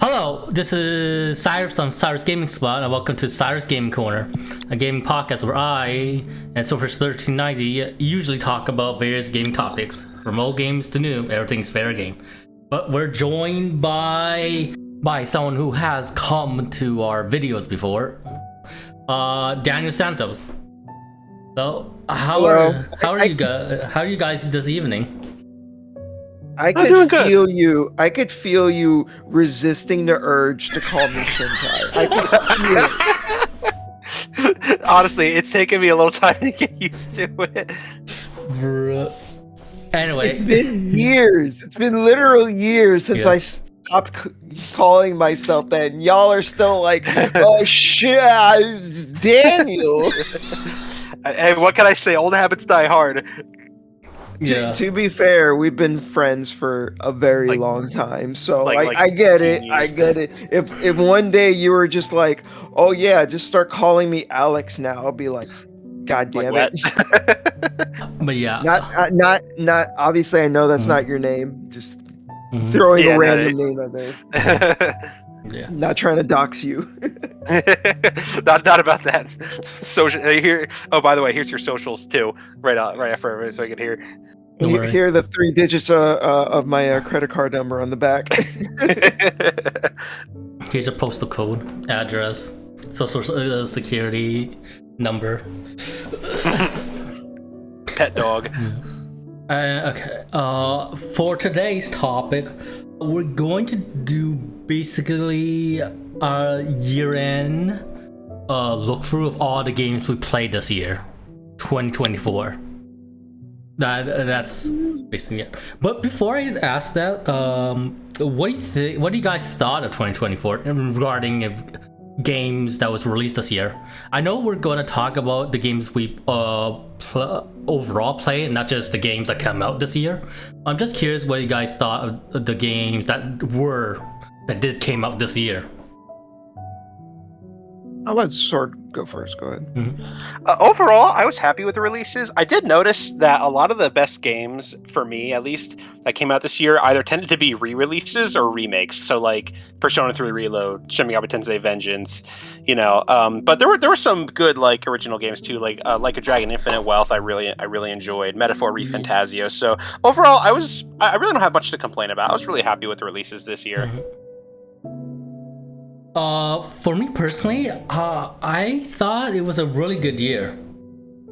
Hello, this is Sirus from Sirus Gaming Spot, and welcome to Sirus Gaming Corner, a gaming podcast where I and Swordfish 1390 usually talk about various gaming topics, from old games to new. Everything's fair game. But we're joined by someone who has come to our videos before, Daniel Santos. So, how are you guys this evening? I could feel you resisting the urge to call me Shintai. I could feel it. Honestly, it's taken me a little time to get used to it. Anyway, it's been years. It's been literal years since I stopped calling myself that, and y'all are still like, "Oh shit, it's Daniel." Hey, what can I say? Old habits die hard. Yeah. To be fair, we've been friends for a very long time, so I get it. I get it. If one day you were just like, "Oh yeah, just start calling me Alex now," I'll be like, "God damn it!" But yeah, not. Obviously, I know that's not your name. Just throwing a random name out there. Yeah. Not trying to dox you. not about that. Social here. Oh, by the way, here's your socials too. Right after, so I can hear. Here are the 3 digits of my credit card number on the back. Here's your postal code, address, social security number, pet dog. Okay. For today's topic, we're going to do basically a year-end look through of all the games we played this year, 2024. That's basically it. But before I ask that, what do you think? What do you guys thought of 2024 regarding games that was released this year? I know we're going to talk about the games we overall play, and not just the games that come out this year. I'm just curious what you guys thought of the games that did came out this year. I'll let Sword go first. Go ahead. Overall, I was happy with the releases. I did notice that a lot of the best games, for me at least, that came out this year either tended to be re-releases or remakes. So like Persona 3 Reload, Shin Megami Tensei Vengeance, but there were some good like original games too, like a Dragon Infinite Wealth. I really enjoyed Metaphor Refantazio. So overall, I really don't have much to complain about. I was really happy with the releases this year. For me personally, I thought it was a really good year.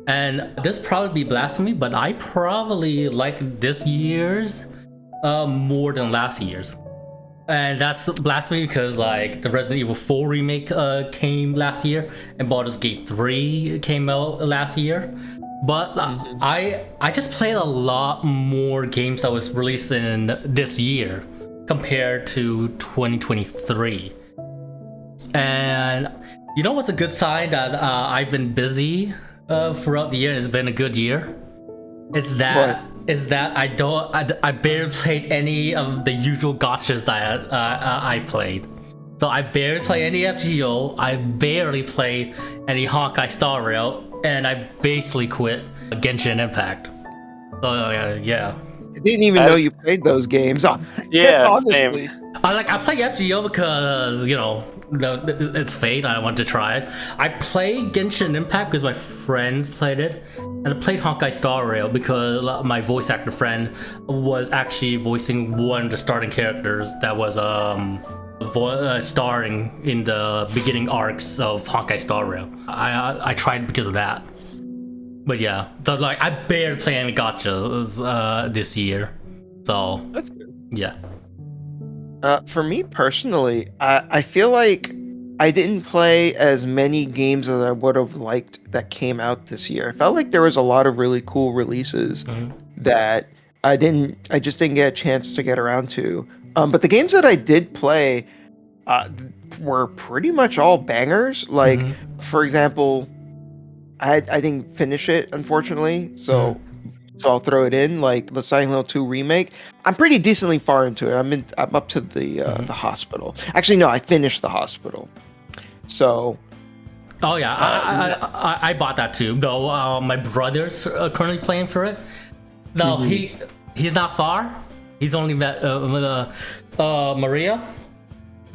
And this probably be blasphemy, but I probably like this year's more than last year's. And that's blasphemy because like the Resident Evil 4 remake came last year, and Baldur's Gate 3 came out last year. But I just played a lot more games that was released in this year compared to 2023. And you know what's a good sign that I've been busy throughout the year? It's been a good year. It's that I barely played any of the usual gotchas that I played. So I barely played any FGO. I barely played any Honkai Star Rail, and I basically quit Genshin Impact. So yeah. I didn't even know you played those games. Yeah, honestly. I play FGO because it's Fate. I want to try it. I played Genshin Impact because my friends played it, and I played Honkai Star Rail because my voice actor friend was actually voicing one of the starting characters that was starring in the beginning arcs of Honkai Star Rail. I tried because of that. But yeah, so like I barely play any gotchas this year. So That's good. Yeah. For me personally, I feel like I didn't play as many games as I would have liked that came out this year. I felt like there was a lot of really cool releases that I just didn't get a chance to get around to. But the games that I did play were pretty much all bangers. Like, for example, I didn't finish it, unfortunately, so I'll throw it in, like the Silent Hill 2 remake. I'm pretty decently far into it. I'm up to the hospital. Actually, no, I finished the hospital. So. Oh yeah, I bought that too. Though my brother's currently playing for it. No, he's not far. He's only met Maria.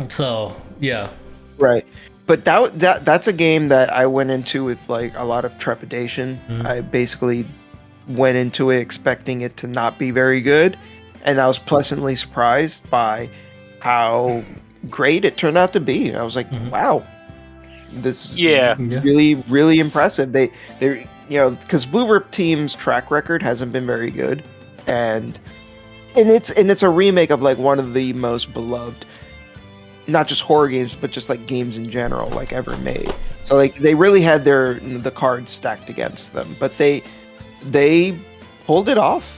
So yeah. Right. But that's a game that I went into with like a lot of trepidation. I basically went into it expecting it to not be very good, and I was pleasantly surprised by how great it turned out to be. I was like, wow, this is really, really impressive. They because Bloober Team's track record hasn't been very good, and it's a remake of like one of the most beloved, not just horror games, but just like games in general, like ever made. So like they really had the cards stacked against them, but they pulled it off.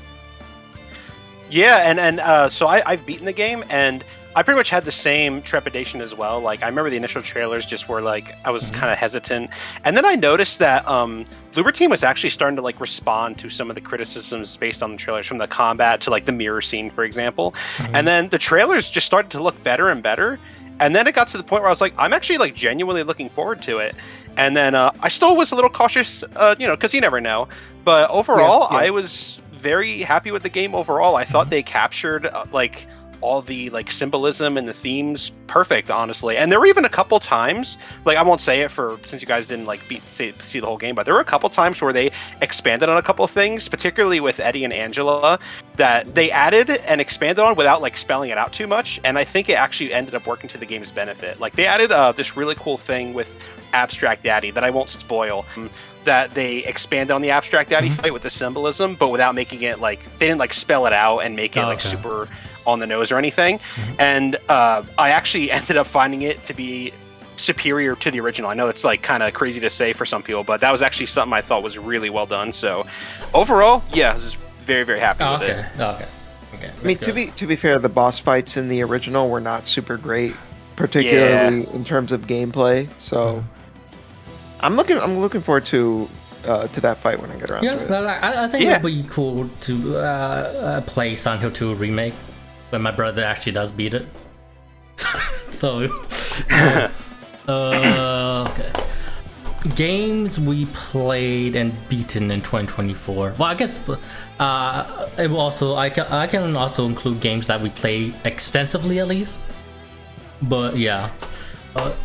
Yeah, and so I've beaten the game, and I pretty much had the same trepidation as well. Like I remember the initial trailers just were like I was kind of hesitant, and then I noticed that Bloober Team was actually starting to like respond to some of the criticisms based on the trailers, from the combat to like the mirror scene, for example. And then the trailers just started to look better and better. And then it got to the point where I was like, I'm actually like genuinely looking forward to it. And then I still was a little cautious, because you never know. But overall, I was very happy with the game overall. I thought they captured like all the like symbolism and the themes perfect, honestly. And there were even a couple times, like I won't say it since you guys didn't like see the whole game, but there were a couple times where they expanded on a couple of things, particularly with Eddie and Angela, that they added and expanded on without like spelling it out too much. And I think it actually ended up working to the game's benefit. Like they added this really cool thing with Abstract Daddy that I won't spoil, that they expand on the Abstract Daddy fight with the symbolism, but without making it like, they didn't like spell it out and make it super on the nose or anything. And I actually ended up finding it to be superior to the original. I know it's like kind of crazy to say for some people, but that was actually something I thought was really well done. So overall, I was very, very happy with it. Okay. I mean, to be fair, the boss fights in the original were not super great, particularly in terms of gameplay. So I'm looking forward to that fight when I get around to it. I think it would be cool to play Silent Hill 2 Remake when my brother actually does beat it. So, okay. Games we played and beaten in 2024. Well, I guess it will also I can also include games that we played extensively at least. But yeah,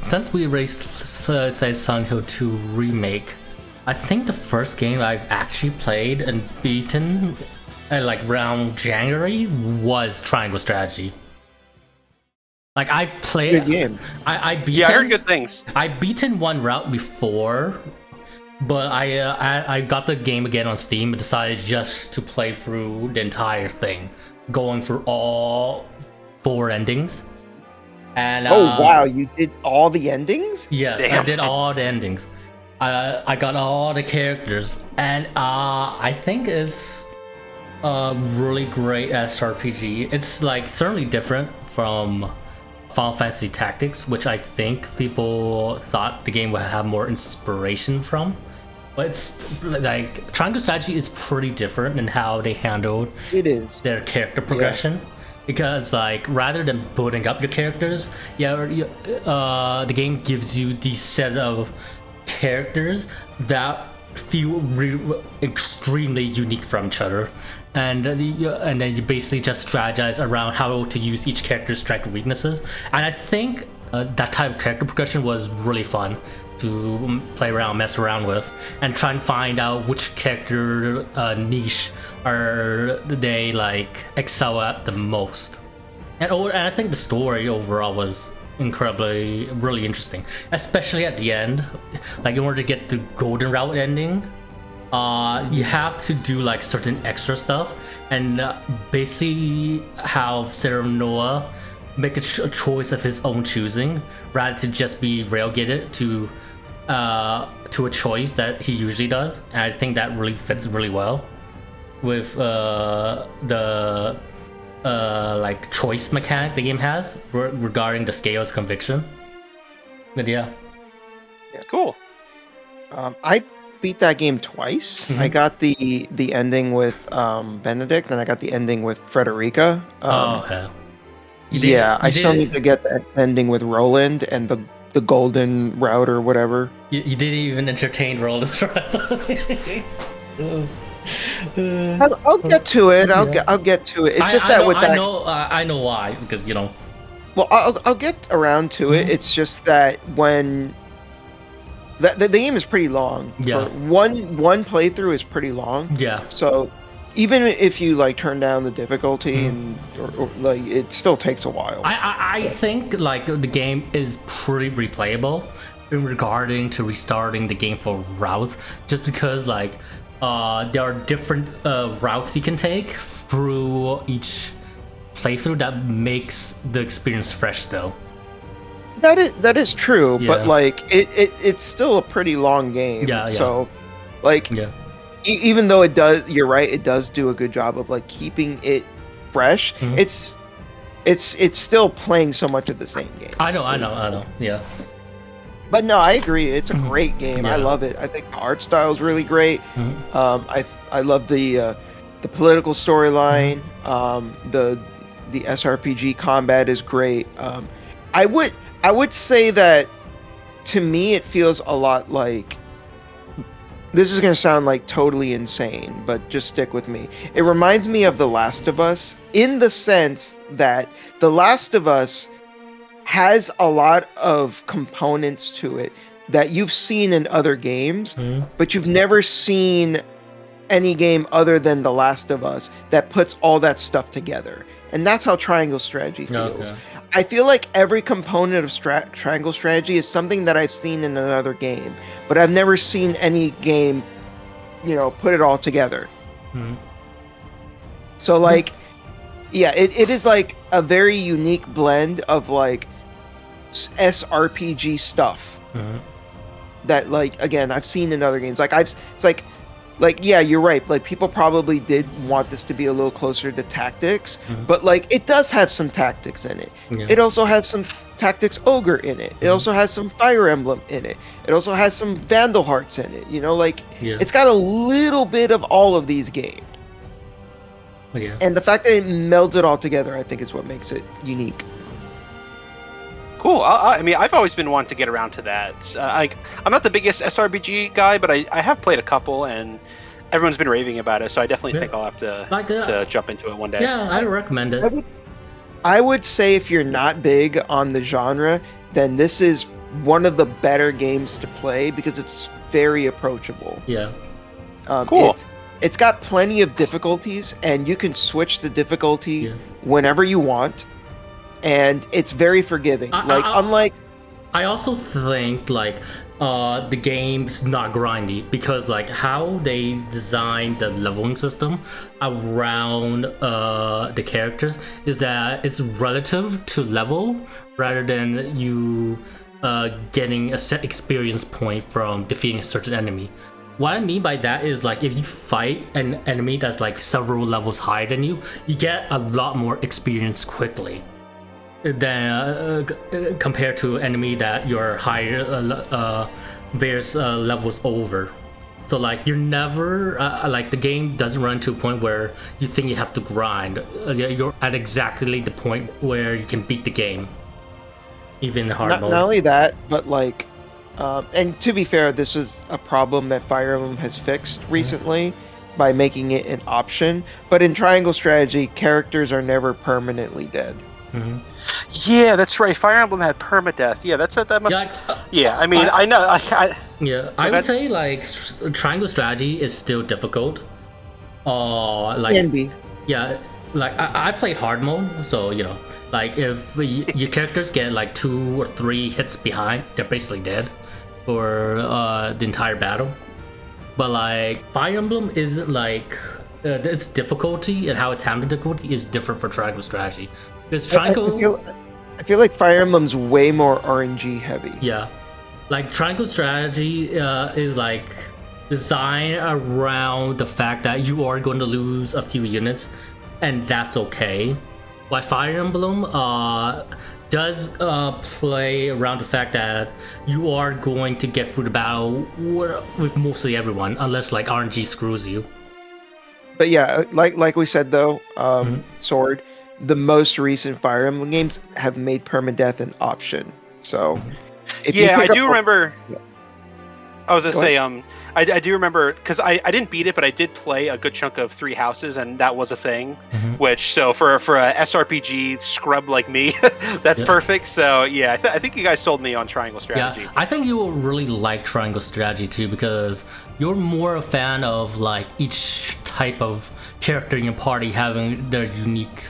since we erased say Silent Hill 2 Remake, I think the first game I've actually played and beaten like around January was Triangle Strategy. Like I played, good game. I heard good things. I beaten one route before, but I got the game again on Steam and decided just to play through the entire thing, going through all 4 endings. And wow, you did all the endings? Yes, damn. I did all the endings. I got all the characters, and I think it's a really great SRPG. It's like certainly different from Final Fantasy Tactics, which I think people thought the game would have more inspiration from. But it's like Triangle Strategy is pretty different in how they handled their character progression. Yeah. Because like rather than building up your characters, the game gives you these set of characters that feel extremely unique from each other, and then you basically just strategize around how to use each character's strengths and weaknesses. And I think that type of character progression was really fun to play around, mess around with, and try and find out which character niche are they like excel at the most. And I think the story overall was incredibly really interesting, especially at the end. Like in order to get the golden route ending, you have to do like certain extra stuff, and basically have Noah make a choice of his own choosing rather to just be railgated to a choice that he usually does. And I think that really fits really well with the like choice mechanic the game has regarding the scales conviction. But yeah, cool. I beat that game twice. I got the ending with Benedict, and I got the ending with Frederica. Okay. I still need to get the ending with Roland and the golden route or whatever. You didn't even entertain Roland's route. I'll get to it. I'll get to it. It's just that with that. I know why, because Well, I'll get around to it. Mhm. It's just that when the game is pretty long. Yeah. For one playthrough is pretty long. Yeah. So even if you like turn down the difficulty Mhm. and or like it still takes a while. I think like the game is pretty replayable in regarding to restarting the game for routes, just because like there are different routes you can take through each playthrough that makes the experience fresh though. That is true, Yeah. but like it's still a pretty long game. Yeah, yeah. So like Yeah. even though it does, you're right, it does do a good job of like keeping it fresh. Mhm. It's still playing so much of the same game. I know. Yeah. But no, I agree. It's a Mhm. great game. I Yeah. love it. I think the art style is really great. Mhm. I love the political storyline. Mm-hmm. The SRPG combat is great. I would say that to me it feels a lot like, this is going to sound like totally insane, but just stick with me. It reminds me of The Last of Us in the sense that The Last of Us has a lot of components to it that you've seen in other games, Mhm. but you've never seen any game other than The Last of Us that puts all that stuff together. And that's how Triangle Strategy feels. Okay. I feel like every component of Triangle Strategy is something that I've seen in another game, but I've never seen any game, put it all together. Mhm. So like, yeah, it is like a very unique blend of like SRPG stuff Mhm. that like, again, I've seen in other games. It's like yeah, you're right. Like people probably did want this to be a little closer to tactics, Mhm. but like it does have some tactics in it. Yeah. It also has some tactics ogre in it. It Mhm. also has some Fire Emblem in it. It also has some Vandal Hearts in it. Like Yeah. it's got a little bit of all of these games. Yeah. And the fact that it melds it all together, I think, is what makes it unique. Cool. I mean, I've always been wanting to get around to that. I'm not the biggest SRPG guy, but I have played a couple, and everyone's been raving about it. So I definitely Yeah. think I'll have to Like, to jump into it one day. Yeah, I recommend it. I would say if you're not big on the genre, then this is one of the better games to play because it's very approachable. Yeah. Cool. It's got plenty of difficulties, and you can switch the difficulty Yeah. whenever you want, and it's very forgiving. Unlike I also think like the game's not grindy because like how they designed the leveling system around the characters is that it's relative to level rather than you getting a set experience point from defeating a certain enemy. What I mean by that is like if you fight an enemy that's like several levels higher than you get a lot more experience quickly than compared to enemy that you're higher various levels over. So like you're never like the game doesn't run to a point where you think you have to grind. You're at exactly the point where you can beat the game, even in hard not mode. only that, but like, and to be fair, this is a problem that Fire Emblem has fixed recently by making it an option. But in Triangle Strategy, characters are never permanently dead. Mhm. Yeah, that's right. Fire Emblem had permadeath. Yeah, that must. Yeah, I mean, I know. Yeah, I would say like Triangle Strategy is still difficult. Like Can be. yeah, like I played hard mode, so like if your characters get like 2 or 3 hits behind, they're basically dead for the entire battle. But like Fire Emblem isn't like its difficulty and how it's handled difficulty is different for Triangle Strategy. Because Triangle, I feel like Fire Emblem's way more RNG heavy. yeah, like Triangle Strategy is like designed around the fact that you are going to lose a few units, and that's okay. While Fire Emblem does play around the fact that you are going to get through the battle with mostly everyone, unless like RNG screws you. But yeah, like we said though, Sword, the most recent Fire Emblem games have made permadeath an option. So, if you I pick do up- remember. Yeah. I was gonna Go say, I do remember, because I didn't beat it, but I did play a good chunk of Three Houses, and that was a thing. Which, so for a SRPG scrub like me, that's perfect. So yeah, I think you guys sold me on Triangle Strategy. Yeah, I think you will really like Triangle Strategy too, because you're more a fan of like each type of character in your party having their unique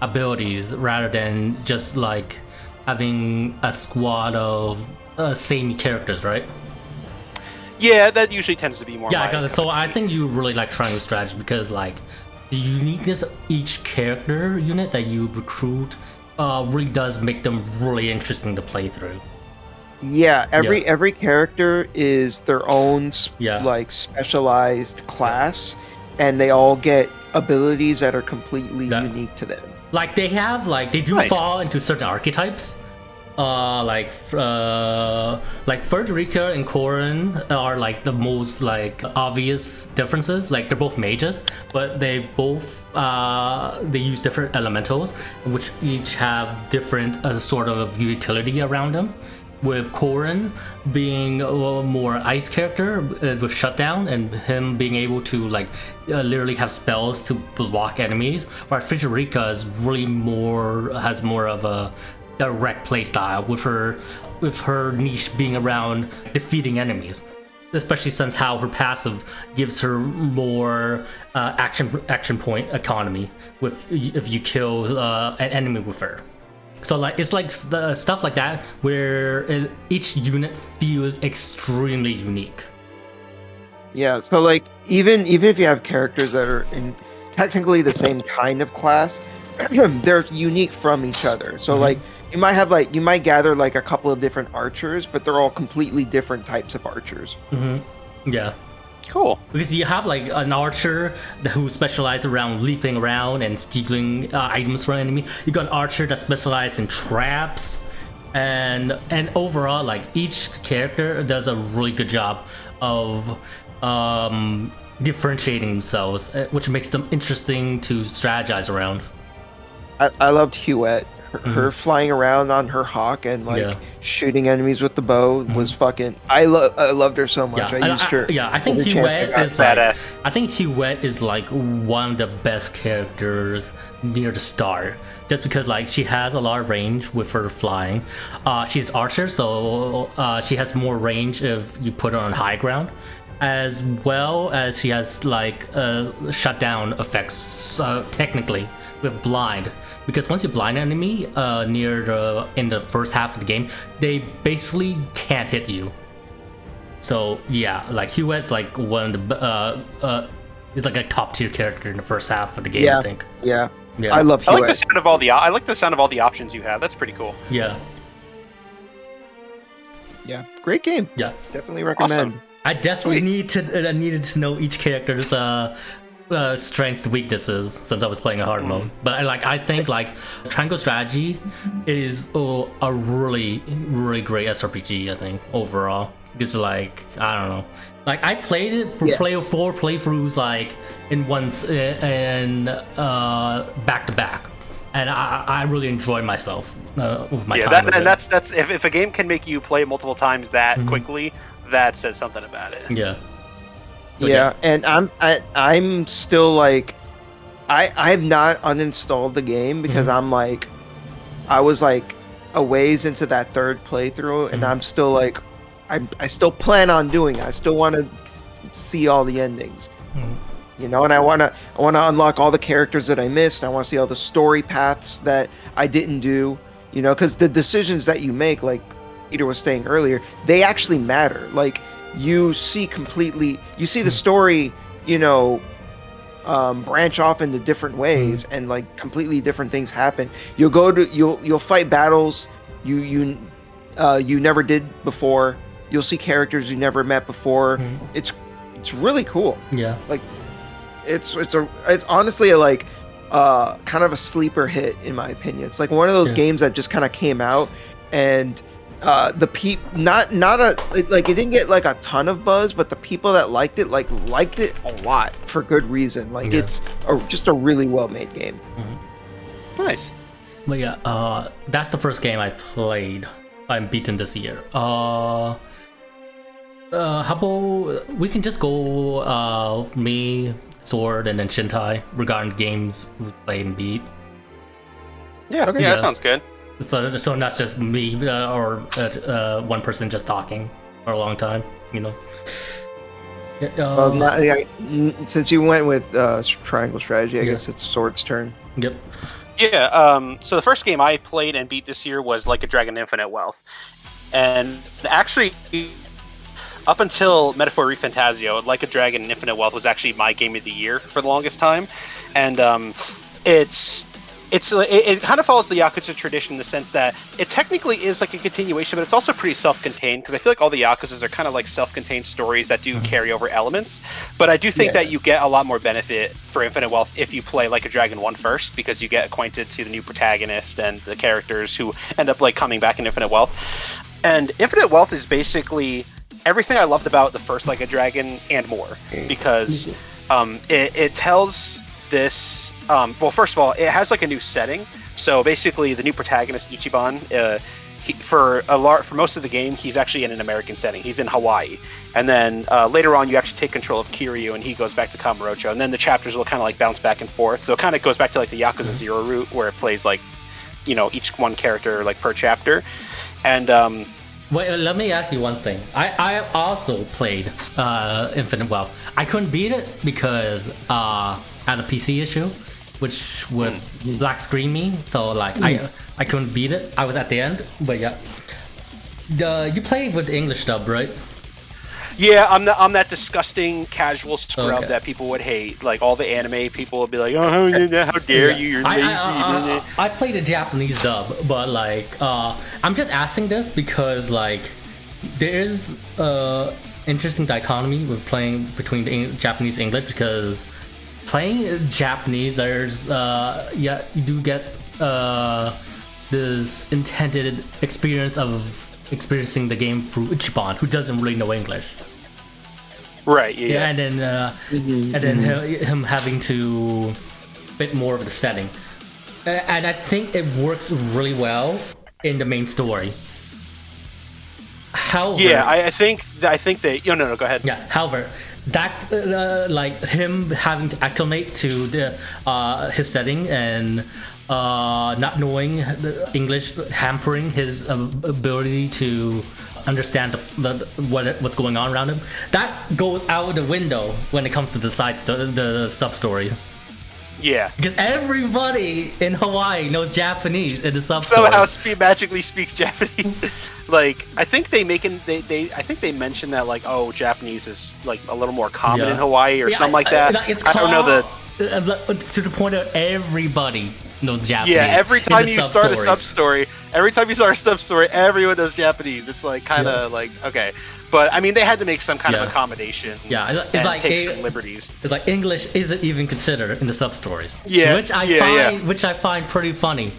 abilities, rather than just like having a squad of samey characters, right? Yeah, that usually tends to be more. Yeah, so I think you really like Triangle Strategy because like the uniqueness of each character unit that you recruit really does make them really interesting to play through. Yeah, every character is their own Yeah. like specialized class, and they all get abilities that are completely unique to them. Like they have they do fall into certain archetypes. Like Frederica and Corin are like the most like obvious differences. Like they're both mages, but they both they use different elementals, which each have different sort of utility around them. With Corin being a more ice character with shutdown, and him being able to like literally have spells to block enemies, while Frederica is really has more of a direct playstyle with her niche being around defeating enemies, especially since how her passive gives her more action point economy if you kill an enemy with her. So like it's like the stuff like that where each unit feels extremely unique. Yeah, so like even if you have characters that are in technically the same kind of class, they're unique from each other. So like you might gather like a couple of different archers, but they're all completely different types of archers. Yeah. Cool. Because you have like an archer who specializes around leaping around and stealing items from enemy. You got an archer that specializes in traps, and overall like each character does a really good job of differentiating themselves, which makes them interesting to strategize around. I loved Huette. Her flying around on her hawk and like shooting enemies with the bow was fucking. I loved her so much. I used her. I think Huette is like. I think Huette is like one of the best characters near the start, just because like she has a lot of range with her flying. She's archer, so she has more range if you put her on high ground, as well as she has like shutdown effects technically with blind. Because once you blind an enemy in the first half of the game, they basically can't hit you. So yeah, like Huette's like one of the is like a top tier character in the first half of the game. I think. Yeah. I love Huette. I like the sound of all the options you have. That's pretty cool. Yeah. Yeah, great game. Yeah, definitely recommend. Awesome. I definitely needed to know each character's strengths and weaknesses since I was playing a hard mode. But I think like Triangle Strategy is a really great SRPG. I think overall, because like I don't know, like I played it for 4 playthroughs like back to back, and I really enjoyed myself with my time. And that's if a game can make you play multiple times that quickly, that says something about it. Yeah. Yeah, and I'm still like, I've not uninstalled the game because I'm like, I was like a ways into that third playthrough, and I'm still like, I still plan on doing it. I still want to see all the endings, you know, and I want to unlock all the characters that I missed. I want to see all the story paths that I didn't do, you know, because the decisions that you make, like Peter was saying earlier, they actually matter. Like, you see the story, you know, branch off into different ways, and like completely different things happen. You'll fight battles you never did before. You'll see characters you never met before. It's really cool. Yeah, like it's honestly like kind of a sleeper hit in my opinion. It's like one of those games that just kind of came out, and it didn't get like a ton of buzz, but the people that liked it a lot for good reason. Like it's just a really well made game. Nice. But yeah, that's the first game I played. I'm beaten this year. How about we can just go me, Sword, and then Shintai regarding games we played and beat. Yeah, Okay. yeah, Yeah. that sounds good. So not just me or one person just talking for a long time, you know. Since you went with triangle strategy, I Yeah. guess it's Sword's turn. Yep. Yeah, so the first game I played and beat this year was Like a Dragon Infinite Wealth. And actually, up until Metaphor Refantazio, Like a Dragon Infinite Wealth was actually my game of the year for the longest time. And it kind of follows the Yakuza tradition in the sense that it technically is like a continuation, but it's also pretty self-contained, because I feel like all the Yakuzas are kind of like self-contained stories that do carry over elements. But I do think that you get a lot more benefit for Infinite Wealth if you play Like a Dragon 1 first, because you get acquainted to the new protagonist and the characters who end up like coming back in Infinite Wealth. And Infinite Wealth is basically everything I loved about the first Like a Dragon and more, because it tells this. Well, first of all, it has like a new setting. So basically, the new protagonist Ichiban, for most of the game, he's actually in an American setting. He's in Hawaii, and then later on, you actually take control of Kiryu, and he goes back to Kamurocho. And then the chapters will kind of like bounce back and forth. So it kind of goes back to like the Yakuza 0 route, where it plays like, each one character like per chapter. And Wait, let me ask you one thing. I also played Infinite Wealth. I couldn't beat it because I had a PC issue, which would black screen me. So like I couldn't beat it. I was at the end, but yeah. You played with English dub, right? yeah, I'm that disgusting casual scrub Okay. that people would hate. Like all the anime people would be like, "Oh, how dare you? You're lazy." I played a Japanese dub, but like I'm just asking this because like there is interesting dichotomy with playing between the Japanese English, because playing Japanese there's you do get this intended experience of experiencing the game through Ichiban, who doesn't really know English. Right. Yeah. And then him having to fit more of the setting, and I think it works really well in the main story. However, Yeah, I think they. No, go ahead. yeah. However, that like him having to acclimate to the his setting and not knowing the English, hampering his ability to understand what's going on around him. That goes out the window when it comes to the the sub stories. Yeah. Because everybody in Hawaii knows Japanese in the sub Somehow stories. magically speaks Japanese. Like I think they I think they mentioned that like, oh, Japanese is like a little more common Yeah. in Hawaii or Yeah, something like that. It's I don't know the. to the point of everybody knows Japanese. Yeah, every in time the you start a sub-stories. sub story, everyone knows Japanese. It's like kind of like okay, but I mean they had to make some kind of accommodation. Yeah, it's and like take some liberties. It's like English isn't even considered in the sub stories. Yeah, which I find pretty funny.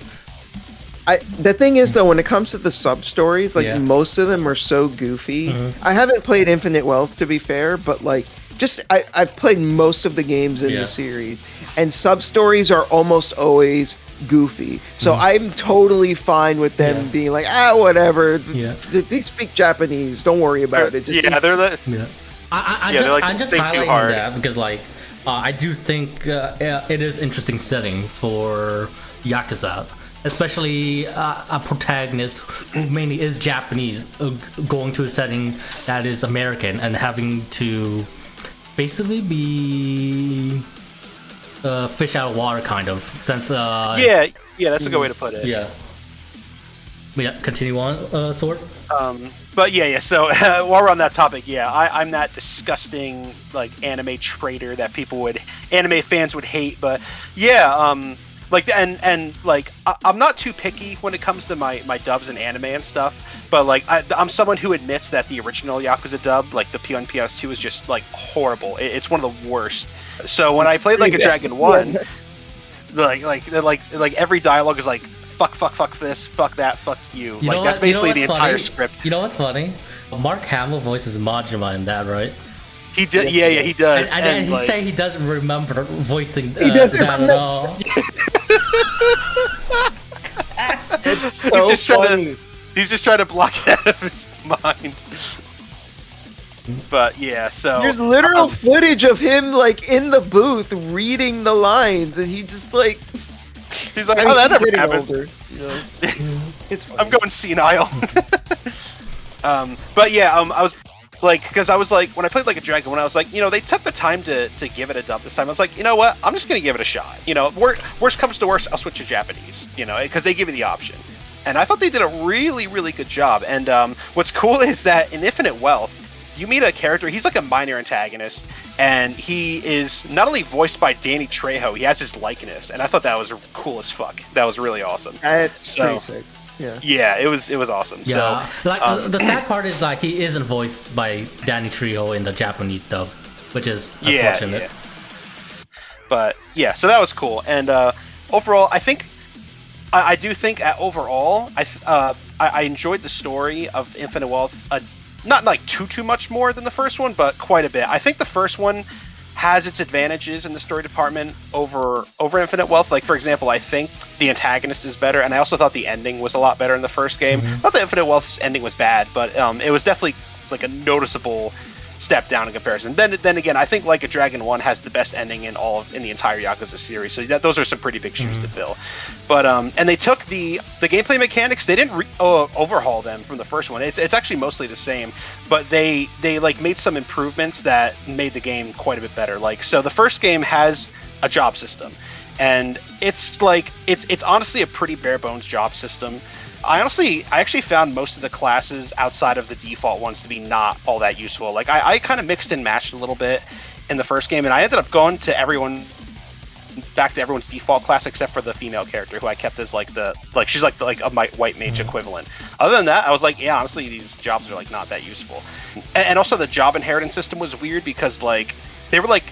The thing is though, when it comes to the sub stories, like Yeah. most of them are so goofy. I haven't played Infinite Wealth to be fair, but like I've played most of the games in Yeah. the series, and sub stories are almost always goofy. So I'm totally fine with them Yeah. being like, whatever. Yeah. They speak Japanese. Don't worry about it. Just Yeah, they're the. Yeah, I'm just think too highlighting hard. that because like I do think it is interesting setting for Yakuza, especially a protagonist who mainly is Japanese going to a setting that is American and having to basically be fish out of water kind of since Yeah, that's a good way to put it. yeah. Continue on, Sword. But yeah. So while we're on that topic, I'm that disgusting like anime traitor that anime fans would hate. But yeah, like and like I'm not too picky when it comes to my dubs and anime and stuff. But like I'm someone who admits that the original Yakuza dub, like the P1 PS2, is just like horrible. It's one of the worst. So when I played Like a Dragon 1, like every dialogue is like fuck this, fuck that, fuck you. Like that's basically the entire script. You know what's funny? Mark Hamill voices Majima in that, right? He did, yeah, he does. And he like, say he doesn't remember voicing doesn't that at all. It's so funny. He's just trying to block it out of his mind. But yeah, so There's literal footage of him like in the booth reading the lines, and he just like he's like, I oh, mean, that he's never getting happened. older. You know? It's funny. I'm going senile. But yeah, I was like, because I was like, when I played Like a Dragon, when I was like, you know, they took the time to give it a dub this time. I was like, you know what? I'm just gonna give it a shot. You know, worst comes to worst, I'll switch to Japanese. You know, because they give you the option. And I thought they did a really, really good job. And what's cool is that in Infinite Wealth, you meet a character, he's like a minor antagonist, and he is not only voiced by Danny Trejo, he has his likeness, and I thought that was cool as fuck. That was really awesome. That's pretty sick. Yeah. Yeah, it was awesome. Yeah, so, like the sad part is like he isn't voiced by Danny Trejo in the Japanese dub, which is unfortunate. Yeah. But yeah, so that was cool. And overall, I think I do think overall I enjoyed the story of Infinite Wealth. Not like too much more than the first one, but quite a bit. I think the first one has its advantages in the story department over Infinite Wealth. Like, for example, I think the antagonist is better, and I also thought the ending was a lot better in the first game. Not that Infinite Wealth's ending was bad, but it was definitely like a noticeable step down in comparison. Then again, I think Like a Dragon 1 has the best ending in the entire Yakuza series, so those are some pretty big shoes to fill. But and they took the gameplay mechanics, they didn't overhaul them from the first one. It's actually mostly the same, but they like made some improvements that made the game quite a bit better. Like, so the first game has a job system, and it's like it's honestly a pretty bare bones job system. I actually found most of the classes outside of the default ones to be not all that useful. Like, I kind of mixed and matched a little bit in the first game, and I ended up going to back to everyone's default class except for the female character, who I kept as she's like a white mage equivalent. Other than that, I was like, yeah, honestly, these jobs are like not that useful. And also the job inheritance system was weird because like they were like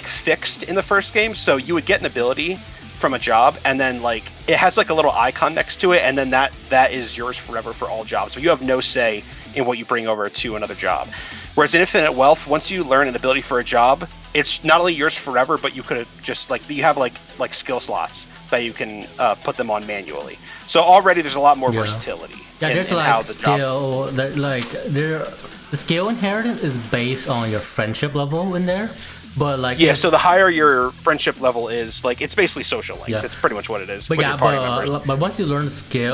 fixed in the first game, so you would get an ability from a job, and then like it has like a little icon next to it, and then that is yours forever for all jobs. So you have no say in what you bring over to another job. Whereas in Infinite Wealth, once you learn an ability for a job, it's not only yours forever, but you could just you have like skill slots that you can put them on manually. So already there's a lot more versatility. Yeah, there's like skill the skill inheritance is based on your friendship level in there. But like so the higher your friendship level is, like it's basically social links. Yeah. It's pretty much what it is. But but once you learn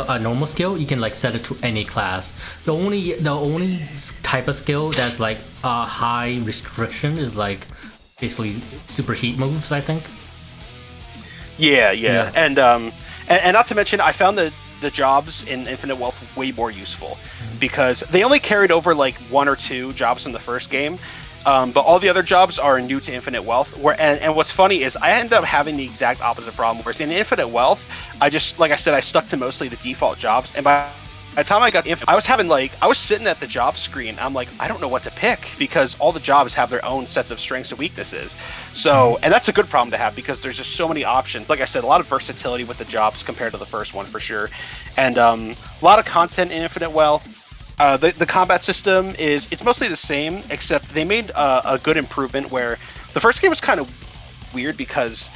a normal skill, you can like set it to any class. The only type of skill that's like a high restriction is like basically super heat moves, I think. Yeah. And not to mention, I found the jobs in Infinite Wealth way more useful because they only carried over like 1 or 2 jobs from the first game. But all the other jobs are new to Infinite Wealth. And what's funny is I ended up having the exact opposite problem. Whereas in Infinite Wealth, I stuck to mostly the default jobs. And by the time I got to Infinite, I was sitting at the job screen. I'm like, I don't know what to pick because all the jobs have their own sets of strengths and weaknesses. So, and that's a good problem to have because there's just so many options. Like I said, a lot of versatility with the jobs compared to the first one for sure. And a lot of content in Infinite Wealth. The combat system it's mostly the same, except they made a good improvement where the first game was kind of weird because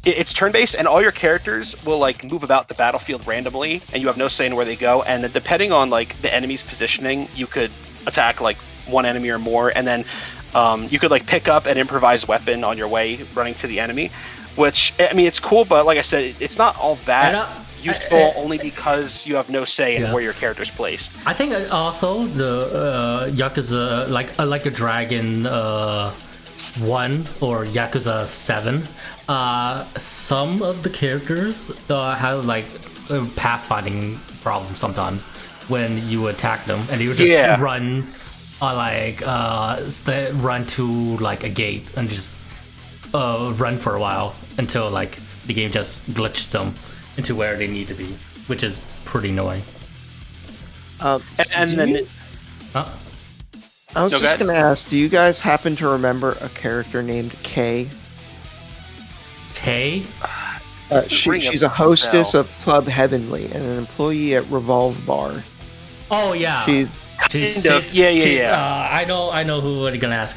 it's turn-based and all your characters will like move about the battlefield randomly and you have no say in where they go, and then depending on like the enemy's positioning, you could attack like one enemy or more, and then you could like pick up an improvised weapon on your way running to the enemy, which I mean it's cool, but like I said, it's not all that useful only because you have no say in where your character's placed. I think also the Yakuza like a Dragon 1 or Yakuza 7, some of the characters have like pathfinding problems sometimes when you attack them, and they would just run run to like a gate and just run for a while until like the game just glitched them into where they need to be, which is pretty annoying. I was just going to ask, do you guys happen to remember a character named Kay? Kay? She's a hostess of Club Heavenly and an employee at Revolve Bar. Oh yeah. She's I know who you're gonna ask.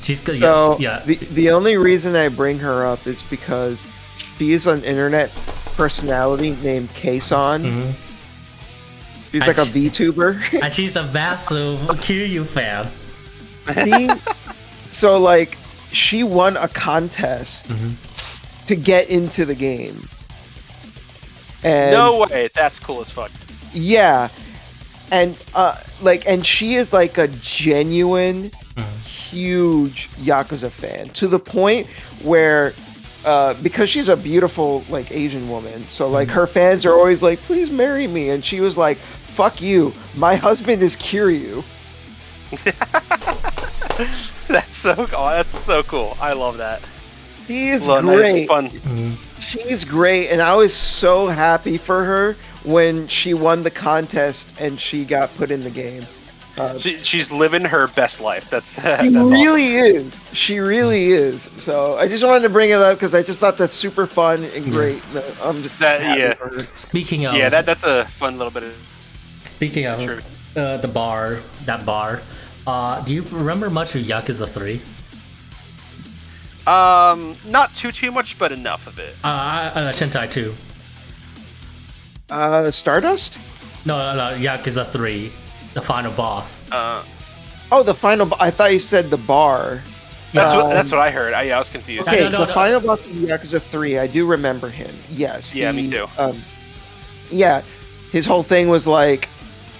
She's good. So the only reason I bring her up is because she is an internet personality named Kayson. She's like a VTuber. And she's a massive Kiryu fan. So like she won a contest to get into the game. And no way, that's cool as fuck. yeah. And and she is like a genuine huge Yakuza fan, to the point where because she's a beautiful like Asian woman, so like her fans are always like, please marry me, and she was like, fuck you, my husband is Kiryu. That's so cool. I love that. He is Well, great. nice, fun. She's great, and I was so happy for her when she won the contest and she got put in the game. She's living her best life. That's She that's really awesome. is. She really is. So I just wanted to bring it up because I just thought that's super fun and great. I'm just happy for her. Speaking of That's a fun little bit of speaking of true. the bar, do you remember much of Yakuza 3? Not too much, but enough of it. Shintai 2. Stardust? No, Yakuza 3, the final boss. Oh, the final. I thought you said the bar. That's what I heard. I was confused. Okay, No, the final boss of Yakuza 3. I do remember him. Yes. Yeah, me too. Yeah, his whole thing was like,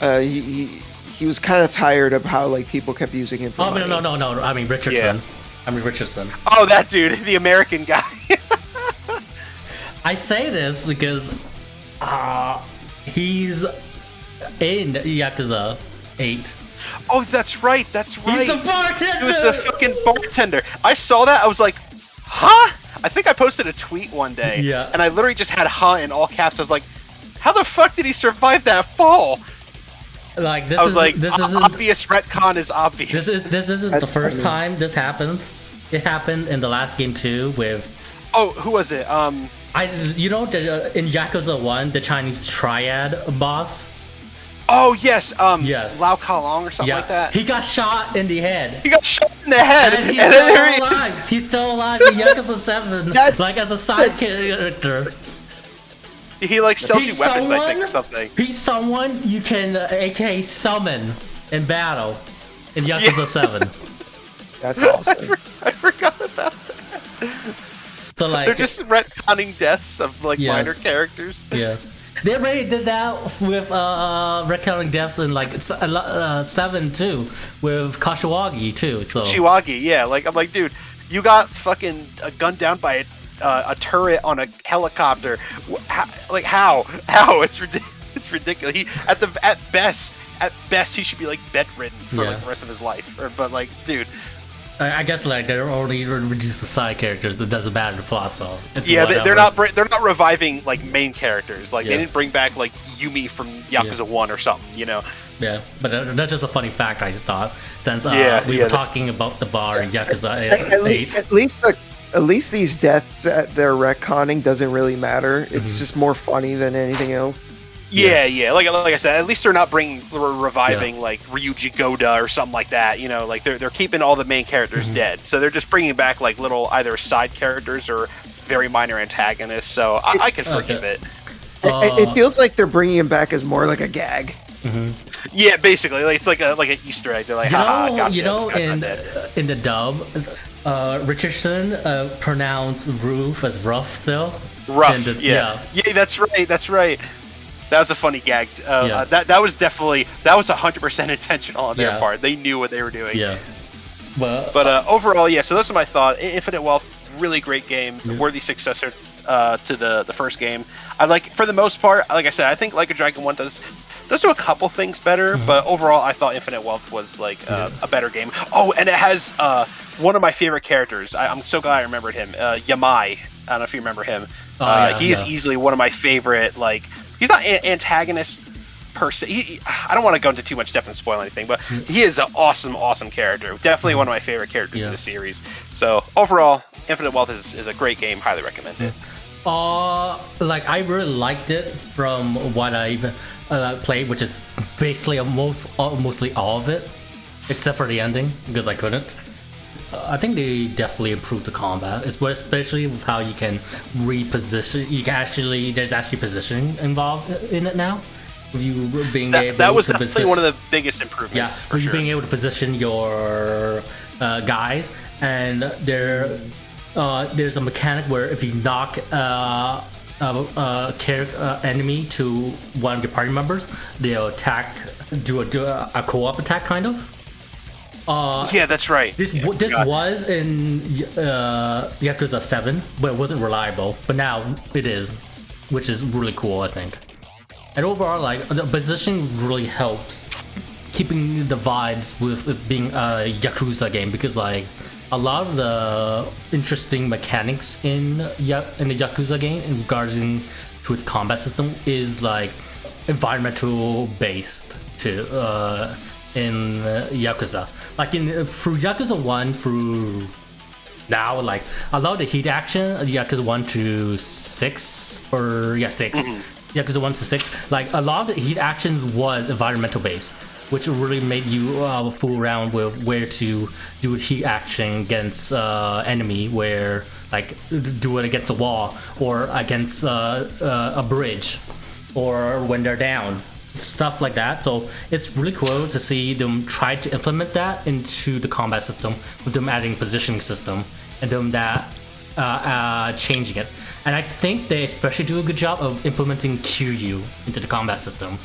he was kind of tired of how like people kept using him for Oh, money. no. I mean Richardson. Yeah. Richardson. Oh, that dude, the American guy. I say this because he's in Yakuza 8. Oh, that's right. He's a bartender! He was a fucking bartender. I saw that. I was like, huh? I think I posted a tweet one day. Yeah. And I literally just had huh in all caps. I was like, how the fuck did he survive that fall? Like this I was is like, this isn't obvious retcon is obvious. this isn't That's the first funny. time this happens. It happened in the last game too with Oh, who was it? in Yakuza 1, the Chinese triad boss. Oh yes, Yes. Lau Kalong or something like that. He got shot in the head. He got shot in the head, And he's then still there he- alive. He's still alive in Yakuza 7, like as a side character. He like sells you He's weapons, I think, someone- or something. He's someone you can aka summon in battle in Yakuza 7. That's awesome. I forgot about that. So like They're just retconning deaths of like Yes. minor characters. yes. They already did that with recounting deaths in like 7 too, with Kashiwagi too. So Chiwagi, yeah. Like I'm like, dude, you got fucking gunned down by a turret on a helicopter. How? It's ridiculous. It's ridiculous. He at best he should be like bedridden for like the rest of his life. But like, dude. I guess like they're only reduced to side characters. That doesn't matter the plot. So it's Yeah, whatever. they're not reviving like main characters. Like they Yeah. didn't bring back like Yumi from Yakuza 1 or something. You know. Yeah, but that's just a funny fact I thought, since we Yeah, were talking about the bar in Yakuza 8. At least these deaths that they're retconning doesn't really matter. It's just more funny than anything else. Yeah. Like I said, at least they're not reviving like Ryuji Goda or something like that. You know, like they're keeping all the main characters dead, so they're just bringing back like little either side characters or very minor antagonists. So I can forgive it. It feels like they're bringing him back as more like a gag. Yeah, basically, like it's like an Easter egg. They're like, haha, gotcha, this guy's not dead. in the dub, Richardson pronounced roof as rough still. Rough, yeah, that's right. That was a funny gag. That was definitely 100% intentional on their part. They knew what they were doing. Yeah. But overall, yeah. So those are my thoughts. Infinite Wealth, really great game, worthy successor to the first game. I like, for the most part, like I said, I think Like a Dragon 1 does do a couple things better, but overall, I thought Infinite Wealth was like a better game. Oh, and it has one of my favorite characters. I'm so glad I remembered him. Yamai. I don't know if you remember him. He is easily one of my favorite. Like, he's not an antagonist per se. I don't want to go into too much depth and spoil anything, but he is an awesome character. Definitely one of my favorite characters in the series. So overall, Infinite Wealth is a great game. Highly recommend it. Like I really liked it from what I've played, which is basically mostly all of it, except for the ending because I couldn't. I think they definitely improved the combat, especially with how you can reposition. There's actually positioning involved in it now, With you being able that was to definitely position, one of the biggest improvements. yeah, for with you sure. being able to position your guys, and there's a mechanic where if you knock enemy to one of your party members, they'll do a co-op attack kind of. Yeah, that's right. This was in Yakuza 7, but it wasn't reliable. But now it is, which is really cool, I think. And overall, like, the positioning really helps keeping the vibes with it being a Yakuza game, because like a lot of the interesting mechanics in the Yakuza game in regards to its combat system is like environmental based in Yakuza. Like through Yakuza 1 through now, like a lot of the heat action, Yakuza 1 to 6, 6. Yakuza 1 to 6, like a lot of the heat actions was environmental based, which really made you fool around with where to do a heat action against enemy, where like do it against a wall or against a bridge, or when they're down, stuff like that. So it's really cool to see them try to implement that into the combat system, with them adding positioning system and them that changing it. And I think they especially do a good job of implementing Kiryu into the combat system.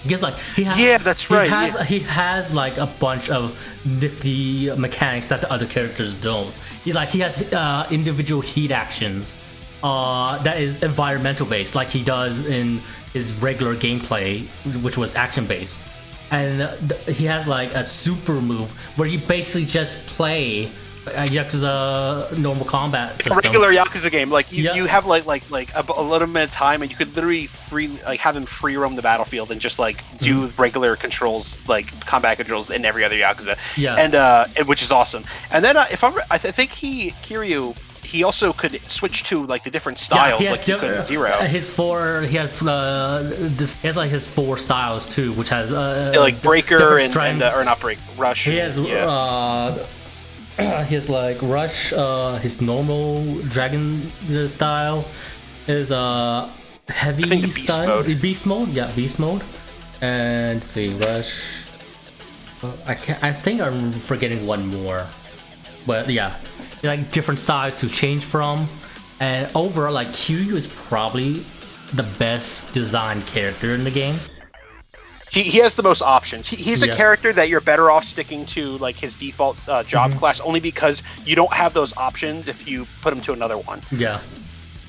Because like he has like a bunch of nifty mechanics that the other characters don't. He has individual heat actions that is environmental based, like he does in his regular gameplay, which was action based. And he has like a super move where you basically just play a Yakuza normal combat system. A regular Yakuza game, like you have like a little bit of time, and you could literally have him free roam the battlefield and just like do regular controls, like combat controls in every other Yakuza. Yeah, and which is awesome. And then I think Kiryu, he also could switch to like the different styles, like you could in Zero. He has like his 4 styles too, which has like Breaker and or not Break, Rush. He has his like Rush, his normal Dragon style, his heavy style, Beast Mode, Beast Mode, and let's see, Rush. I think I'm forgetting one more, but yeah, like different styles to change from, and overall, like Kiryu is probably the best designed character in the game. He has the most options. He's a character that you're better off sticking to like his default job class, only because you don't have those options if you put him to another one. Yeah.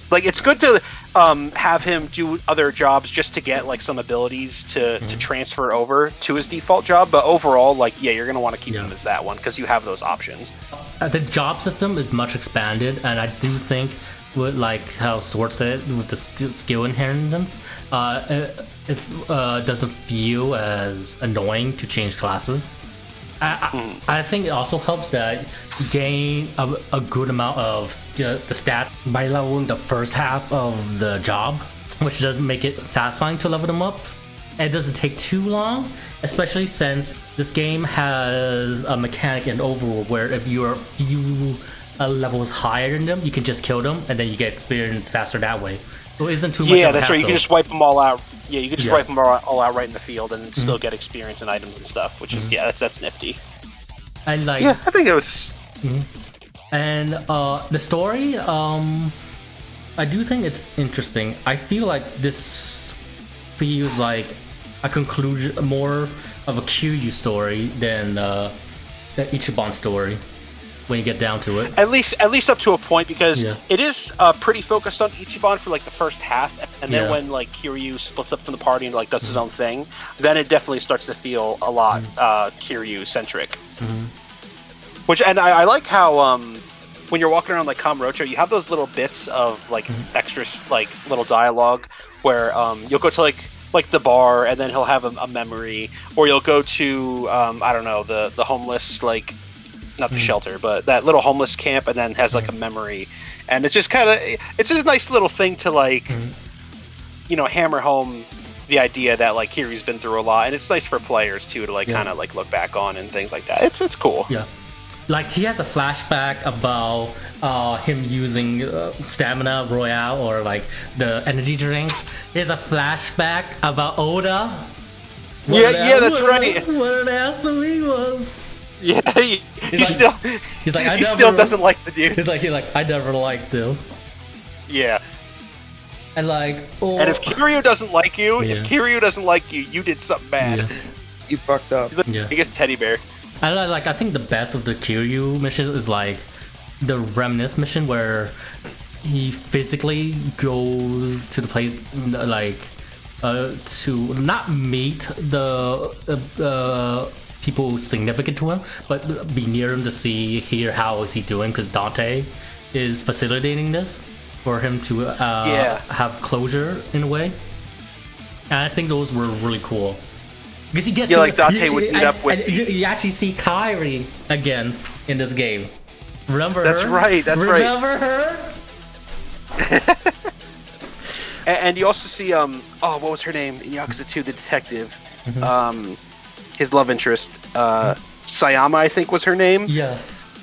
Like it's good to have him do other jobs just to get like some abilities to transfer over to his default job, but overall, like you're gonna want to keep him as that one because you have those options. The job system is much expanded, and I do think with like how Sword said with the skill inheritance, it doesn't feel as annoying to change classes. I think it also helps that you gain a good amount of the stats by leveling the first half of the job, which does make it satisfying to level them up. And it doesn't take too long, especially since this game has a mechanic in Overlord where if you're a few levels higher than them, you can just kill them and then you get experience faster that way. So it isn't too much of a hassle. Yeah, that's right. You can just wipe them all out. Yeah, you can just wipe them all out right in the field and still get experience and items and stuff, which is that's nifty. And like I think it was. And the story, I do think it's interesting. I feel like this feels like a conclusion, more of a Kiryu story than the Ichiban story. When you get down to it, at least up to a point, because it is pretty focused on Ichiban for like the first half, and then when like Kiryu splits up from the party and like does his own thing, then it definitely starts to feel a lot Kiryu centric. Which, and I like how when you're walking around like Kamurocho, you have those little bits of like extra like little dialogue where you'll go to like the bar and then he'll have a memory, or you'll go to I don't know, the homeless like. Not the shelter, but that little homeless camp, and then has like a memory, and it's just kind of it's just a nice little thing to like hammer home the idea that like Kiryu's been through a lot, and it's nice for players too to like kind of like look back on and things like that. It's cool. Yeah, like he has a flashback about him using stamina royale or like the energy drinks. He has a flashback about Oda. That's right. What an asshole he was. Yeah, he still doesn't like the dude. He's like I never liked him. Yeah. And like, and if Kiryu doesn't like you, you did something bad. Yeah. You fucked up. He's like the biggest teddy bear. I think the best of the Kiryu mission is like the Reminisce mission where he physically goes to the place like to not meet the people significant to him, but be near him to hear how is he doing, because Dante is facilitating this for him to have closure in a way. And I think those were really cool. Because you get like Dante would meet up with you actually see Kairi again in this game. Remember her? That's right. Remember her? and you also see what was her name in Yakuza 2, the detective, his love interest, Sayama, I think was her name. Yeah.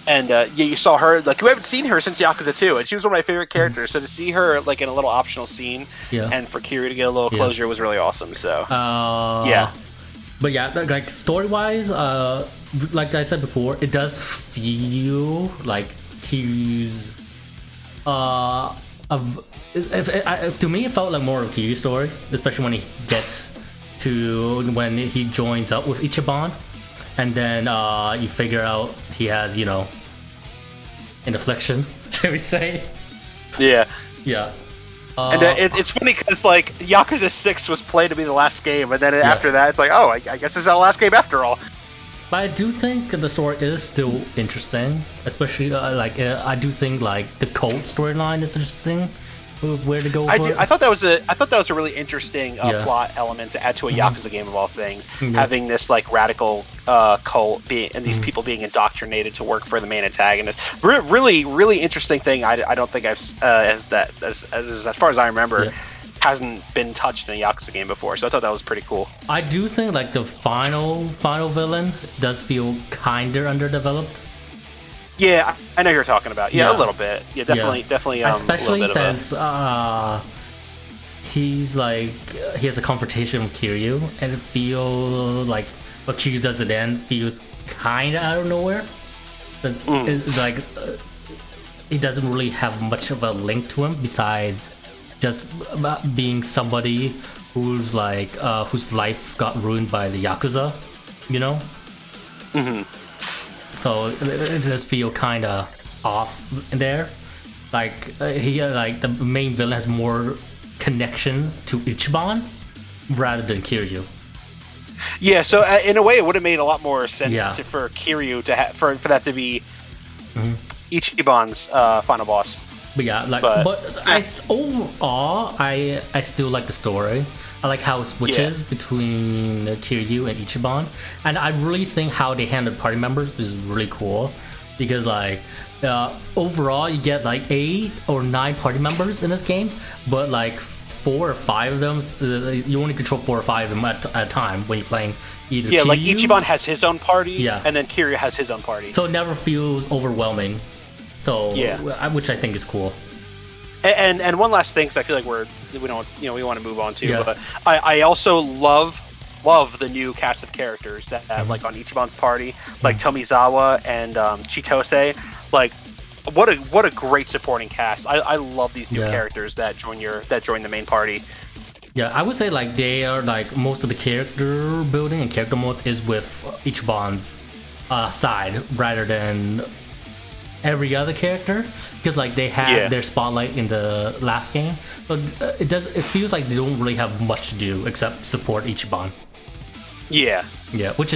And you saw her, like, we haven't seen her since Yakuza 2, and she was one of my favorite characters. So to see her like in a little optional scene, and for Kiryu to get a little closure was really awesome. So But yeah, like story-wise, like I said before, it does feel like Kiryu's. To me, it felt like more of Kiryu's story, especially when he gets to when he joins up with Ichiban, and then you figure out he has, an affliction, shall we say? Yeah. Yeah. And it's funny because like Yakuza 6 was played to be the last game, and then after that it's like, oh, I guess it's the last game after all. But I do think the story is still interesting, especially I do think like the cult storyline is interesting. Where to go? I thought that was a really interesting plot element to add to a Yakuza game of all things. Having this like radical cult and these people being indoctrinated to work for the main antagonist. Really, really interesting thing. I don't think as far as I remember, hasn't been touched in a Yakuza game before. So I thought that was pretty cool. I do think like the final villain does feel kinder underdeveloped. Yeah, I know you're talking about. Yeah, a little bit. Yeah, definitely. Especially a little bit since he's like he has a confrontation with Kiryu, and it feels like what Kiryu does at the end feels kind of out of nowhere. It's like he doesn't really have much of a link to him besides just being somebody who's like whose life got ruined by the Yakuza, So it does feel kind of off there. Like the main villain has more connections to Ichiban rather than Kiryu. Yeah, so in a way, it would have made a lot more sense for Kiryu to for that to be Ichiban's final boss. Overall, I still like the story. I like how it switches between Kiryu and Ichiban, and I really think how they handle party members is really cool, because like overall you get like 8 or 9 party members in this game, but like 4 or 5 of them you only control 4 or 5 of them at a time when you're playing either. Yeah, Kiryu, like Ichiban has his own party, and then Kiryu has his own party, so it never feels overwhelming. So which I think is cool. And one last thing, because I feel like we want to move on to, but I also love the new cast of characters that have like on Ichiban's party, like Tomizawa and Chitose. Like, what a great supporting cast. I love these new characters that join the main party. Yeah, I would say like they are like most of the character building and character modes is with Ichiban's side rather than every other character, because like they had their spotlight in the last game, so it feels like they don't really have much to do except support Ichiban. Which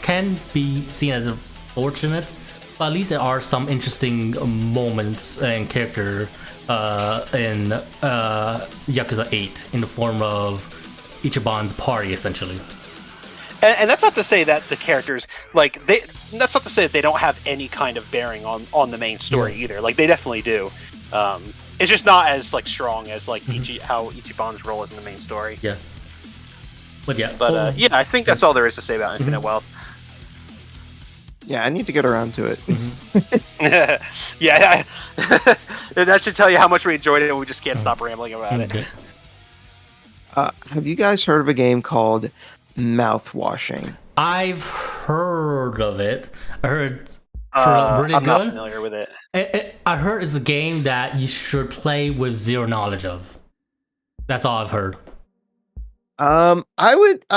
can be seen as unfortunate, but at least there are some interesting moments and character in Yakuza 8 in the form of Ichiban's party essentially. And that's not to say that the characters that's not to say that they don't have any kind of bearing on the main story either. Like they definitely do. It's just not as like strong as like how Ichiban's role is in the main story. But I think that's all there is to say about Infinite Wealth. Yeah, I need to get around to it. Yeah, that should tell you how much we enjoyed it, and we just can't stop rambling about it. Have you guys heard of a game called Mouthwashing? I've heard of it. I heard really I'm good. not familiar with it. I heard it's a game that you should play with zero knowledge of. That's all I've heard. I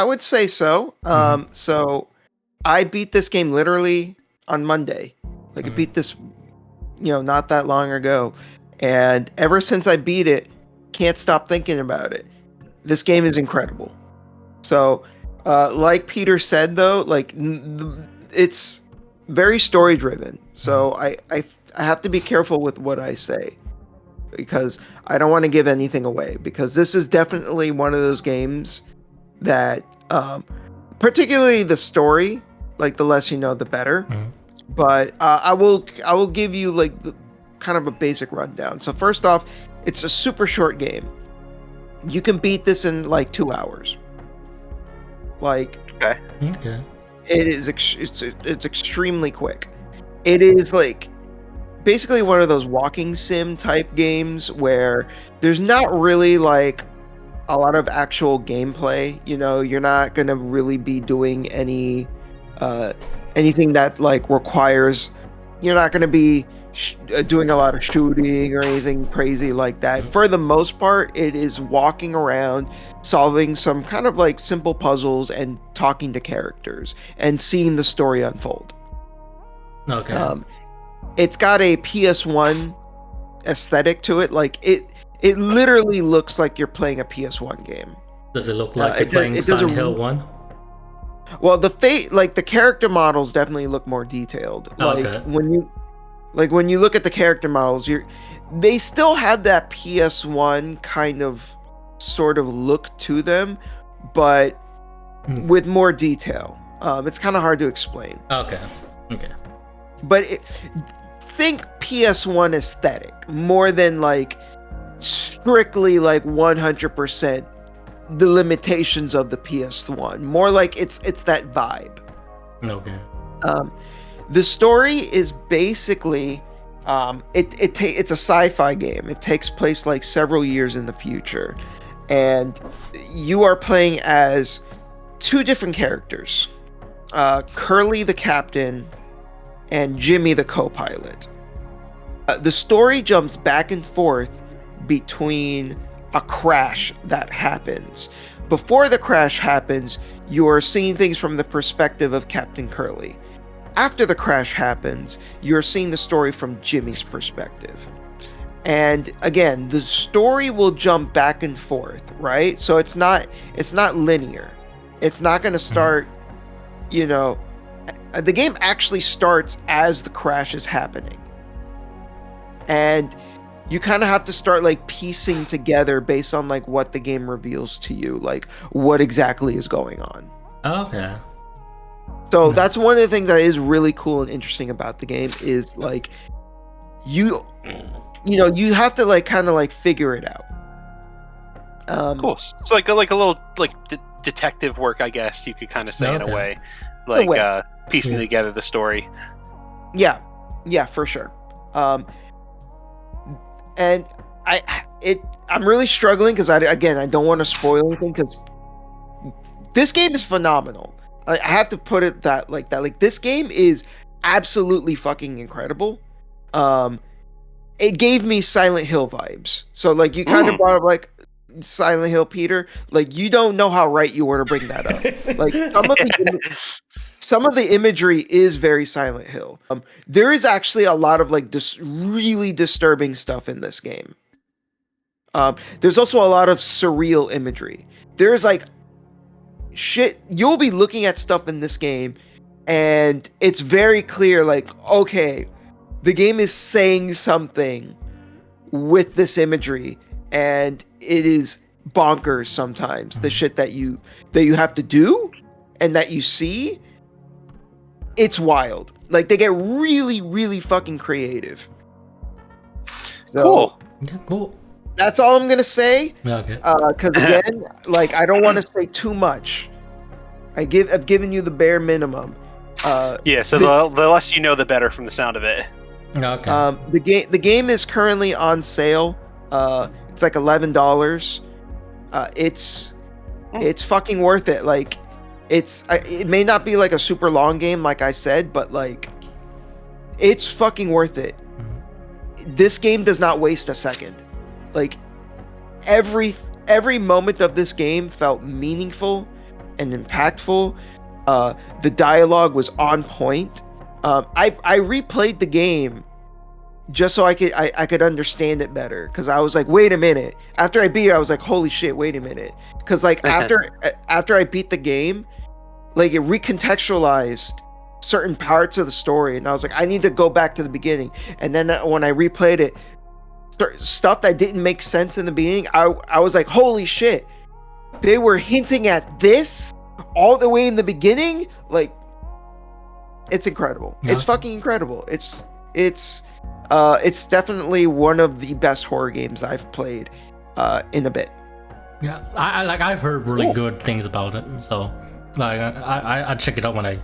would say so. So I beat this game literally on Monday. Like I beat this, not that long ago, and ever since I beat it, can't stop thinking about it. This game is incredible. So, like Peter said, though, like it's very story driven. So I have to be careful with what I say because I don't want to give anything away. Because this is definitely one of those games that, particularly the story, like the less you know, the better. But I will give you like kind of a basic rundown. So first off, it's a super short game. You can beat this in like 2 hours. Like, okay. It is it's extremely quick. It is like basically one of those walking sim type games where there's not really like a lot of actual gameplay. You're not gonna really be doing anything that like requires. You're not gonna be doing a lot of shooting or anything crazy like that. For the most part, it is walking around, solving some kind of like simple puzzles and talking to characters and seeing the story unfold. Okay. It's got a PS1 aesthetic to it. Like it literally looks like you're playing a PS1 game. Does it look like you're playing Silent Hill 1? Well, the character models definitely look more detailed. Okay. When you look at the character models, they still have that PS1 kind of sort of look to them, but with more detail. It's kind of hard to explain. Okay. But think PS1 aesthetic more than like strictly like 100% the limitations of the PS1. More like it's that vibe. Okay. The story is basically it's a sci-fi game. It takes place like several years in the future, and you are playing as two different characters, Curly the captain and Jimmy the co-pilot. The story jumps back and forth between a crash that happens. Before the crash happens, you are seeing things from the perspective of Captain Curly. After the crash happens, you're seeing the story from Jimmy's perspective. And again, the story will jump back and forth, right? So it's not linear. It's not going to start, the game actually starts as the crash is happening. And you kind of have to start like piecing together based on like what the game reveals to you, like what exactly is going on. Okay. So that's one of the things that is really cool and interesting about the game is like you have to like kind of like figure it out. Cool. So like a little like detective work, I guess you could kind of say in a way, like piecing together the story. Yeah, for sure. And I'm really struggling because I don't want to spoil anything because this game is phenomenal. I have to put it that. Like this game is absolutely fucking incredible. It gave me Silent Hill vibes. So like you kind of brought up like Silent Hill, Peter. Like you don't know how right you were to bring that up. Like some of the imagery is very Silent Hill. There is actually a lot of like really disturbing stuff in this game. There's also a lot of surreal imagery. There's like shit, you'll be looking at stuff in this game and it's very clear like, okay, the game is saying something with this imagery and it is bonkers sometimes. The shit that you have to do and that you see, it's wild. Like they get really, really fucking creative. So, cool. Yeah, cool. That's all I'm gonna say. Okay. Because again, like I don't want to say too much. I've given you the bare minimum. Yeah, so the less you know, the better from the sound of it. Okay. The game is currently on sale. It's like $11. It's fucking worth it. Like, it may not be like a super long game, like I said, but like, it's fucking worth it. This game does not waste a second. Like, every moment of this game felt meaningful and impactful. The dialogue was on point. I replayed the game just so I could understand it better, because I was like, wait a minute. After I beat it, I was like, holy shit, wait a minute. Because like after I beat the game, like, it recontextualized certain parts of the story, and I was like, I need to go back to the beginning. And then when I replayed it, stuff that didn't make sense in the beginning, I was like, holy shit, they were hinting at this all the way in the beginning. Like, it's incredible. Yeah. It's fucking incredible. It's definitely one of the best horror games I've played in a bit. Yeah, I've heard really good things about it, so like I'd check it out when I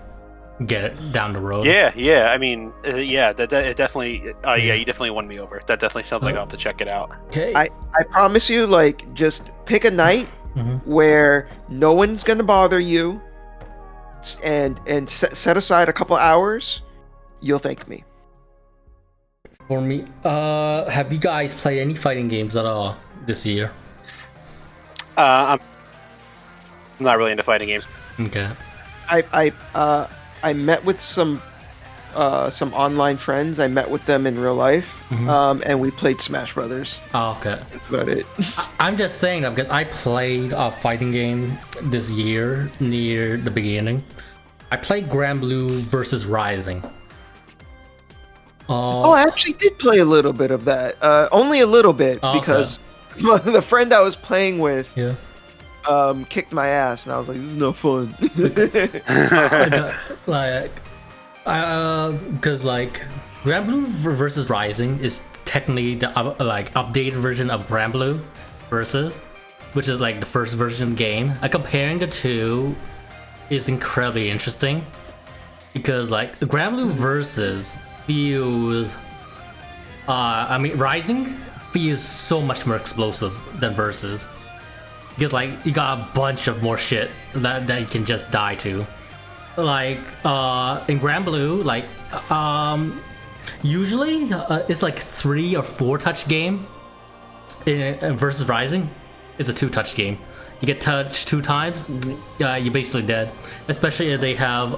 get it down the road. Yeah. I mean, it definitely. Yeah, you definitely won me over. That definitely sounds like I'll have to check it out. Okay. I promise you, like, just pick a night where no one's gonna bother you, and set aside a couple hours. You'll thank me. For me, have you guys played any fighting games at all this year? I'm not really into fighting games. Okay. I met with some online friends. I met with them in real life, and we played Smash Brothers. Oh, okay. That's about it. I'm just saying that because I played a fighting game this year near the beginning. I played Granblue versus Rising. Oh, I actually did play a little bit of that. Only a little bit, because the friend I was playing with kicked my ass, and I was like, this is no fun. Because like Granblue versus Rising is technically the updated version of Granblue versus, which is like the first version game. Comparing the two is incredibly interesting, because like Granblue versus feels Rising feels so much more explosive than versus, because like you got a bunch of more shit that you can just die to. Like in Granblue, like usually it's like 3 or 4 touch game. In versus Rising, it's a 2 touch game. You get touched 2 times, you're basically dead. Especially if they have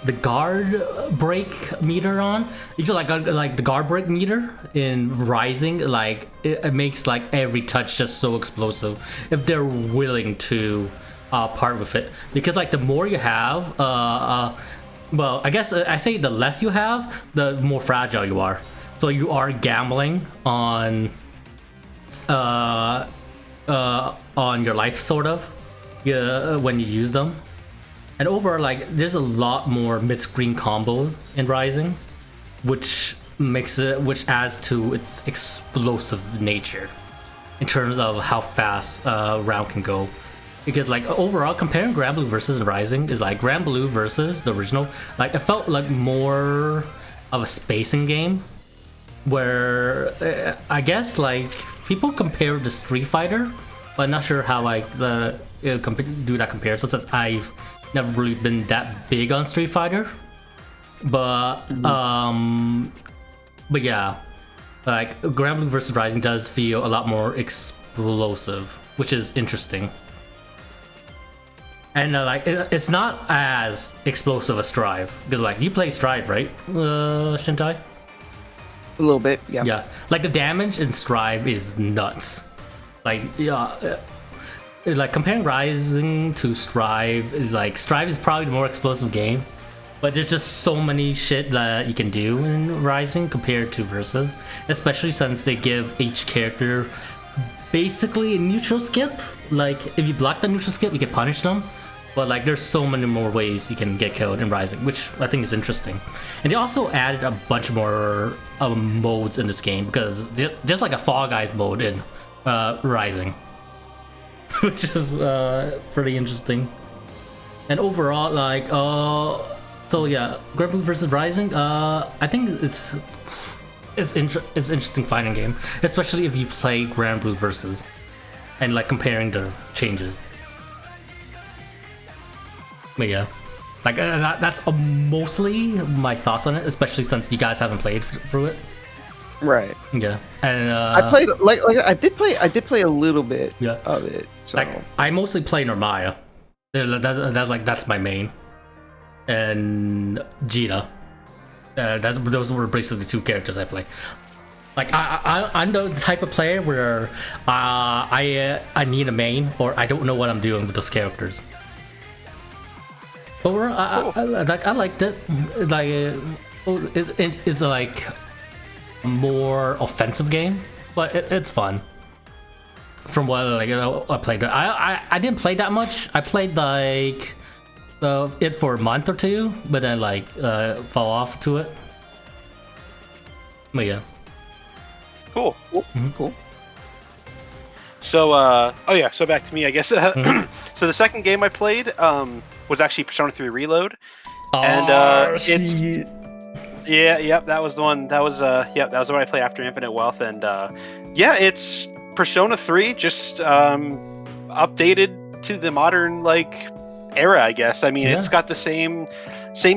the guard break meter on. You just like the guard break meter in Rising, like it makes like every touch just so explosive if they're willing to part with it. Because like the more you have, well, I guess I say the less you have, the more fragile you are. So you are gambling on your life, sort of, when you use them. And over, like, there's a lot more mid-screen combos in Rising, which adds to its explosive nature in terms of how fast a round can go. Because like overall, comparing Granblue versus Rising is like Granblue versus the original, like it felt like more of a spacing game, where I guess like people compare it to Street Fighter, but I'm not sure how like do that comparison, since I've never really been that big on Street Fighter. But but yeah, like Granblue versus Rising does feel a lot more explosive, which is interesting. And like it's not as explosive as Strive, because like you play Strive, right, Shintai? A little bit, yeah. Yeah, like the damage in Strive is nuts. Like like comparing Rising to Strive is like Strive is probably the more explosive game, but there's just so many shit that you can do in Rising compared to Versus, especially since they give each character basically a neutral skip. Like if you block the neutral skip, you can punish them, but like there's so many more ways you can get killed in Rising, which I think is interesting. And they also added a bunch more modes in this game, because there's like a Fall Guys mode in Rising, which is pretty interesting. And overall, like, so yeah, Granblue versus Rising. I think it's interesting fighting game, especially if you play Granblue versus, and like comparing the changes. But yeah, like that's mostly my thoughts on it, especially since you guys haven't played through it. Right. Yeah, and I played like I did play a little bit of it. So like I mostly play Normaya. That's my main, and Jita. Those were basically the two characters I play. Like I'm the type of player where I need a main, or I don't know what I'm doing with those characters. But I liked it. Like it's like a more offensive game, but it's fun. From what I played, I didn't play that much. I played like it for a month or two, but then like fall off to it. But yeah, Cool. cool. So so back to me, I guess. So the second game I played was actually Persona 3 Reload, and that was the one. That was that was the one I played after Infinite Wealth, and it's Persona 3 just updated to the modern like era, I guess. I mean, it's got the same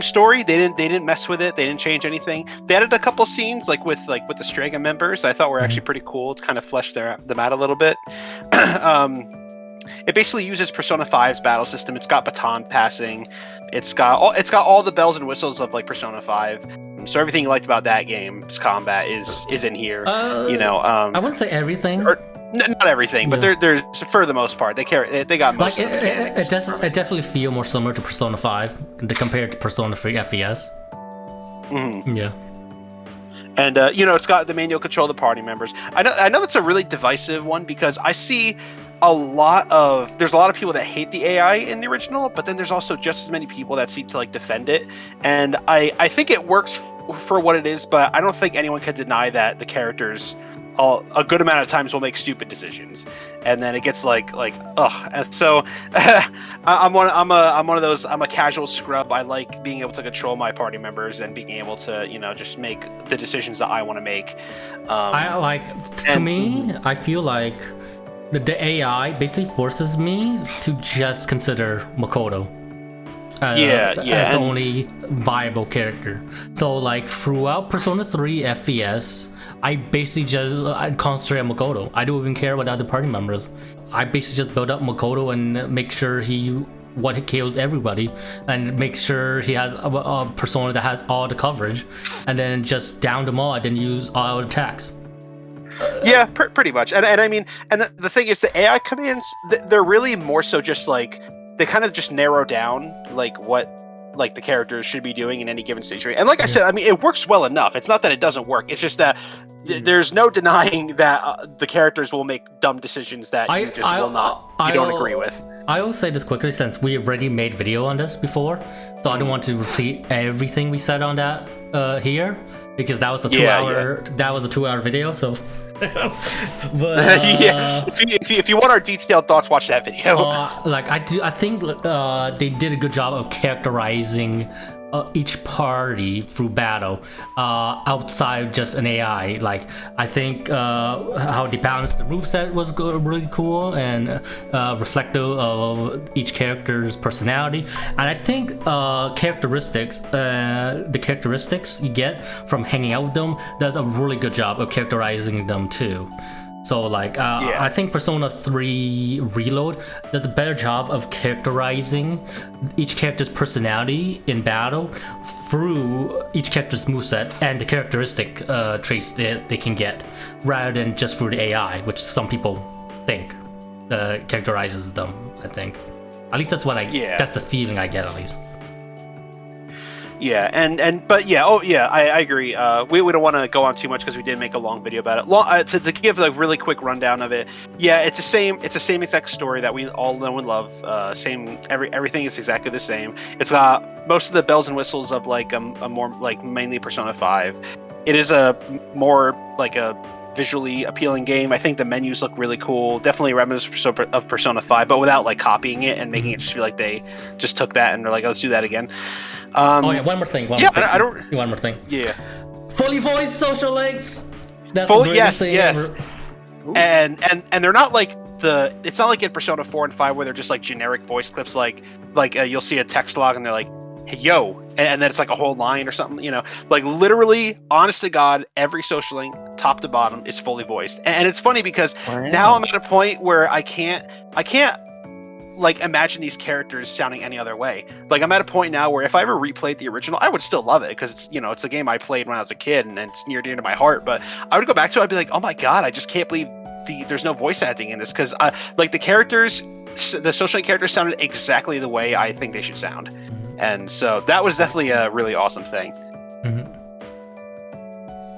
story. They didn't mess with it. They didn't change anything. They added a couple scenes like with the Strega members I thought were actually pretty cool. It's kind of fleshed them out a little bit. It basically uses Persona 5's battle system. It's got baton passing. It's got all the bells and whistles of like Persona 5. So everything you liked about that game's combat is in here. I wouldn't say everything. Not everything, but there's for the most part they got most of the mechanics. It definitely feel more similar to Persona 5 compared to Persona 3 FES. Mm-hmm. Yeah. And it's got the manual control of the party members. I know that's a really divisive one because I see there's a lot of people that hate the AI in the original, but then there's also just as many people that seem to like defend it. And I think it works for what it is, but I don't think anyone can deny that the characters a good amount of times will make stupid decisions, and then it gets like ugh. And so I'm one of those. I'm a casual scrub. I like being able to control my party members and being able to just make the decisions that I want to make. I feel like the AI basically forces me to just consider Makoto as the only viable character. So like throughout Persona 3 FES, I basically I concentrate on Makoto. I don't even care about the other party members. I basically just build up Makoto and make sure he kills everybody, and make sure he has a persona that has all the coverage, and then just down them all and then use all attacks. Pretty much. And I mean, and the thing is, the AI commands, they're really more so just like, they kind of just narrow down like what like the characters should be doing in any given situation. And like I said, I mean, it works well enough. It's not that it doesn't work. It's just that there's no denying that the characters will make dumb decisions that you don't agree with. I will say this quickly, since we already made video on this before, so I don't want to repeat everything we said on that here, because that was the 2-hour video. So but if you want our detailed thoughts, watch that video. I think they did a good job of characterizing each party through battle outside just an AI. Like, I think how they balanced the moveset was really cool and reflective of each character's personality. And I think the characteristics you get from hanging out with them does a really good job of characterizing them too. So like I think Persona 3 Reload does a better job of characterizing each character's personality in battle through each character's moveset and the characteristic traits that they can get, rather than just through the AI, which some people think characterizes them. I think, at least that's what that's the feeling I get, at least. I agree. We don't want to go on too much because we did make a long video about it. To give a really quick rundown of it, it's the same exact story that we all know and love. Everything is exactly the same. It's got most of the bells and whistles of like a more like mainly Persona 5. It is a more like a visually appealing game. I think the menus look really cool. Definitely reminiscent of Persona 5, but without like copying it and making it just feel like they just took that and they're like, oh, let's do that again. Oh yeah, one more thing. I don't. One more thing. Yeah. Fully voiced social links. That's Fully, the yes, thing yes. ever. And they're not like it's not like in Persona 4 and 5 where they're just like generic voice clips like you'll see a text log and they're like, hey, yo, and then it's like a whole line or something, you know, like literally, honest to God, every social link top to bottom is fully voiced. And it's funny because now I'm at a point where I can't like imagine these characters sounding any other way. Like I'm at a point now where if I ever replayed the original, I would still love it because it's, you know, it's a game I played when I was a kid and it's near dear to my heart. But I would go back to it, I'd be like, oh my God, I just can't believe there's no voice acting in this, because like the characters, the social link characters sounded exactly the way I think they should sound. And so that was definitely a really awesome thing.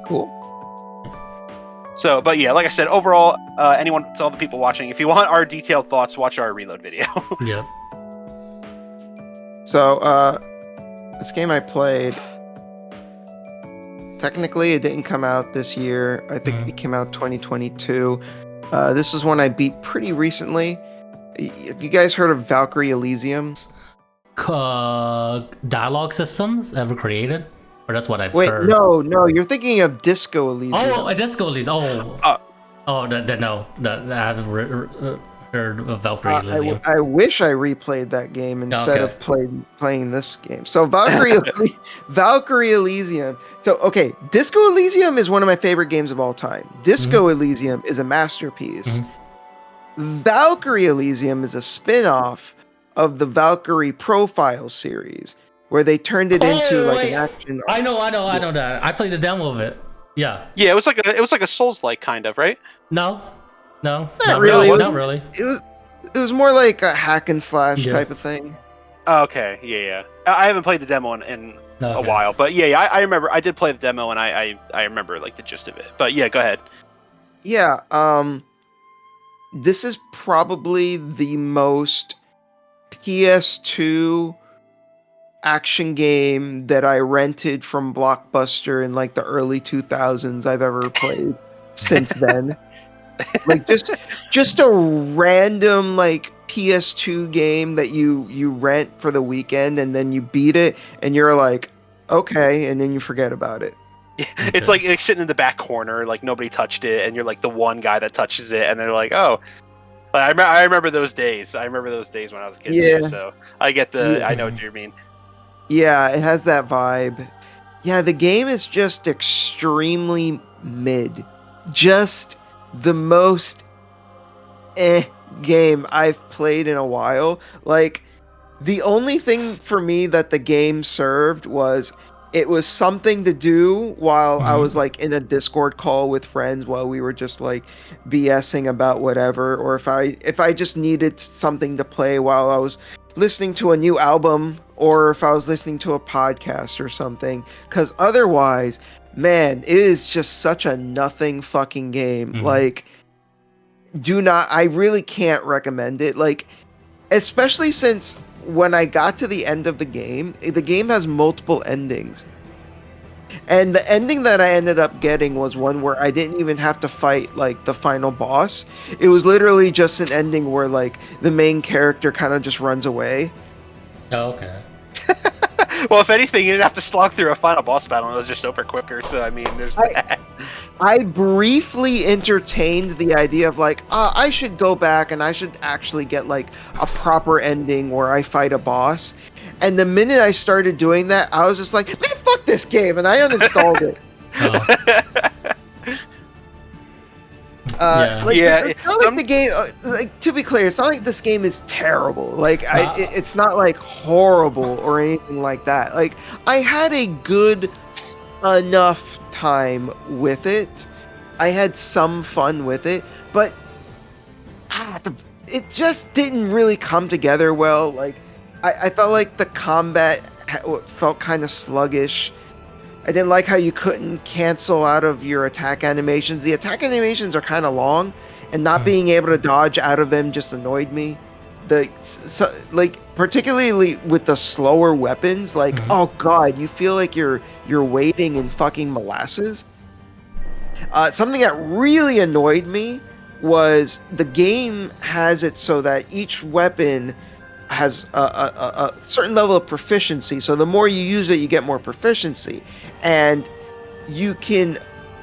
Cool. So, but yeah, like I said, overall, to all the people watching, if you want our detailed thoughts, watch our reload video. Yeah. So, this game I played, technically it didn't come out this year. I think it came out 2022. This is one I beat pretty recently. Have you guys heard of Valkyrie Elysium? Dialogue systems ever created? Or that's what I've heard. Wait, no, you're thinking of Disco Elysium. Oh, a Disco Elysium. No, I haven't heard of Valkyrie Elysium. I wish I replayed that game instead of playing this game. So Valkyrie Elysium. So okay, Disco Elysium is one of my favorite games of all time. Disco Elysium is a masterpiece. Valkyrie Elysium is a spin-off of the Valkyrie Profile series, where they turned it into an action. I know that. I played the demo of it. Yeah. Yeah, it was like a Souls-like kind of, right? No, not really. Not really. It was more like a hack and slash type of thing. Okay, yeah. I haven't played the demo in a while, but yeah, I remember I did play the demo and I remember like the gist of it. But yeah, go ahead. Yeah, this is probably the most PS2 action game that I rented from Blockbuster in like the early 2000s I've ever played since then. Like just a random like PS2 game that you rent for the weekend and then you beat it and you're like, okay, and then you forget about it. It's like it's sitting in the back corner, like nobody touched it, and you're like the one guy that touches it, and they're like, oh. But I remember those days. I remember those days when I was a kid too, so I get I know what you mean. Yeah, it has that vibe. Yeah, the game is just extremely mid. Just the most game I've played in a while. Like, the only thing for me that the game served was it was something to do while I was like in a Discord call with friends while we were just like BSing about whatever, or if I just needed something to play while I was listening to a new album, or if I was listening to a podcast or something, because otherwise, man, it is just such a nothing fucking game. Like, I really can't recommend it. Like, especially since when I got to the end of the game has multiple endings. And the ending that I ended up getting was one where I didn't even have to fight like the final boss. It was literally just an ending where like the main character kind of just runs away. Oh, okay. Well, if anything, you didn't have to slog through a final boss battle. It was just over quicker. So, I mean, there's that. I briefly entertained the idea of like, I should go back and I should actually get like a proper ending where I fight a boss. And the minute I started doing that, I was just like, man, fuck this game. And I uninstalled it. It's not like the game. Like, to be clear, it's not like this game is terrible. Like it's not like horrible or anything like that. Like I had a good enough time with it. I had some fun with it, but it just didn't really come together well. Like I felt like the combat felt kind of sluggish. I didn't like how you couldn't cancel out of your attack animations. The attack animations are kind of long, and not being able to dodge out of them just annoyed me. Particularly with the slower weapons, like oh god, you feel like you're wading in fucking molasses. Something that really annoyed me was the game has it so that each weapon has a certain level of proficiency. So the more you use it, you get more proficiency. And you can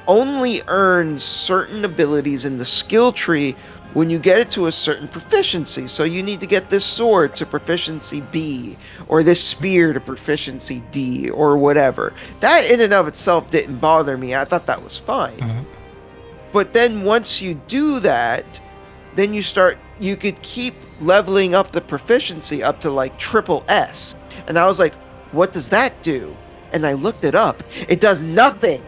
only earn certain abilities in the skill tree when you get it to a certain proficiency. So you need to get this sword to proficiency B, or this spear to proficiency D, or whatever. That in and of itself didn't bother me. I thought that was fine. Mhm. But then once you do that, then you could keep leveling up the proficiency up to like triple S. And I was like, what does that do? And I looked it up. It does nothing.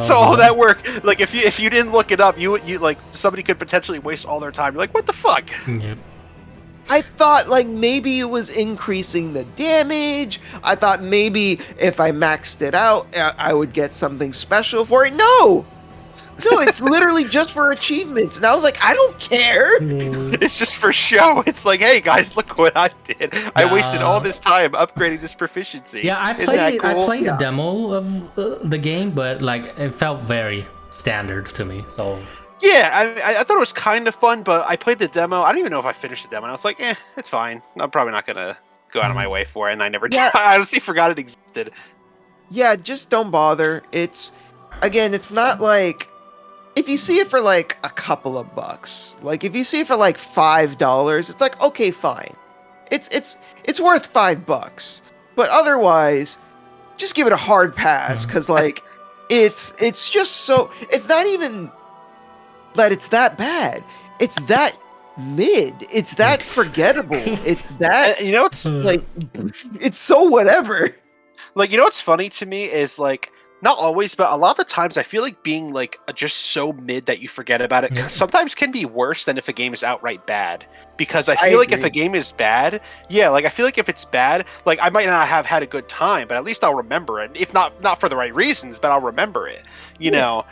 So all that work, like if you didn't look it up, you like somebody could potentially waste all their time. You're like, what the fuck? Yep. I thought like maybe it was increasing the damage. I thought maybe if I maxed it out, I would get something special for it. No, it's literally just for achievements. And I was like, I don't care. It's just for show. It's like, hey guys, look what I did. I wasted all this time upgrading this proficiency. Yeah, I Isn't that cool? played the demo of the game, but like it felt very standard to me. So Yeah, I thought it was kind of fun, but I played the demo. I don't even know if I finished the demo. And I was like, it's fine. I'm probably not gonna go out of my way for it, and I never did. I honestly forgot it existed. Yeah, just don't bother. It's not like if you see it for like a couple of bucks, like if you see it for like $5, it's like, okay, fine. It's worth $5. But otherwise, just give it a hard pass, because like it's just so, it's not even that it's that bad. It's that mid. It's that forgettable. It's that you know, it's like, it's so whatever. Like, you know what's funny to me is like, not always, but a lot of the times I feel like being like just so mid that you forget about it sometimes can be worse than if a game is outright bad. Because I feel like if a game is bad, like I feel like if it's bad, like I might not have had a good time, but at least I'll remember it. If not for the right reasons, but I'll remember it, you know.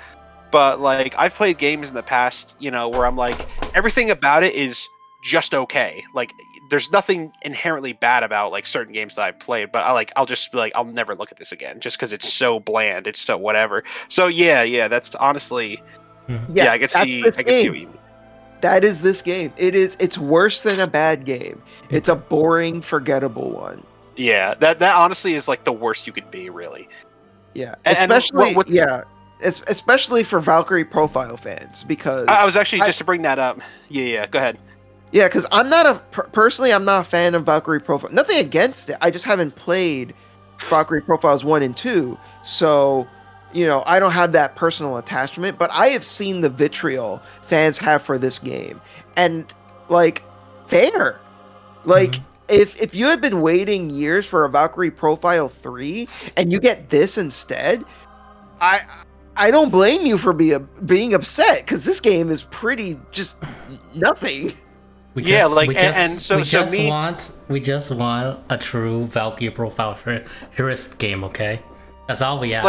But like I've played games in the past, you know, where I'm like everything about it is just okay. Like there's nothing inherently bad about like certain games that I've played, but I'll just be like, I'll never look at this again just because it's so bland, it's so whatever. So yeah, that's honestly, I can see what you mean. That is this game. It's worse than a bad game. It's a boring, forgettable one. Yeah, that honestly is like the worst you could be, really. Yeah, especially for Valkyrie Profile fans, because I was actually just to bring that up. Yeah, go ahead. Yeah, because I'm not personally, I'm not a fan of Valkyrie Profile. Nothing against it. I just haven't played Valkyrie Profiles 1 and 2. So, you know, I don't have that personal attachment. But I have seen the vitriol fans have for this game. And, like, fair. Like, if you had been waiting years for a Valkyrie Profile 3 and you get this instead, I don't blame you for being upset, because this game is pretty just nothing. We just want a true Valkyrie Profile Hurist game, okay? That's all we ask. I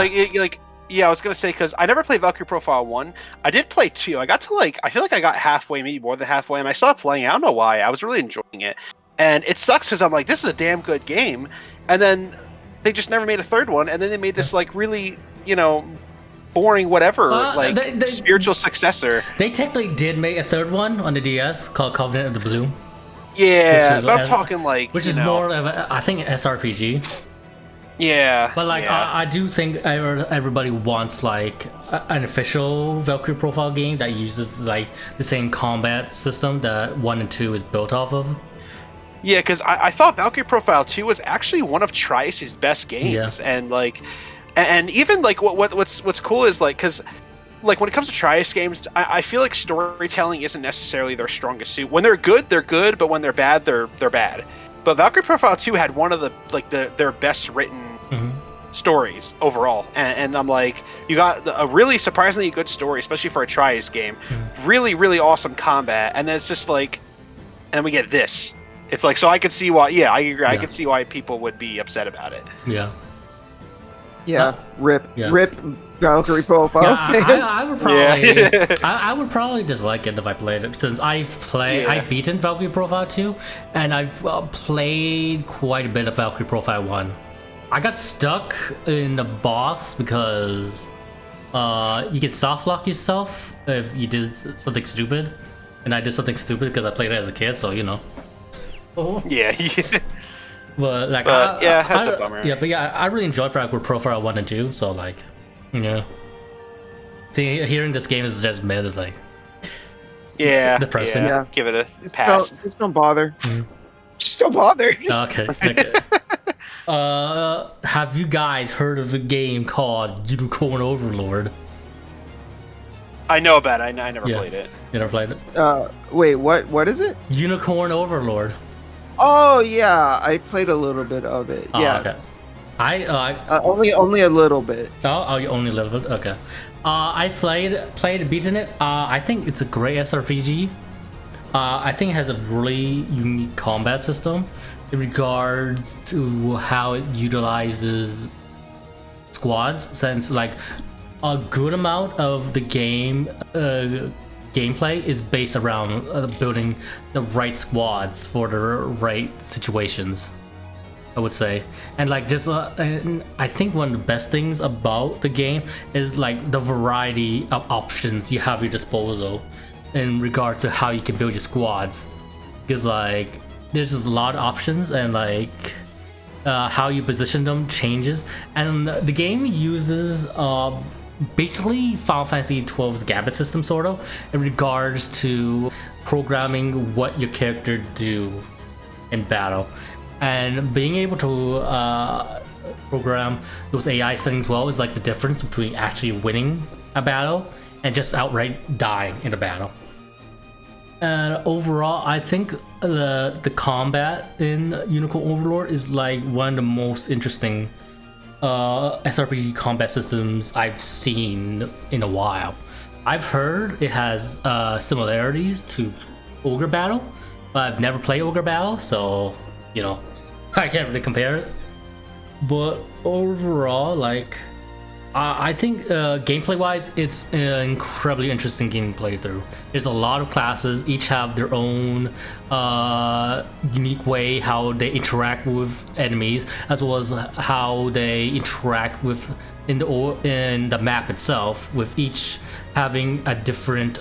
was gonna say, because I never played Valkyrie Profile 1. I did play 2. I got to I feel like I got halfway, maybe more than halfway, and I stopped playing. I don't know why. I was really enjoying it, and it sucks because I'm like, this is a damn good game, and then they just never made a third one, and then they made this like really, you know, boring whatever, spiritual successor. They technically did make a third one on the DS called Covenant of the Blue. Yeah, but I'm talking like, which is more of a, I think, SRPG. Yeah, but like I do think everybody wants like an official Valkyrie Profile game that uses like the same combat system that 1 and 2 is built off of. Yeah, because I thought Valkyrie Profile 2 was actually one of Trice's best games, and like. And even like what's cool is like, because like when it comes to Trice games, I feel like storytelling isn't necessarily their strongest suit. When they're good, but when they're bad, they're bad. But Valkyrie Profile 2 had one of their best written stories overall, and I'm like, you got a really surprisingly good story, especially for a Trice game. Really, really awesome combat, and then it's just like, and we get this. It's like, so I could see why. Yeah, I agree. I could see why people would be upset about it. Yeah, rip Valkyrie Profile. I would probably, I would probably dislike it if I played it, since I've beaten Valkyrie Profile 2, and I've played quite a bit of Valkyrie Profile 1. I got stuck in the boss because you can soft lock yourself if you did something stupid, and I did something stupid because I played it as a kid, so you know. Yeah. But like, that's a bummer. Yeah, but yeah, I really enjoyed Fragment Profile 1 and 2, so like, yeah. See, hearing this game is just mad is like, depressing. Yeah. Give it a pass. Just don't bother. Just don't bother. Okay. Have you guys heard of a game called Unicorn Overlord? I know about it. I never played it. You never played it? Wait, what is it? Unicorn Overlord. Oh yeah, I played a little bit of it. Yeah. Okay. Only a little bit. Only a little bit. Okay. I played beaten it. I think it's a great SRPG. I think it has a really unique combat system in regards to how it utilizes squads, since like a good amount of the gameplay is based around building the right squads for the right situations, I would say. And like just and I think one of the best things about the game is like the variety of options you have at your disposal in regards to how you can build your squads, because like there's just a lot of options, and like how you position them changes, and the game uses basically Final Fantasy XII's Gambit system sort of in regards to programming what your character do in battle, and being able to program those AI settings well is like the difference between actually winning a battle and just outright dying in a battle. And overall, I think the combat in Unicorn Overlord is like one of the most interesting SRPG combat systems I've seen in a while. I've heard it has similarities to Ogre Battle, but I've never played Ogre Battle, so you know, I can't really compare it. But overall, like, I think gameplay-wise, it's an incredibly interesting game to play through. There's a lot of classes, each have their own unique way how they interact with enemies, as well as how they interact with in the map itself, with each having a different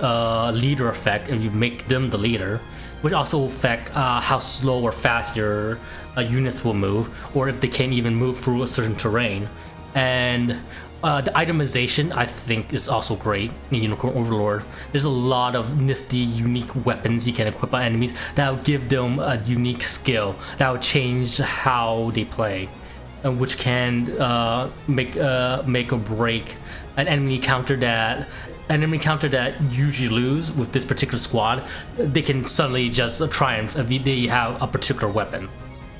leader effect if you make them the leader, which also affect how slow or fast your units will move, or if they can even move through a certain terrain. And the itemization, I think, is also great in Unicorn Overlord. There's a lot of nifty, unique weapons you can equip on enemies that will give them a unique skill that will change how they play, and which can make or break an enemy counter that usually lose with this particular squad. They can suddenly just triumph if they have a particular weapon.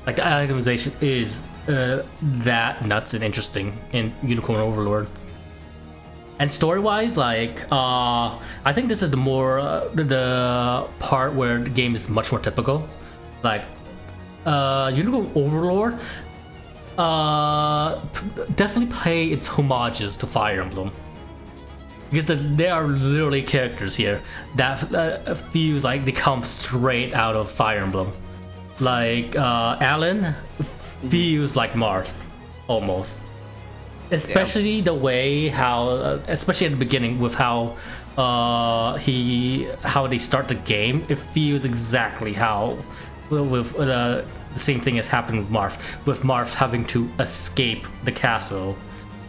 Like, the itemization is that nuts and interesting in Unicorn Overlord. And story-wise, like, I think this is the more the part where the game is much more typical. Like, Unicorn Overlord definitely pay its homages to Fire Emblem, because there are literally characters here that feels like they come straight out of Fire Emblem. Like Alan feels like Marth almost, especially the way how, especially at the beginning with how they start the game. It feels exactly how with the same thing has happened with Marth having to escape the castle,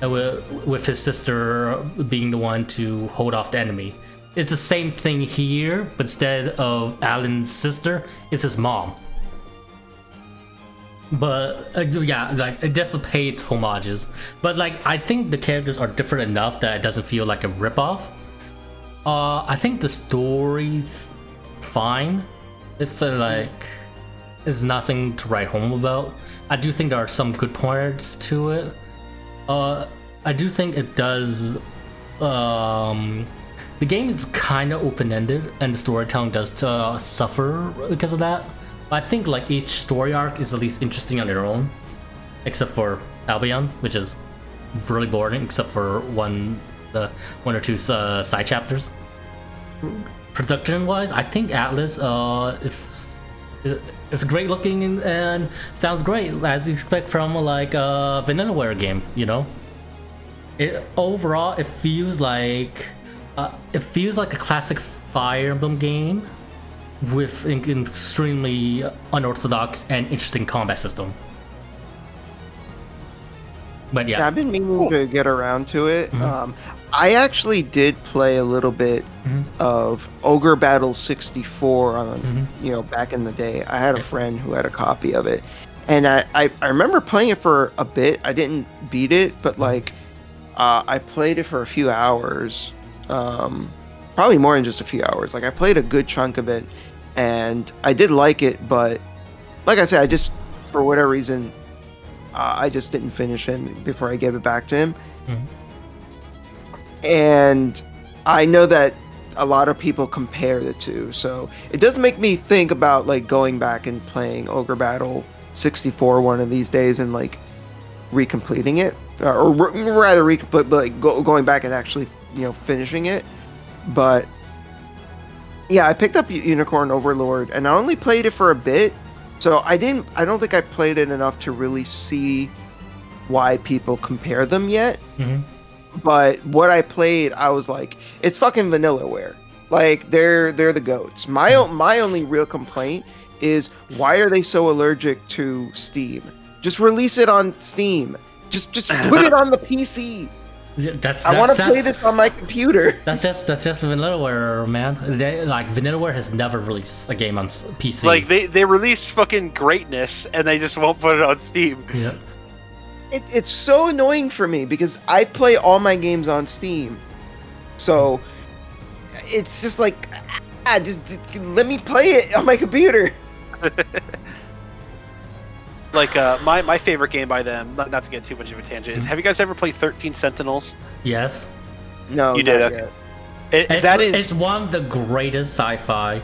and with his sister being the one to hold off the enemy. It's the same thing here, but instead of Alan's sister, it's his mom. But yeah, like, it definitely pays its homages. But like, I think the characters are different enough that it doesn't feel like a ripoff. I think the story's fine. It's like, it's nothing to write home about. I do think there are some good parts to it. I do think it does. The game is kind of open-ended, and the storytelling does suffer because of that. I think like each story arc is at least interesting on their own, except for Albion, which is really boring, except for one or two side chapters. Production-wise, I think Atlas it's great looking and sounds great, as you expect from like a Vanillaware game, you know. Overall, it feels like a classic Fire Emblem game with an extremely unorthodox and interesting combat system. But yeah, I've been meaning to get around to it. I actually did play a little bit of Ogre Battle 64 on, back in the day. I had a friend who had a copy of it, and I remember playing it for a bit. I didn't beat it, but like I played it for a few hours, probably more than just a few hours. Like I played a good chunk of it, and I did like it, but like I said, I just for whatever reason. I just didn't finish it before I gave it back to him. And I know that a lot of people compare the two, so it does make me think about like going back and playing Ogre Battle 64 one of these days and like recompleting it, or rather but like going back and actually finishing it. But yeah, I picked up Unicorn Overlord, and I only played it for a bit. So I don't think I played it enough to really see why people compare them yet. But what I played, I was like, it's fucking Vanillaware. Like they're the goats. My only real complaint is why are they so allergic to Steam? Just release it on Steam. Just put it on the PC. I want to play this on my computer. That's just Vanillaware, man. Vanillaware has never released a game on PC. Like they release fucking greatness and they just won't put it on Steam. Yeah. It's so annoying for me because I play all my games on Steam, so it's just like just let me play it on my computer. Like my favorite game by them, not to get too much of a tangent, is have you guys ever played 13 Sentinels? Yes. No, you did. Okay. It's one of the greatest sci-fi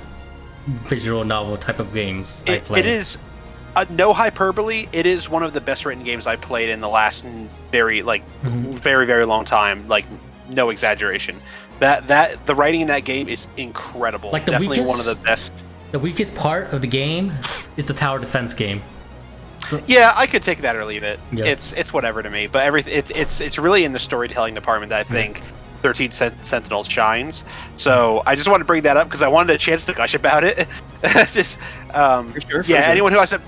visual novel type of games I played. It is no hyperbole. It is one of the best written games I played in the last very very long time. Like no exaggeration. That the writing in that game is incredible. Like definitely one of the best. The weakest part of the game is the tower defense game. Yeah, I could take that or leave it. Yeah. It's whatever to me. But it's really in the storytelling department that I think 13 Sentinels shines. So I just wanted to bring that up because I wanted a chance to gush about it. Just anyone who hasn't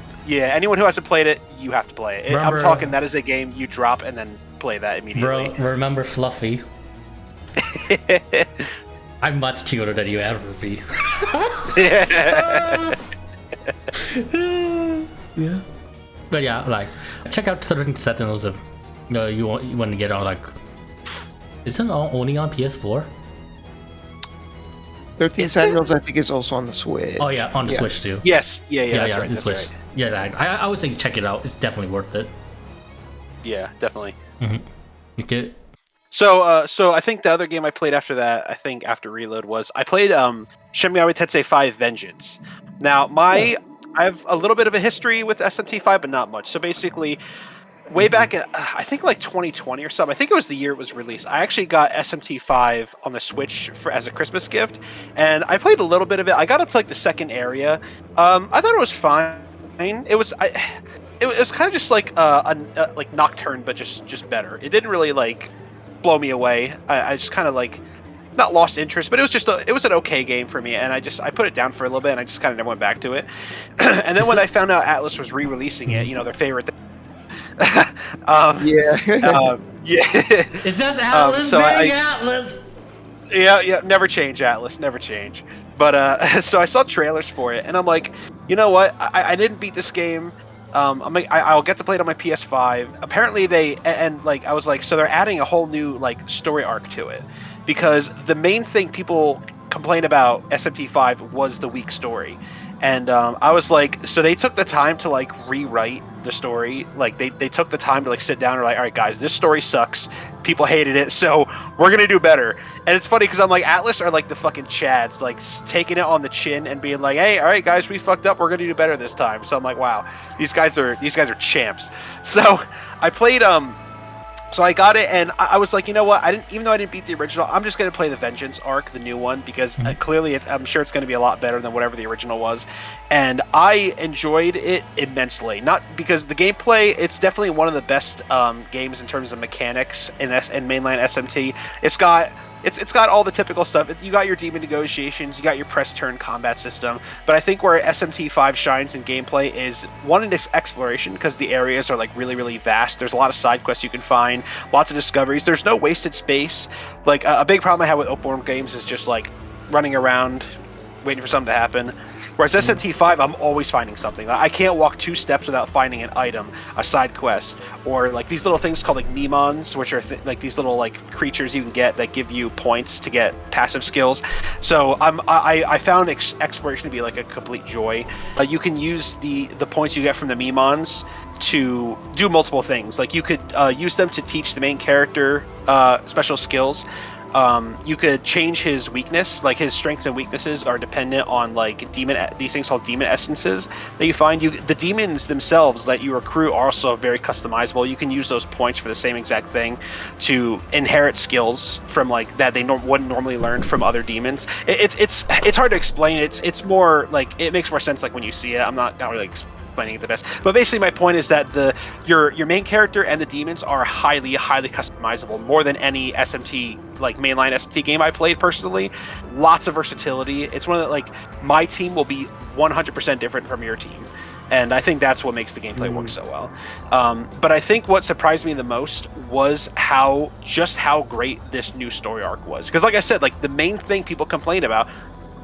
played it, you have to play it. I'm talking that is a game you drop and then play that immediately. Bro, remember Fluffy? I'm much cuter than you ever be. Yeah. But yeah, like check out 13 Sentinels if you want to get on like. Isn't it only on PS4? 13 Sentinels, I think, is also on the Switch. Oh yeah, on the Switch too. Yes, that's right. The that's Switch. Right. Yeah, I would say check it out. It's definitely worth it. Yeah, definitely. Okay. So I think the other game I played after that, I think after Reload, was I played Shin Megami Tensei 5 Vengeance. Now I have a little bit of a history with SMT5, but not much. So basically, way back in, I think like 2020 or something, I think it was the year it was released, I actually got SMT5 on the Switch as a Christmas gift, and I played a little bit of it. I got up to like the second area. I thought it was fine. It was kind of just like like Nocturne, but just better. It didn't really like blow me away. I just kind of like not lost interest, but it was an okay game for me, and I put it down for a little bit, and I just kind of never went back to it. And then when I found out Atlas was re-releasing it, their favorite thing. It says Atlas, Atlas. Yeah, never change, Atlas, never change. But so I saw trailers for it, and I'm like, you know what? I didn't beat this game. I'm like, I'll get to play it on my PS5. Apparently I was like, so they're adding a whole new like story arc to it, because the main thing people complained about SMT5 was the weak story. And I was like, so they took the time to like rewrite the story. Like they took the time to like sit down and like, all right, guys, this story sucks. People hated it, so we're gonna do better. And it's funny because I'm like, Atlas are like the fucking Chads, like taking it on the chin and being like, hey, all right, guys, we fucked up. We're gonna do better this time. So I'm like, wow, these guys are champs. So I played So I got it, and I was like, you know what? Even though I didn't beat the original, I'm just gonna play the Vengeance arc, the new one, because clearly, I'm sure it's gonna be a lot better than whatever the original was. And I enjoyed it immensely. Not because the gameplay, it's definitely one of the best games in terms of mechanics in mainline SMT. It's got all the typical stuff. You got your demon negotiations, you got your press turn combat system, but I think where SMT5 shines in gameplay is one in its exploration, because the areas are like really, really vast. There's a lot of side quests you can find, lots of discoveries. There's no wasted space. Like a big problem I have with open world games is just like running around, waiting for something to happen. Whereas SMT5, I'm always finding something. I can't walk 2 steps without finding an item, a side quest, or like these little things called like Mnemons, which are like these little like creatures you can get that give you points to get passive skills. So I found exploration to be like a complete joy. You can use the points you get from the Mnemons to do multiple things. Like you could use them to teach the main character special skills. You could change his weakness, like his strengths and weaknesses are dependent on like these things called demon essences that you find. The demons themselves that you recruit are also very customizable. You can use those points for the same exact thing to inherit skills from like that they wouldn't normally learn from other demons. It's hard to explain. It's more like it makes more sense like when you see it. I'm not really explaining it the best, but basically my point is that your main character and the demons are highly customizable, more than any SMT like mainline SMT game I played personally. Lots of versatility. It's one that like my team will be 100% different from your team, and I think that's what makes the gameplay work so well. But I think what surprised me the most was how great this new story arc was, because like I said, like the main thing people complained about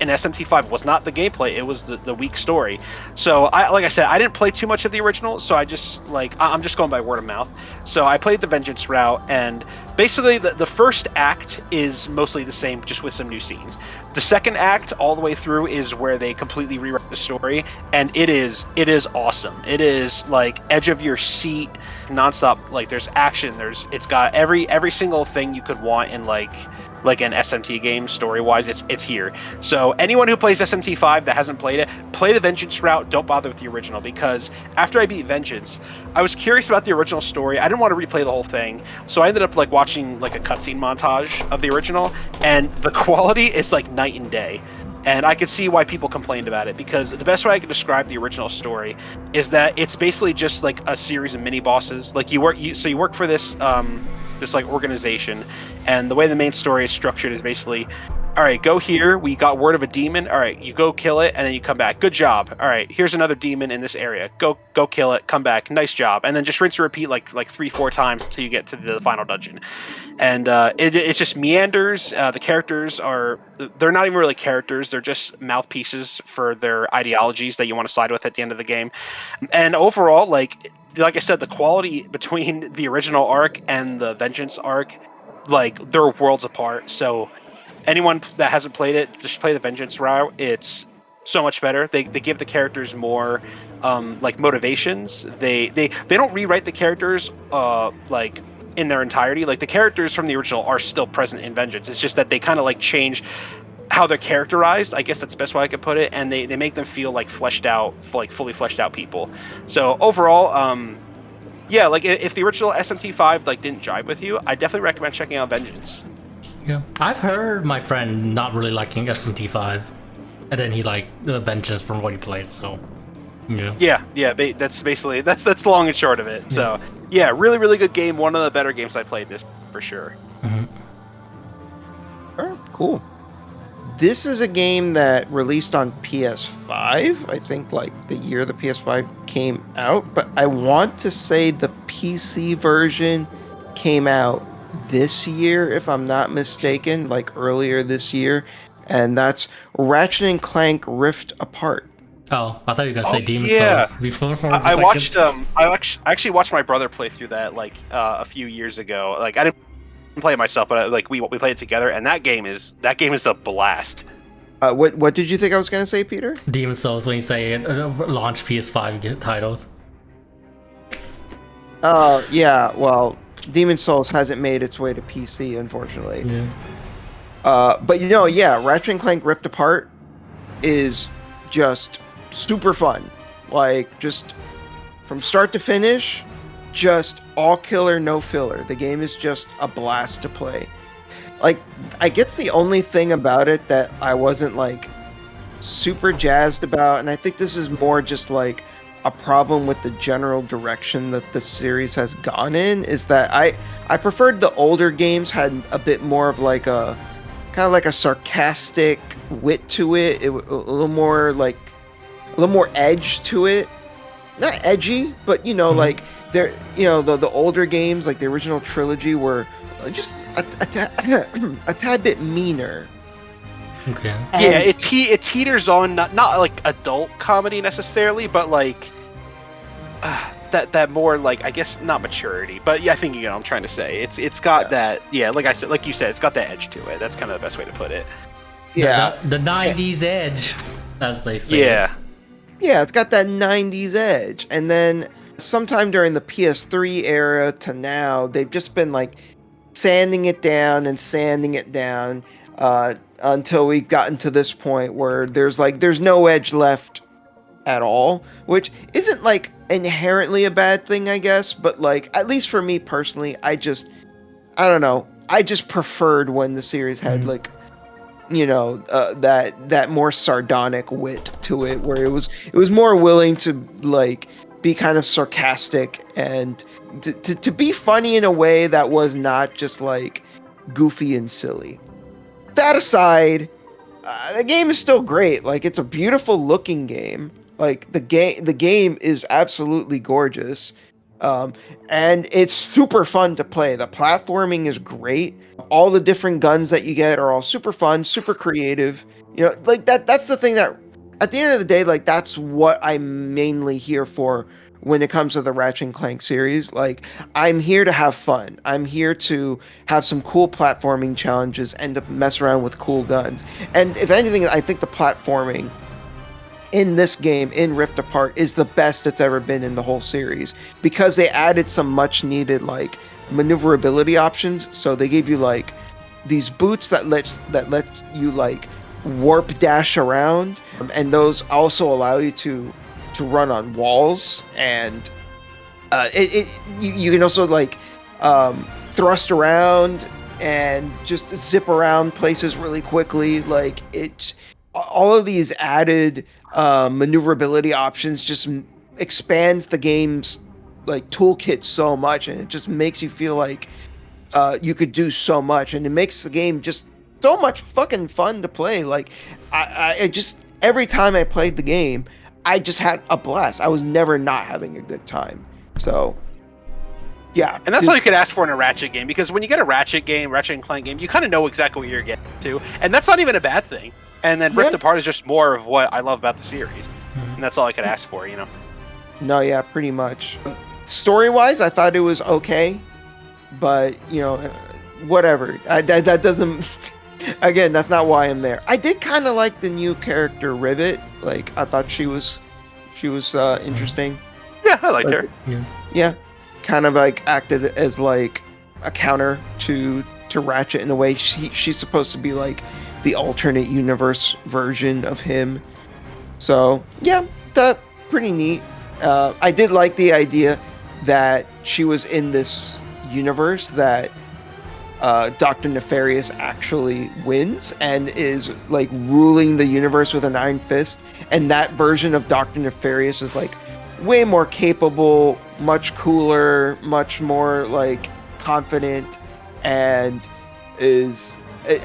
in SMT5 was not the gameplay, it was the weak story. So like I said, I didn't play too much of the original, so I just like I'm just going by word of mouth. So I played the Vengeance route, and basically the first act is mostly the same, just with some new scenes. The second act all the way through is where they completely rewrite the story, and it is awesome. It is like edge of your seat nonstop. Like there's action, it's got every single thing you could want in like an SMT game story-wise. It's here. So anyone who plays SMT5 that hasn't played it, play the Vengeance route. Don't bother with the original, because after I beat Vengeance, I was curious about the original story. I didn't want to replay the whole thing, so I ended up like watching like a cutscene montage of the original, and the quality is like night and day. And I could see why people complained about it, because the best way I could describe the original story is that it's basically just like a series of mini bosses. Like you work for this like organization, and the way the main story is structured is basically, all right, go here, we got word of a demon, all right, you go kill it, and then you come back, good job, all right, here's another demon in this area, go kill it, come back, nice job, and then just rinse and repeat like 3-4 times until you get to the final dungeon. And it's just meanders. The characters they're not even really characters, they're just mouthpieces for their ideologies that you want to side with at the end of the game. And overall, like I said, the quality between the original arc and the Vengeance arc, like they're worlds apart. So anyone that hasn't played it, just play the Vengeance route. It's so much better. They give the characters more like motivations. They don't rewrite the characters like in their entirety. Like the characters from the original are still present in Vengeance. It's just that they kind of like change how they're characterized, I guess that's the best way I could put it, and they make them feel like fleshed out, like fully fleshed out people. So overall, yeah, like if the original SMT5 like didn't jive with you, I definitely recommend checking out Vengeance. Yeah, I've heard my friend not really liking SMT5, and then he liked the Vengeance from what he played. So yeah, that's basically that's the long and short of it. So yeah, really really good game. One of the better games I played this for sure. Mm-hmm. All right, cool. This is a game that released on PS5, I think like the year the PS5 came out, but I want to say the PC version came out this year, if I'm not mistaken, like earlier this year, and that's Ratchet and Clank Rift Apart. Oh, I thought you were gonna say Demon Souls before. I watched I actually watched my brother play through that like a few years ago. Like I didn't play it myself, but like we played it together, and that game is a blast. What did you think I was gonna say, Peter? Demon Souls, when you say launch PS5 titles. Yeah. Well, Demon Souls hasn't made its way to PC, unfortunately. Yeah. But Ratchet and Clank Rift Apart is just super fun. Like just from start to finish, just all killer, no filler. The game is just a blast to play. Like, I guess the only thing about it that I wasn't like super jazzed about, and I think this is more just like a problem with the general direction that the series has gone in, is that I preferred the older games had a bit more of like a kind of like a sarcastic wit to it, a little more like a little more edge to it. Not edgy, but like they're the older games, like the original trilogy, were just a tad bit meaner. Okay. Yeah, it teeters on not like adult comedy necessarily, but like that more like, I guess, not maturity, but yeah, I think I'm trying to say it's got that, like you said, it's got that edge to it. That's kind of the best way to put it. Yeah, the 90s edge, as they say. Yeah, it's got that 90s edge. And then sometime during the PS3 era to now, they've just been like sanding it down until we've gotten to this point where there's no edge left at all, which isn't like inherently a bad thing, I guess, but like, at least for me personally, I don't know, I just preferred when the series had like that more sardonic wit to it, where it was more willing to like be kind of sarcastic and to be funny in a way that was not just like goofy and silly. That aside, the game is still great. Like, it's a beautiful looking game. Like, the game is absolutely gorgeous. And it's super fun to play. The platforming is great. All the different guns that you get are all super fun, super creative. Like that's the thing that at the end of the day, like, that's what I'm mainly here for when it comes to the Ratchet and Clank series. Like, I'm here to have fun. I'm here to have some cool platforming challenges and to mess around with cool guns. And if anything, I think the platforming in this game, in Rift Apart, is the best it's ever been in the whole series, because they added some much needed like maneuverability options. So they gave you like these boots that let you like warp dash around, and those also allow you to run on walls, and you can also like thrust around and just zip around places really quickly. Like, it's all of these added maneuverability options just expands the game's like toolkit so much, and it just makes you feel like you could do so much, and it makes the game just so much fucking fun to play. Like, I just, every time I played the game, I just had a blast. I was never not having a good time. So yeah, and that's all you could ask for in a Ratchet game, because when you get a Ratchet and Clank game, you kind of know exactly what you're getting to, and that's not even a bad thing. And then Rift Apart is just more of what I love about the series, and that's all I could ask for, No, yeah, pretty much. Story-wise, I thought it was okay, but whatever. That doesn't. Again, that's not why I'm there. I did kind of like the new character Rivet. Like, I thought she was interesting. Yeah, I liked her. Yeah, kind of like acted as like a counter to Ratchet in a way. She's supposed to be like the alternate universe version of him. So yeah, that pretty neat. I did like the idea that she was in this universe that Dr. Nefarious actually wins and is like ruling the universe with an iron fist, and that version of Dr. Nefarious is like way more capable, much cooler, much more like confident, and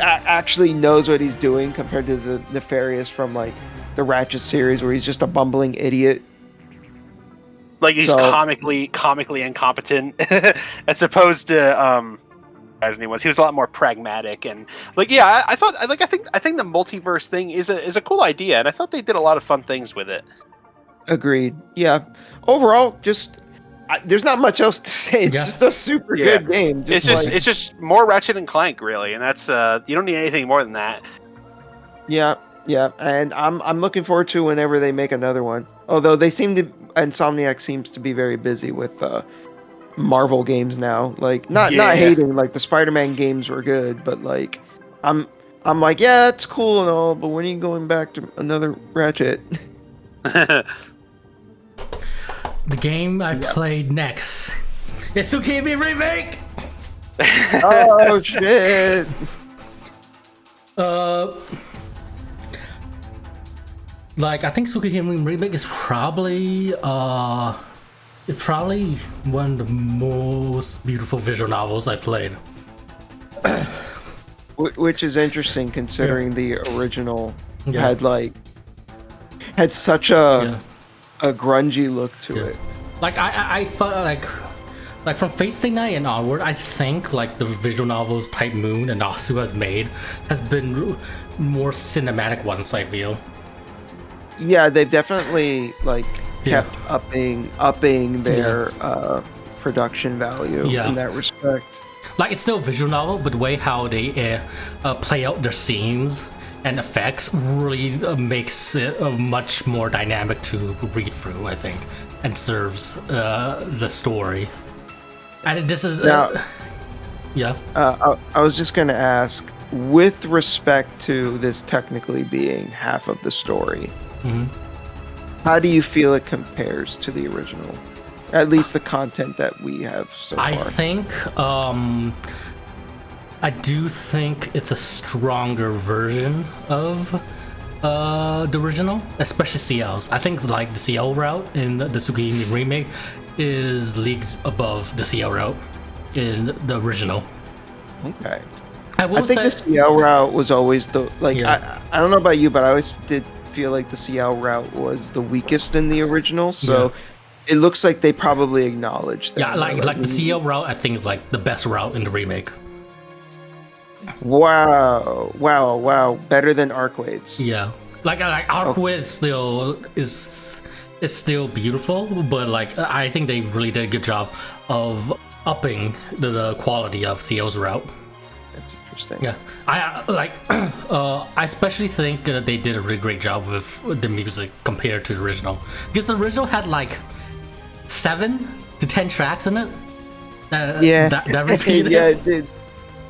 actually knows what he's doing, compared to the Nefarious from like the Ratchet series, where he's just a bumbling idiot. Like, he's comically incompetent, as opposed to as he was a lot more pragmatic, and like, yeah, I think the multiverse thing is a cool idea, and I thought they did a lot of fun things with it. Agreed. Yeah. Overall, just there's not much else to say. It's just a super good game. It's just more Ratchet and Clank, really, and that's you don't need anything more than that. Yeah, and I'm looking forward to whenever they make another one. Although Insomniac seems to be very busy with Marvel games now. Like, not hating, like the Spider-Man games were good, but like I'm like, yeah, it's cool and all, but when are you going back to another Ratchet? The game I played next It's Tsukihime Remake! Oh shit! Like I think Tsukihime Remake is probably one of the most beautiful visual novels I played. Which is interesting considering the original Yeah. had such a grungy look to it. Like I felt like from Fate Stay Night and onward, I think like the visual novels type Moon and Nasu has made has been more cinematic ones, I feel. Yeah, they've definitely like kept upping their production value in that respect. Like it's still a visual novel, but the way how they play out their scenes and effects really makes it much more dynamic to read through, I think, and serves the story. And this is I was just gonna ask, with respect to this technically being half of the story, how do you feel it compares to the original? At least the content that we have so far. I do think it's a stronger version of the original, especially CLs. I think like the CL route in the Tsukihime Remake is leagues above the CL route in the original. Okay. I think the CL route was always the I don't know about you, but I always did feel like the CL route was the weakest in the original. So it looks like they probably acknowledged that. Yeah, like the CL route, I think is like the best route in the remake. Wow! Better than Arcwade's. Yeah, like Arcwade is still beautiful, but like I think they really did a good job of upping the quality of CL's route. That's interesting. Yeah, I especially think that they did a really great job with the music compared to the original, because the original had like 7 to 10 tracks in it. That repeated. Yeah, it did.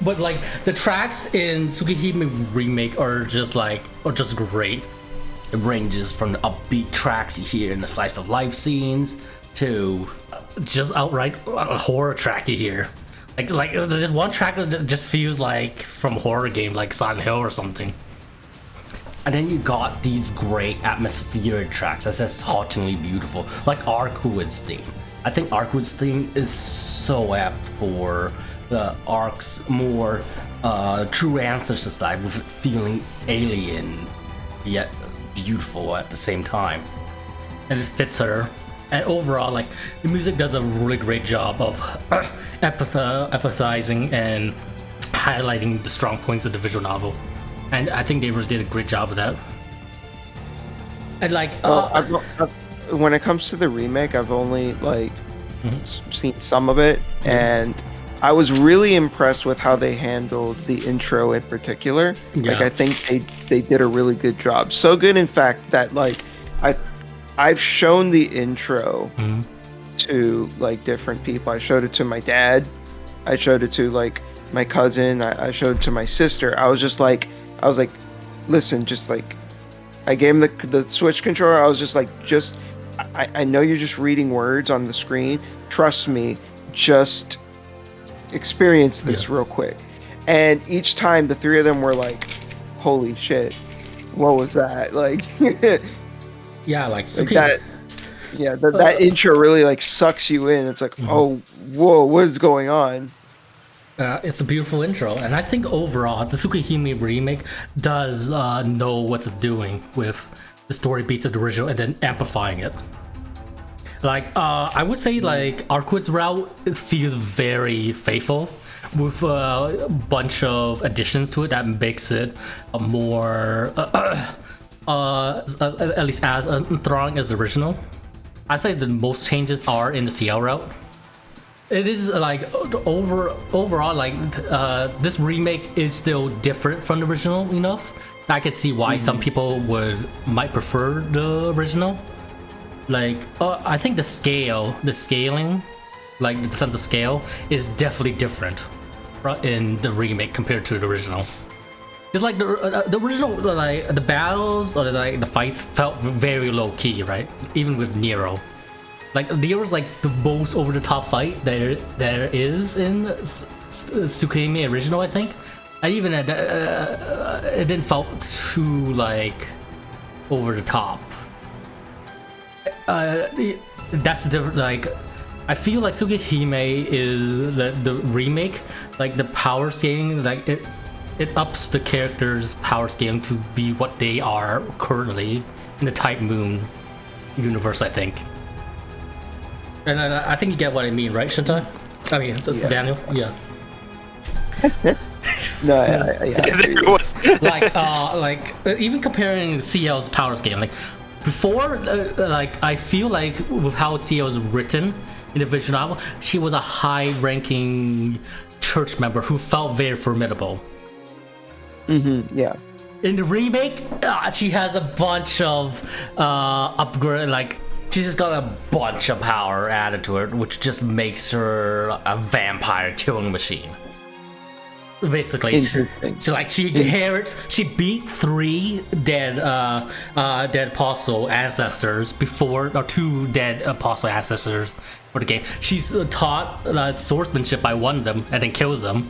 But like the tracks in Tsukihime Remake are just great. It ranges from the upbeat tracks you hear in the slice of life scenes to just outright a horror track you hear. Like there's one track that just feels like from a horror game, like Silent Hill or something. And then you got these great atmospheric tracks that's just hauntingly beautiful, like Arkwood's theme. I think Arkwood's theme is so apt for the Ark's more true ancestor side, with feeling alien yet beautiful at the same time, and it fits her. And overall, like the music does a really great job of emphasizing and highlighting the strong points of the visual novel, and I think they really did a great job of that. And like, when it comes to the remake, I've only seen some of it, and I was really impressed with how they handled the intro in particular. Yeah. Like I think they did a really good job. So good, in fact, that like I've shown the intro to like different people. I showed it to my dad. I showed it to like my cousin. I showed it to my sister. I was like, listen, just like I gave him the Switch controller. I was just like, I know you're just reading words on the screen. Trust me, just experience this real quick. And each time the three of them were like, holy shit, what was that? Like that intro really like sucks you in. It's like, oh, whoa, what is going on? It's a beautiful intro, and I think overall the Tsukihime Remake does know what it's doing with the story beats of the original and then amplifying it. Like I would say like Arkwood's route, it feels very faithful with a bunch of additions to it that makes it a more at least as enthralling as the original. I'd say the most changes are in the CL route. It is like overall like this remake is still different from the original enough. I could see why some people might prefer the original. Like I think the scaling, like the sense of scale, is definitely different in the remake compared to the original. It's like the original, like the battles or like the fights felt very low key, right? Even with Nero, Like there was like the most over the top fight there is in Tsukihime original, I think. And even it didn't felt too like over the top. That's different. Like I feel like Tsukihime is the remake, like the power scaling, like it ups the characters' power scaling to be what they are currently in the Type Moon universe, I think. And I think you get what I mean, right, Shintai? I mean, Daniel? Yeah. No, yeah. like even comparing CL's power scaling, like before, like I feel like with how CL was written in the visual novel, she was a high-ranking church member who felt very formidable. Yeah. In the remake, she has a bunch of upgrade, like she's just got a bunch of power added to her, which just makes her a vampire killing machine. Basically, she inherits. She beat 3 dead apostle ancestors before, or 2 dead apostle ancestors for the game. She's taught swordsmanship by one of them and then kills them.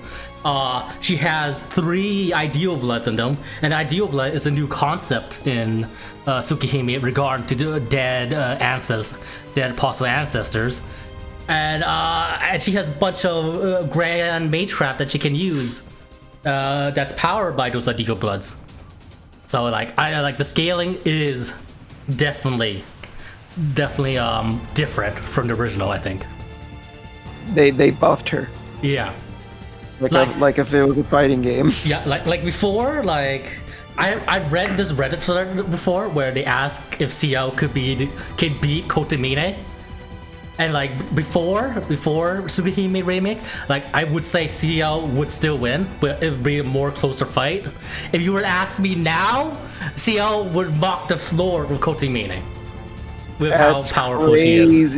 She has 3 ideal bloods in them, and ideal blood is a new concept in Tsukihime regarding to dead apostle ancestors. And she has a bunch of grand magecraft that she can use that's powered by those ideal bloods. So like I like the scaling is definitely different from the original, I think. They buffed her. Yeah. Like if it was a fighting game. Yeah, like before, like I've read this Reddit thread before where they ask if CL could beat Kotomine. And like before Tsukihime remake, like I would say CL would still win, but it would be a more closer fight. If you were to ask me now, CL would mock the floor with Kotomine. With That's how powerful she is.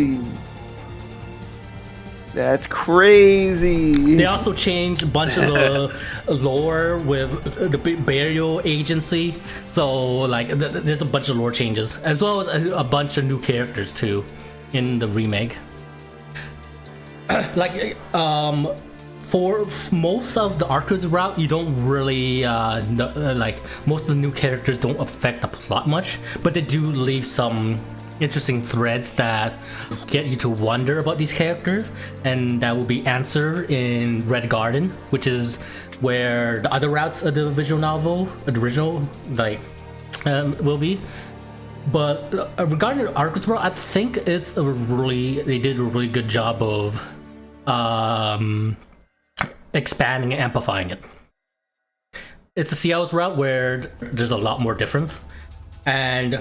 That's crazy. They also changed a bunch of the lore with the burial agency. So like there's a bunch of lore changes, as well as a bunch of new characters too in the remake. Like for most of the Arcus route, you don't really like most of the new characters don't affect the plot much, but they do leave some interesting threads that get you to wonder about these characters, and that will be answered in Red Garden, which is where the other routes of the visual novel, the original, like will be. But regarding the Arcus world, I think they did a really good job of expanding and amplifying it. It's a CL's route where there's a lot more difference, and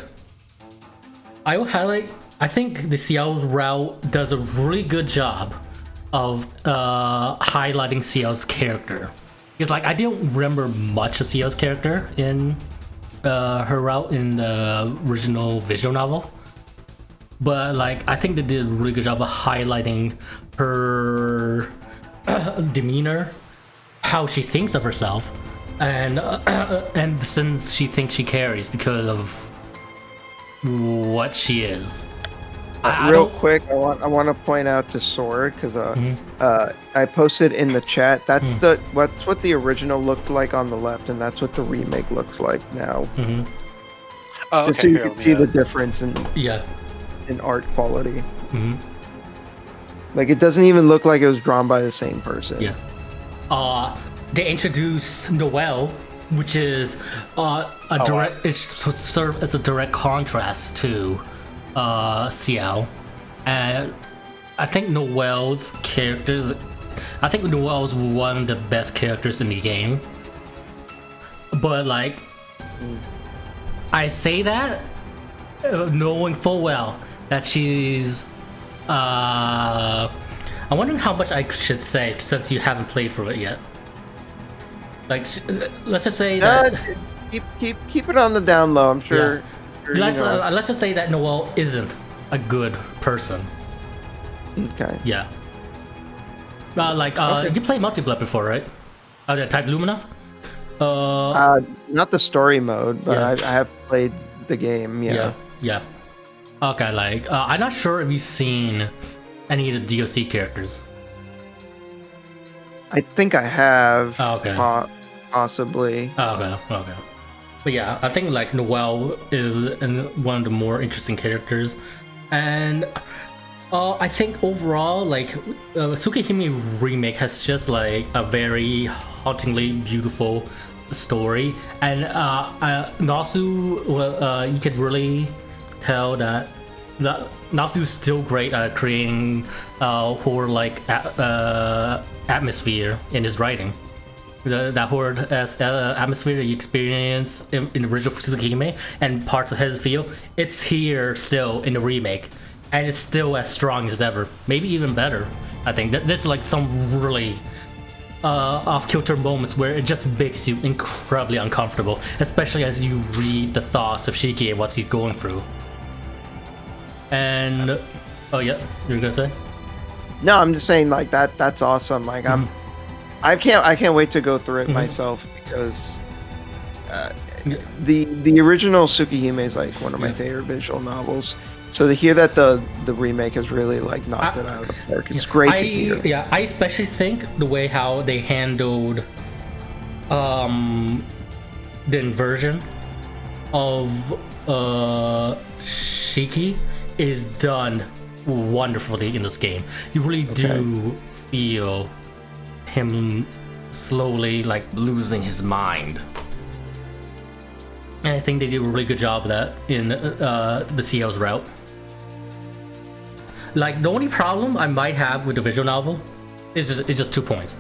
I will highlight, I think the CL's route does a really good job of highlighting CL's character. Because like I didn't remember much of CL's character in her route in the original visual novel, but like I think they did a really good job of highlighting her demeanor, how she thinks of herself, and the sins she thinks she carries because of what she is. Real quick, I want to point out to Sword because I posted in the chat. That's what's what the original looked like on the left, and that's what the remake looks like now. Oh, okay. Just so you can see the difference in art quality. Like it doesn't even look like it was drawn by the same person. Yeah. They introduced Noelle, which is it serve as a direct contrast to CL, and I think Noelle's characters. I think Noelle's one of the best characters in the game. But like, I say that knowing full well that she's. I'm wondering how much I should say since you haven't played through it yet. Like, let's just say that. Keep it on the down low. I'm sure. Yeah. Let's just say that Noelle isn't a good person. Okay. Yeah. You played Multi-Blood before, right? The Type Lumina? Not the story mode, but I have played the game. Yeah. Okay, like I'm not sure if you've seen any of the DLC characters. I think I have. Oh, okay. Possibly. Okay. But yeah, I think like Noelle is one of the more interesting characters, and I think overall like Tsukihime Remake has just like a very hauntingly beautiful story, and Nasu, you could really tell that Nasu's still great at creating horror like atmosphere in his writing. That horror atmosphere that you experience in the original Tsukihime and parts of his feel, it's here still in the remake, and it's still as strong as ever, maybe even better. I think there's like some really off-kilter moments where it just makes you incredibly uncomfortable, especially as you read the thoughts of Shiki and what he's going through. And oh yeah, you were gonna say? No, I'm just saying like that's awesome. Like I can't wait to go through it myself, because the original Tsukihime is like one of my favorite visual novels. So to hear that the remake has really like knocked it out of the park, it's great to hear. Yeah, I especially think the way how they handled the inversion of Shiki is done wonderfully in this game. You really do feel him slowly like losing his mind, and I think they did a really good job of that in the CL's route. Like the only problem I might have with the visual novel is just 2 points.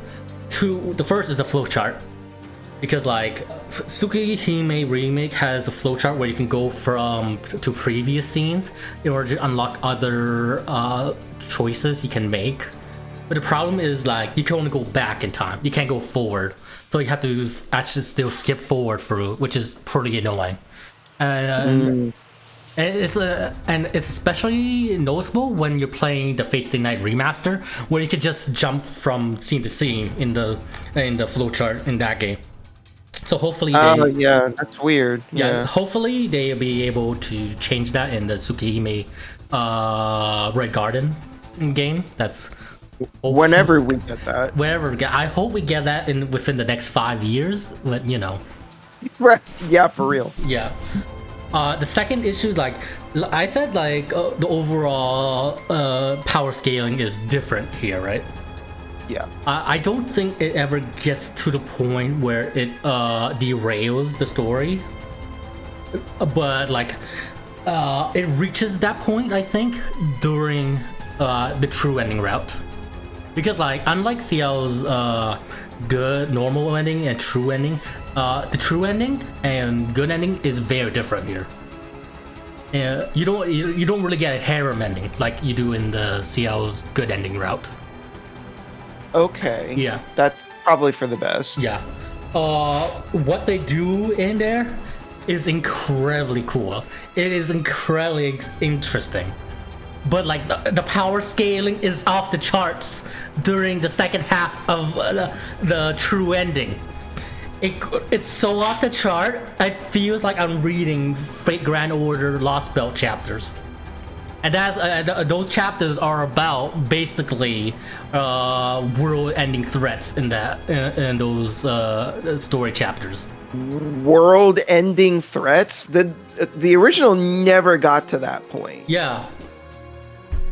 The first is the flowchart, because like Tsukihime Remake has a flowchart where you can go from to previous scenes in order to unlock other choices you can make. But the problem is like you can only go back in time. You can't go forward, so you have to actually still skip forward through, which is pretty annoying. And it's especially noticeable when you're playing the Fate Stay Night remaster, where you could just jump from scene to scene in the flowchart in that game. So hopefully yeah, that's weird. Yeah, hopefully they'll be able to change that in the Tsukihime Red Garden game. That's whenever we get that. I hope we get that within the next 5 years. But you know, yeah, for real. Yeah. The second issue is like I said, like the overall power scaling is different here, right? Yeah. I don't think it ever gets to the point where it derails the story, but like it reaches that point, I think, during the true ending route, because like unlike CL's good normal ending and true ending, the true ending and good ending is very different here. You don't really get a harem ending like you do in the CL's good ending route. Okay. Yeah. That's probably for the best. Yeah. What they do in there is incredibly cool. It is incredibly interesting. But like the power scaling is off the charts during the second half of the true ending. It's so off the chart. It feels like I'm reading Fate Grand Order Lost Belt chapters. And those chapters are about basically world-ending threats in those story chapters. World-ending threats? The original never got to that point. Yeah.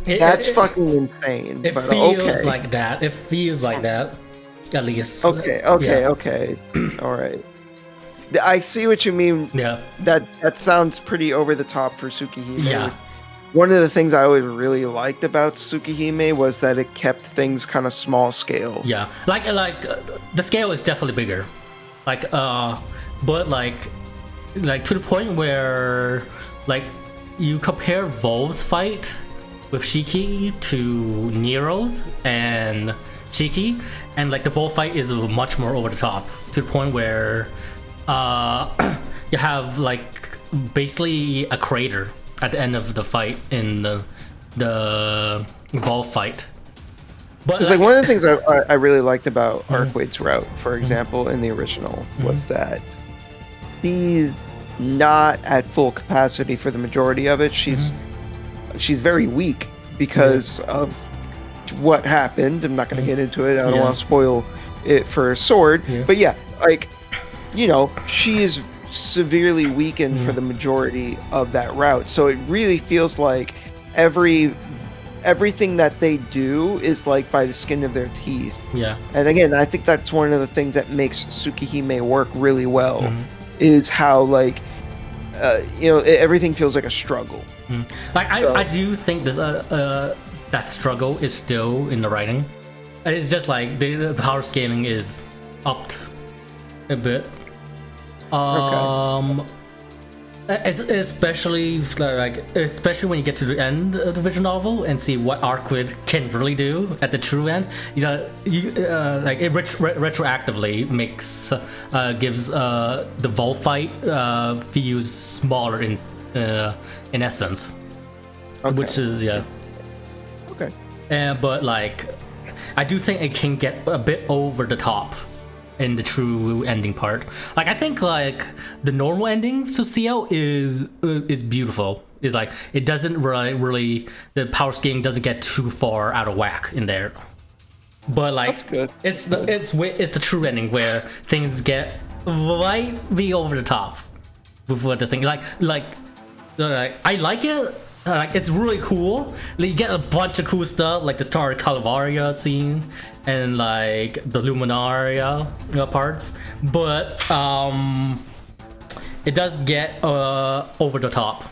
That's fucking insane. It feels like that. It feels like that, at least. Okay. All right. I see what you mean. Yeah. That sounds pretty over the top for Tsukihime. Yeah. One of the things I always really liked about Tsukihime was that it kept things kind of small scale. Yeah, like the scale is definitely bigger, like but like to the point where like you compare Vol's fight with Shiki to Nero's and Shiki, and like the Vol fight is much more over the top, to the point where you have like basically a crater at the end of the fight in the Vol fight. But like one of the things I really liked about Arcwade's route, for example, in the original, was that she's not at full capacity for the majority of it. She's she's very weak because of what happened. I'm not going to get into it. I don't want to spoil it for Sword. But yeah, like, you know, she is severely weakened for the majority of that route. So it really feels like everything that they do is like by the skin of their teeth. Yeah. And again, I think that's one of the things that makes Tsukihime work really well is how like you know, everything feels like a struggle. Like I do think that that struggle is still in the writing. It's just like the power scaling is upped a bit. Especially when you get to the end of the visual novel and see what Arcwood can really do at the true end. You know, like it retroactively gives the Vol fight feels smaller in essence, which is okay. But like, I do think it can get a bit over the top in the true ending part. Like I think like the normal ending to CL is beautiful. It's like it doesn't really the power scaling doesn't get too far out of whack in there. But like that's good. It's the true ending where things get slightly over the top with what the thing like I like it. It's really cool. Like, you get a bunch of cool stuff, like the Star Calvaria scene and like the Luminaria parts, but it does get over the top.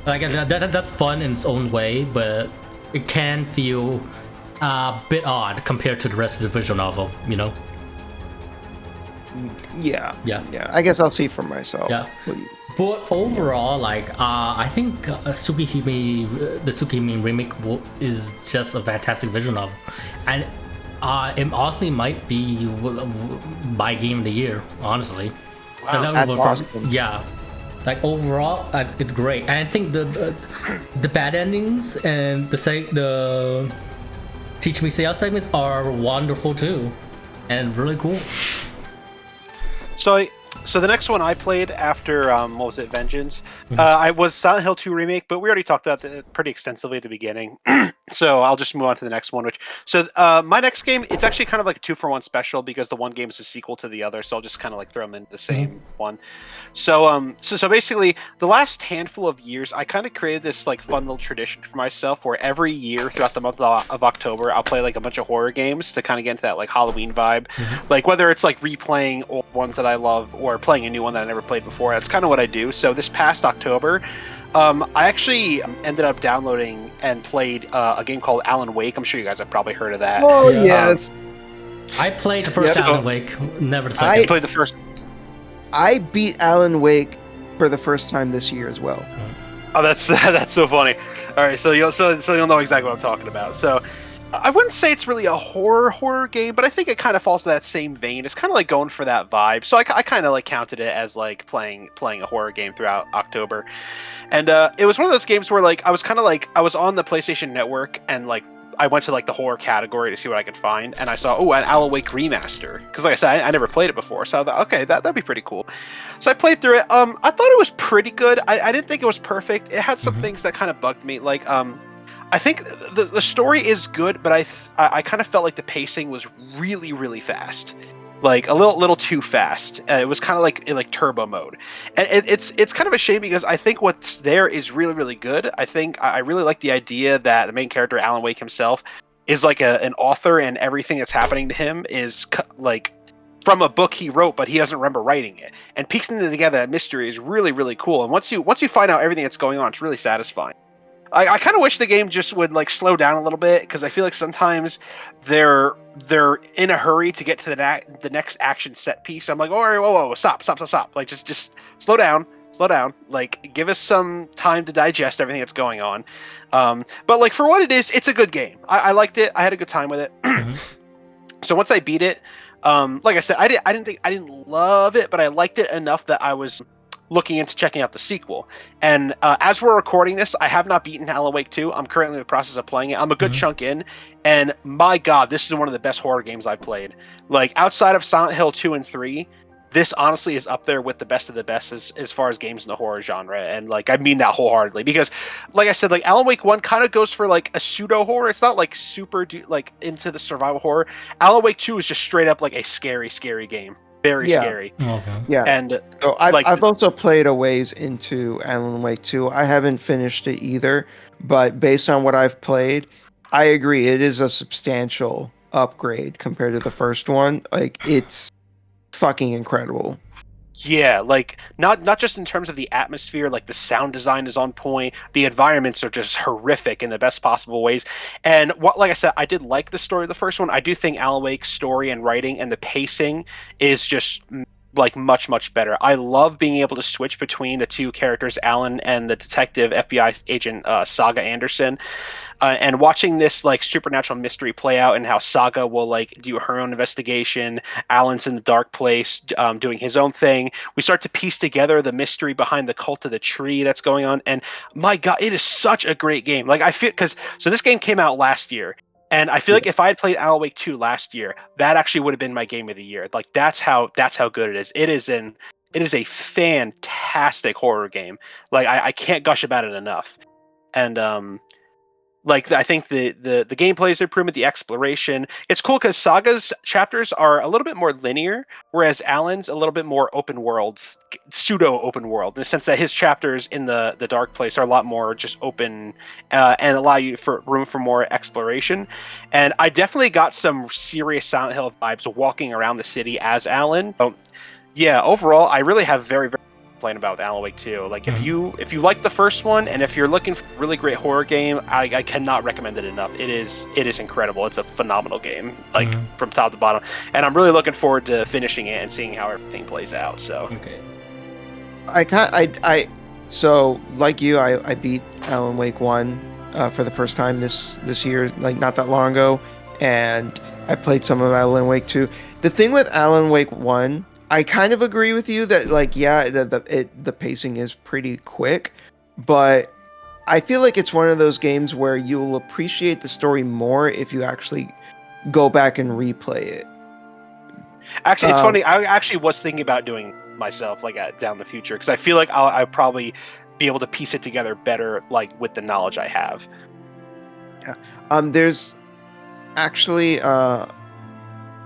Like that's fun in its own way, but it can feel a bit odd compared to the rest of the visual novel. You know? Yeah. I guess I'll see for myself. Yeah. But overall, like, I think the Tsukihime remake is just a fantastic visual novel, and it honestly might be my game of the year. Honestly, wow, that's awesome. Yeah, like overall, it's great. And I think the bad endings and the Teach Me CL segments are wonderful too, and really cool. So the next one I played after what was it, Vengeance? I was Silent Hill 2 remake, but we already talked about that pretty extensively at the beginning. So I'll just move on to the next one. My next game, it's actually kind of like a 2-for-1 special because the one game is a sequel to the other. So I'll just kind of like throw them in the same one. So basically, the last handful of years, I kind of created this like fun little tradition for myself where every year throughout the month of October, I'll play like a bunch of horror games to kind of get into that like Halloween vibe. Like whether it's like replaying old ones that I love or playing a new one that I never played before. That's kind of what I do. So this past October, I actually ended up downloading and played a game called Alan Wake. I'm sure you guys have probably heard of that. Oh, yes. I played the first Alan Wake, never the second. I played the first. I beat Alan Wake for the first time this year as well. Oh, that's so funny. All right, so you'll know exactly what I'm talking about. So I wouldn't say it's really a horror game, but I think it kind of falls to that same vein. It's kind of like going for that vibe. So I kind of like counted it as like playing a horror game throughout October. And it was one of those games where like I was on the PlayStation Network and like I went to like the horror category to see what I could find, and I saw an Alan Wake remaster because like I said, I never played it before, so I thought okay, that'd be pretty cool. So I played through it. I thought it was pretty good. I didn't think it was perfect. It had some things that kind of bugged me, like I think the story is good, but I kind of felt like the pacing was really, really fast, like a little too fast. It was kind of like in like turbo mode, and it's kind of a shame because I think what's there is really, really good. I think I really like the idea that the main character Alan Wake himself is like an author, and everything that's happening to him is like from a book he wrote, but he doesn't remember writing it. And piecing it together, that mystery is really, really cool. And once you find out everything that's going on, it's really satisfying. I kind of wish the game just would like slow down a little bit because I feel like sometimes they're in a hurry to get to the next action set piece. I'm like, whoa, stop, like just slow down, like give us some time to digest everything that's going on. But like for what it is, it's a good game. I liked it. I had a good time with it. So once I beat it, like I said, I didn't love it, but I liked it enough that I was looking into checking out the sequel. And as we're recording this, I have not beaten Alan Wake 2. I'm currently in the process of playing it. I'm a good chunk in, and my god, this is one of the best horror games I've played. Like outside of Silent Hill 2 and 3, this honestly is up there with the best of the best as far as games in the horror genre, and like I mean that wholeheartedly, because like I said, like Alan Wake 1 kind of goes for like a pseudo horror. It's not like super like into the survival horror. Alan Wake 2 is just straight up like a scary game, very Yeah. scary. Okay. Yeah. And So I've, like I've also played a ways into Alan Wake 2. I haven't finished it either, but based on what I've played, I agree it is a substantial upgrade compared to the first one. Like it's fucking incredible. yeah, like not just in terms of the atmosphere, like the sound design is on point, the environments are just horrific in the best possible ways. And what, like I said, I did like the story of the first one. I do think Alan Wake's story and writing and the pacing is just like much better. I love being able to switch between the two characters, Alan and the detective FBI agent Saga Anderson. And watching this like supernatural mystery play out, and how Saga will like do her own investigation, Alan's in the dark place doing his own thing. We start to piece together the mystery behind the cult of the tree that's going on, and my god, it is such a great game. Like I feel, because so this game came out last year, and I feel like if I had played Alan Wake 2 last year, that actually would have been my game of the year. Like that's how good it is. It is a fantastic horror game. Like I can't gush about it enough. And like I think the gameplay is improvement, the exploration. It's cool because Saga's chapters are a little bit more linear, whereas Alan's a little bit more open world, pseudo open world, in the sense that his chapters in the dark place are a lot more just open and allow you for room for more exploration. And I definitely got some serious Silent Hill vibes walking around the city as Alan. So, yeah, overall, I really have very complain about Alan Wake 2. Like if you like the first one, and if you're looking for a really great horror game, I cannot recommend it enough. It is incredible. It's a phenomenal game, like from top to bottom. And I'm really looking forward to finishing it and seeing how everything plays out. So Okay. So like you, I beat Alan Wake 1 for the first time this year, like not that long ago, and I played some of Alan Wake 2. The thing with Alan Wake 1, I kind of agree with you that like yeah, the pacing is pretty quick, but I feel like it's one of those games where you'll appreciate the story more if you actually go back and replay it. actually, it's funny. I actually was thinking about doing myself like down the future, because I feel like I'll probably be able to piece it together better, like with the knowledge I have. Yeah. There's actually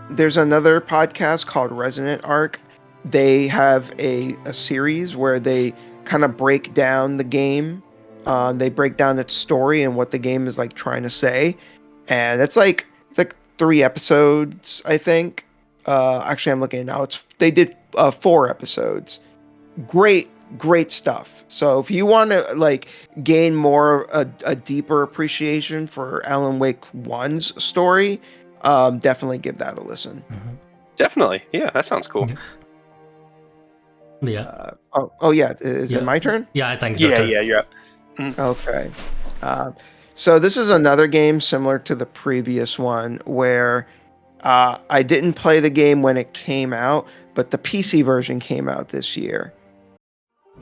there's another podcast called Resonant Arc. They have a series where they kind of break down the game. They break down its story and what the game is like trying to say. And it's like 3 episodes, I think. Actually, I'm looking now. They did 4 episodes. Great stuff. So if you want to like gain more a deeper appreciation for Alan Wake 1's story, definitely give that a listen. Definitely, yeah, that sounds cool. Yeah. Oh yeah, is it my turn? Yeah, I think so. Yeah, too. yeah, you're up. Okay. So this is another game similar to the previous one where I didn't play the game when it came out, but the PC version came out this year,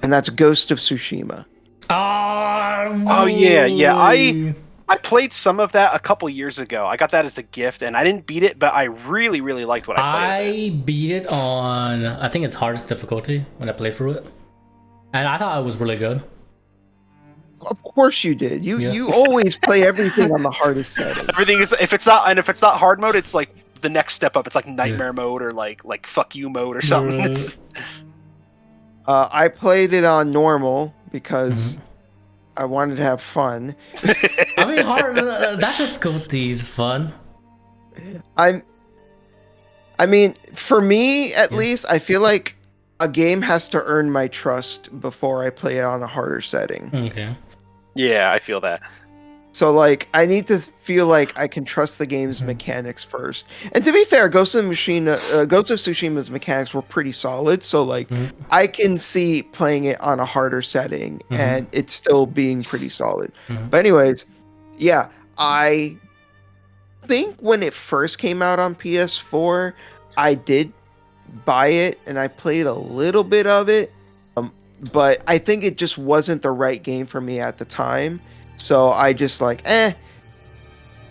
and that's Ghost of Tsushima. Oh yeah. I played some of that a couple years ago. I got that as a gift, and I didn't beat it, but I really liked what I played. I beat it on, I think it's hardest difficulty when I played through it, and I thought it was really good. Of course you did. You always play everything on the hardest setting. Everything is if it's not hard mode, it's like the next step up. It's like nightmare mode or like fuck you mode or something. I played it on normal because I wanted to have fun. I mean, hard. That difficulty is fun. I mean, for me at least, I feel like a game has to earn my trust before I play it on a harder setting. Okay. Yeah, I feel that. So like, I need to feel like I can trust the game's mechanics first. And to be fair, Ghost of Tsushima's mechanics were pretty solid. So like, I can see playing it on a harder setting and it's still being pretty solid. But anyways, yeah, I think when it first came out on PS4, I did buy it and I played a little bit of it. But I think it just wasn't the right game for me at the time. So I just like,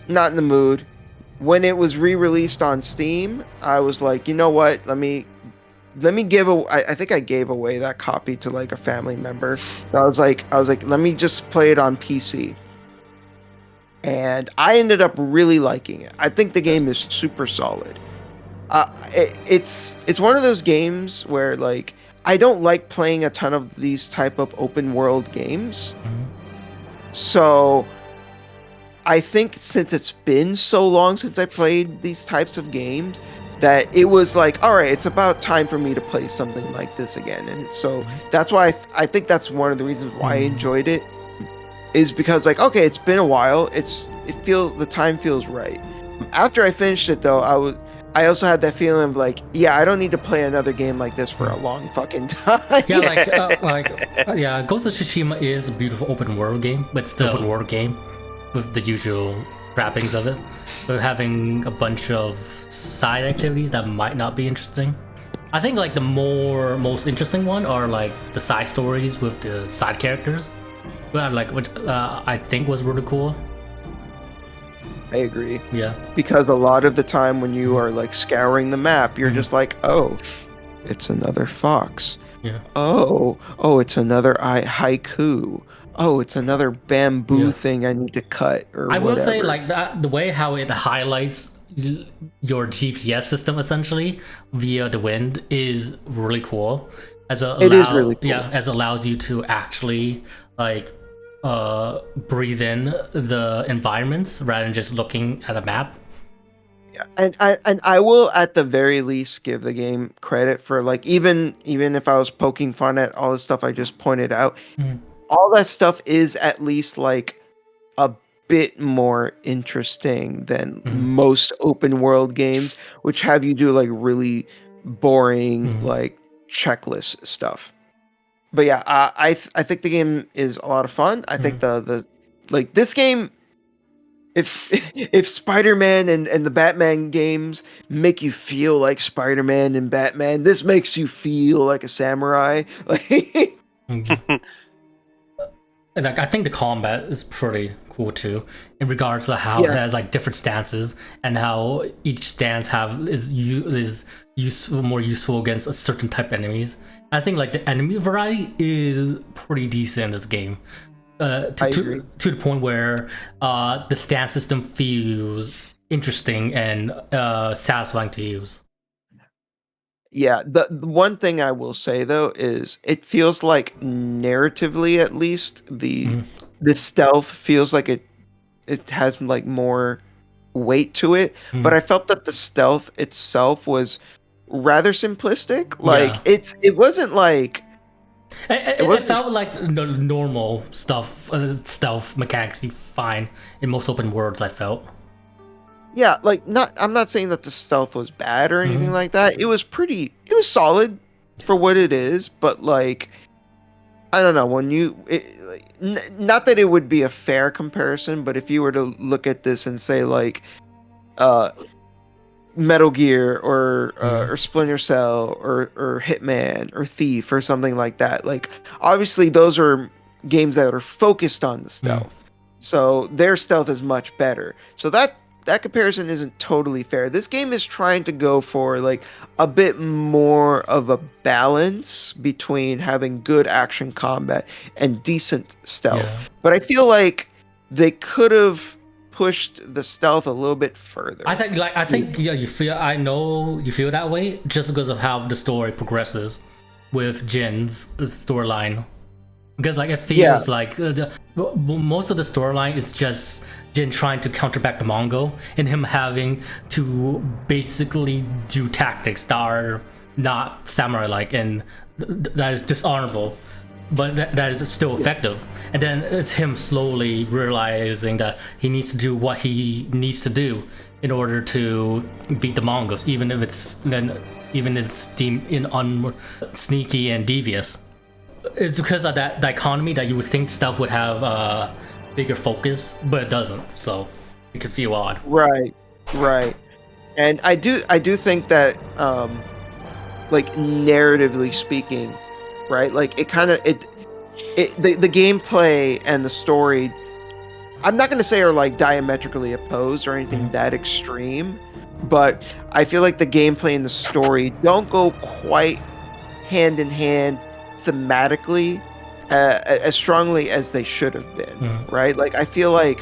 not in the mood. When it was re-released on Steam, I was like, you know what? Let me let me give a. I think I gave away that copy to like a family member. So I was like, let me just play it on PC. And I ended up really liking it. I think the game is super solid. It's one of those games where like I don't like playing a ton of these type of open world games. So I think since it's been so long since I played these types of games, that it was like, all right, it's about time for me to play something like this again. And so that's why I think that's one of the reasons why I enjoyed it, is because like, okay, it's been a while. The time feels right. After I finished it though, I also had that feeling of like, yeah, I don't need to play another game like this for a long fucking time. Yeah, Ghost of Tsushima is a beautiful open world game, but still open world game with the usual trappings of it. But having a bunch of side activities that might not be interesting. I think like the most interesting one are like the side stories with the side characters, which I think was really cool. I agree. Yeah. Because a lot of the time when you are like scouring the map, you're just like, oh, it's another fox. Yeah. Oh, it's another haiku. Oh, it's another bamboo thing I need to cut or I will whatever. say like that, the way how it highlights your GPS system essentially via the wind is really cool. As allows you to actually like breathe in the environments rather than just looking at a map. Yeah, and I will at the very least give the game credit for like even if I was poking fun at all the stuff I just pointed out, all that stuff is at least like a bit more interesting than most open world games, which have you do like really boring like checklist stuff. But yeah, I think the game is a lot of fun. I think the like this game, if Spider-Man and the Batman games make you feel like Spider-Man and Batman, this makes you feel like a samurai. Like Like I think the combat is pretty cool too, in regards to how it has like different stances and how each stance is more useful against a certain type of enemies. I think like the enemy variety is pretty decent in this game, to the point where the stance system feels interesting and satisfying to use. Yeah, the one thing I will say though is it feels like narratively at least the stealth feels like it has like more weight to it, but I felt that the stealth itself was rather simplistic. Like it wasn't like it felt like the normal stuff, stealth mechanics you find in most open worlds. I felt. Yeah, like I'm not saying that the stealth was bad or anything like that. It was solid for what it is, but like I don't know, not that it would be a fair comparison, but if you were to look at this and say like Metal Gear or Splinter Cell or Hitman or Thief or something like that, like obviously those are games that are focused on the stealth. So their stealth is much better. So that comparison isn't totally fair. This game is trying to go for like a bit more of a balance between having good action combat and decent stealth. Yeah. But I feel like they could have pushed the stealth a little bit further. I think you feel that way just because of how the story progresses with Jin's storyline. Because like it feels like most of the storyline is just Jin trying to counterback the Mongol and him having to basically do tactics that are not samurai-like and that is dishonorable, but that is still effective. And then it's him slowly realizing that he needs to do what he needs to do in order to beat the Mongols, even if it's deemed sneaky and devious. It's because of that dichotomy that you would think stuff would have bigger focus, but it doesn't. So it could feel odd. Right. And I do think that like narratively speaking, right? Like the gameplay and the story, I'm not going to say are like diametrically opposed or anything that extreme, but I feel like the gameplay and the story don't go quite hand in hand thematically as strongly as they should have been, right? Like, I feel like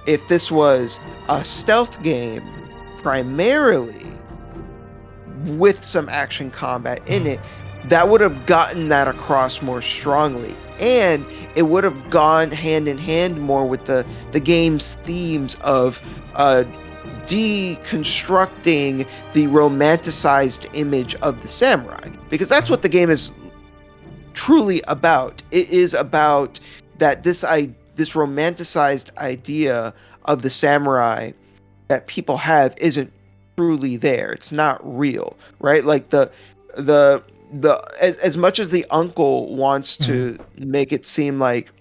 if this was a stealth game primarily with some action combat in it, that would have gotten that across more strongly, and it would have gone hand in hand more with the game's themes of deconstructing the romanticized image of the samurai, because that's what the game is truly about. It is about that this romanticized idea of the samurai that people have isn't truly there. It's not real, right? Like the as much as the uncle wants to make it seem like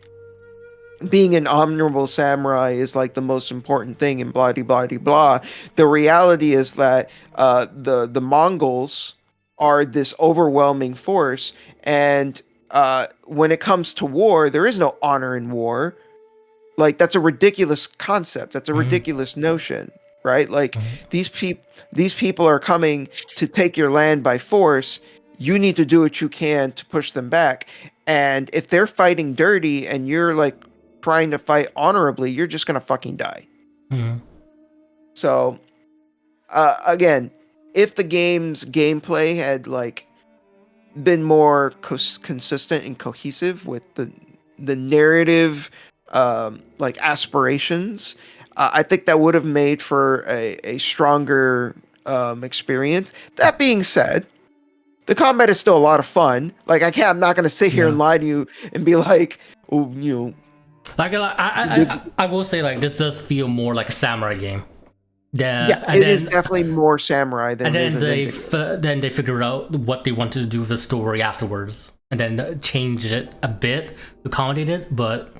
being an honorable samurai is like the most important thing in blah blah blah, the reality is that the Mongols are this overwhelming force, and when it comes to war, there is no honor in war. Like, that's a ridiculous concept. That's a ridiculous notion, right? Like, these people are coming to take your land by force. You need to do what you can to push them back. And if they're fighting dirty and you're like trying to fight honorably, you're just gonna fucking die. So, again, if the game's gameplay had like been more consistent and cohesive with the narrative, like aspirations, I think that would have made for a stronger experience. That being said, the combat is still a lot of fun. Like, I'm not gonna sit here and lie to you and be like, oh, you know. Like I will say, like, this does feel more like a samurai game. Yeah, it is definitely more samurai than. And then they figure out what they want to do with the story afterwards, and then change it a bit to accommodate it. But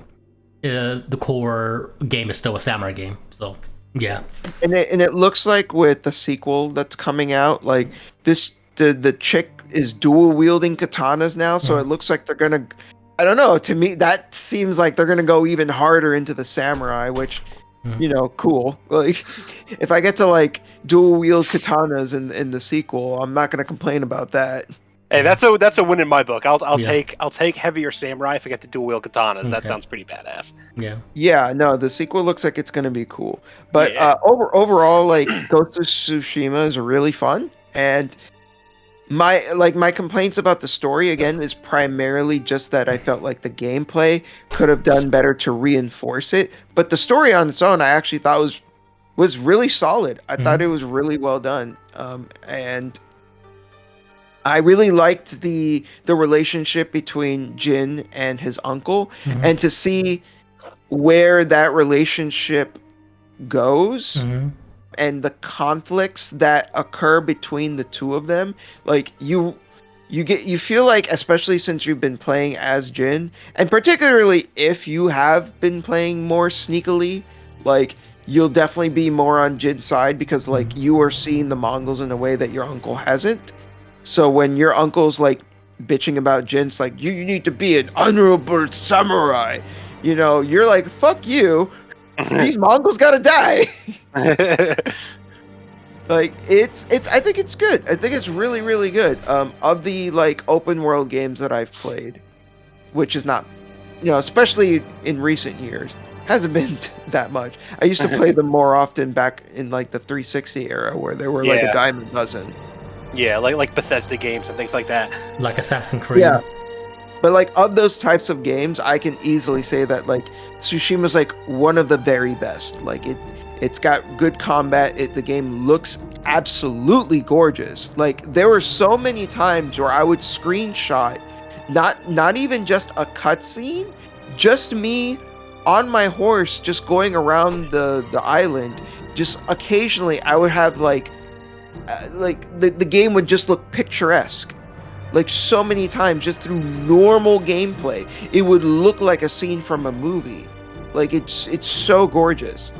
the core game is still a samurai game. So yeah, and it looks like with the sequel that's coming out, like this, the chick is dual wielding katanas now, so it looks like they're gonna. I don't know. To me, that seems like they're gonna go even harder into the samurai, which, you know, cool. Like, if I get to like dual wield katanas in the sequel, I'm not gonna complain about that. Hey, that's a win in my book. I'll take heavier samurai if I get to dual wield katanas. Okay. That sounds pretty badass. Yeah. No, the sequel looks like it's gonna be cool. But overall, like, Ghost of Tsushima is really fun, and my complaints about the story, again, is primarily just that I felt like the gameplay could have done better to reinforce it. But the story on its own, I actually thought was really solid. I thought it was really well done, and I really liked the relationship between Jin and his uncle, and to see where that relationship goes. And the conflicts that occur between the two of them, like you feel like, especially since you've been playing as Jin, and particularly if you have been playing more sneakily, like, you'll definitely be more on Jin's side, because like you are seeing the Mongols in a way that your uncle hasn't. So when your uncle's like bitching about Jin, it's like, you need to be an honorable samurai, you know, you're like, fuck you. These Mongols gotta die. Like, it's I think it's good. I think it's really, really good. Of the like open world games that I've played, which is not, you know, especially in recent years, hasn't been that much. I used to play them more often back in like the 360 era, where there were like a dime a dozen. Yeah, like Bethesda games and things like that. Like Assassin's Creed. Yeah. But like, of those types of games, I can easily say that like Tsushima's like one of the very best. Like, it's got good combat. The game looks absolutely gorgeous. Like, there were so many times where I would screenshot not even just a cutscene, just me on my horse just going around the island. Just occasionally I would have like the game would just look picturesque. Like, so many times, just through normal gameplay, it would look like a scene from a movie. Like, it's so gorgeous.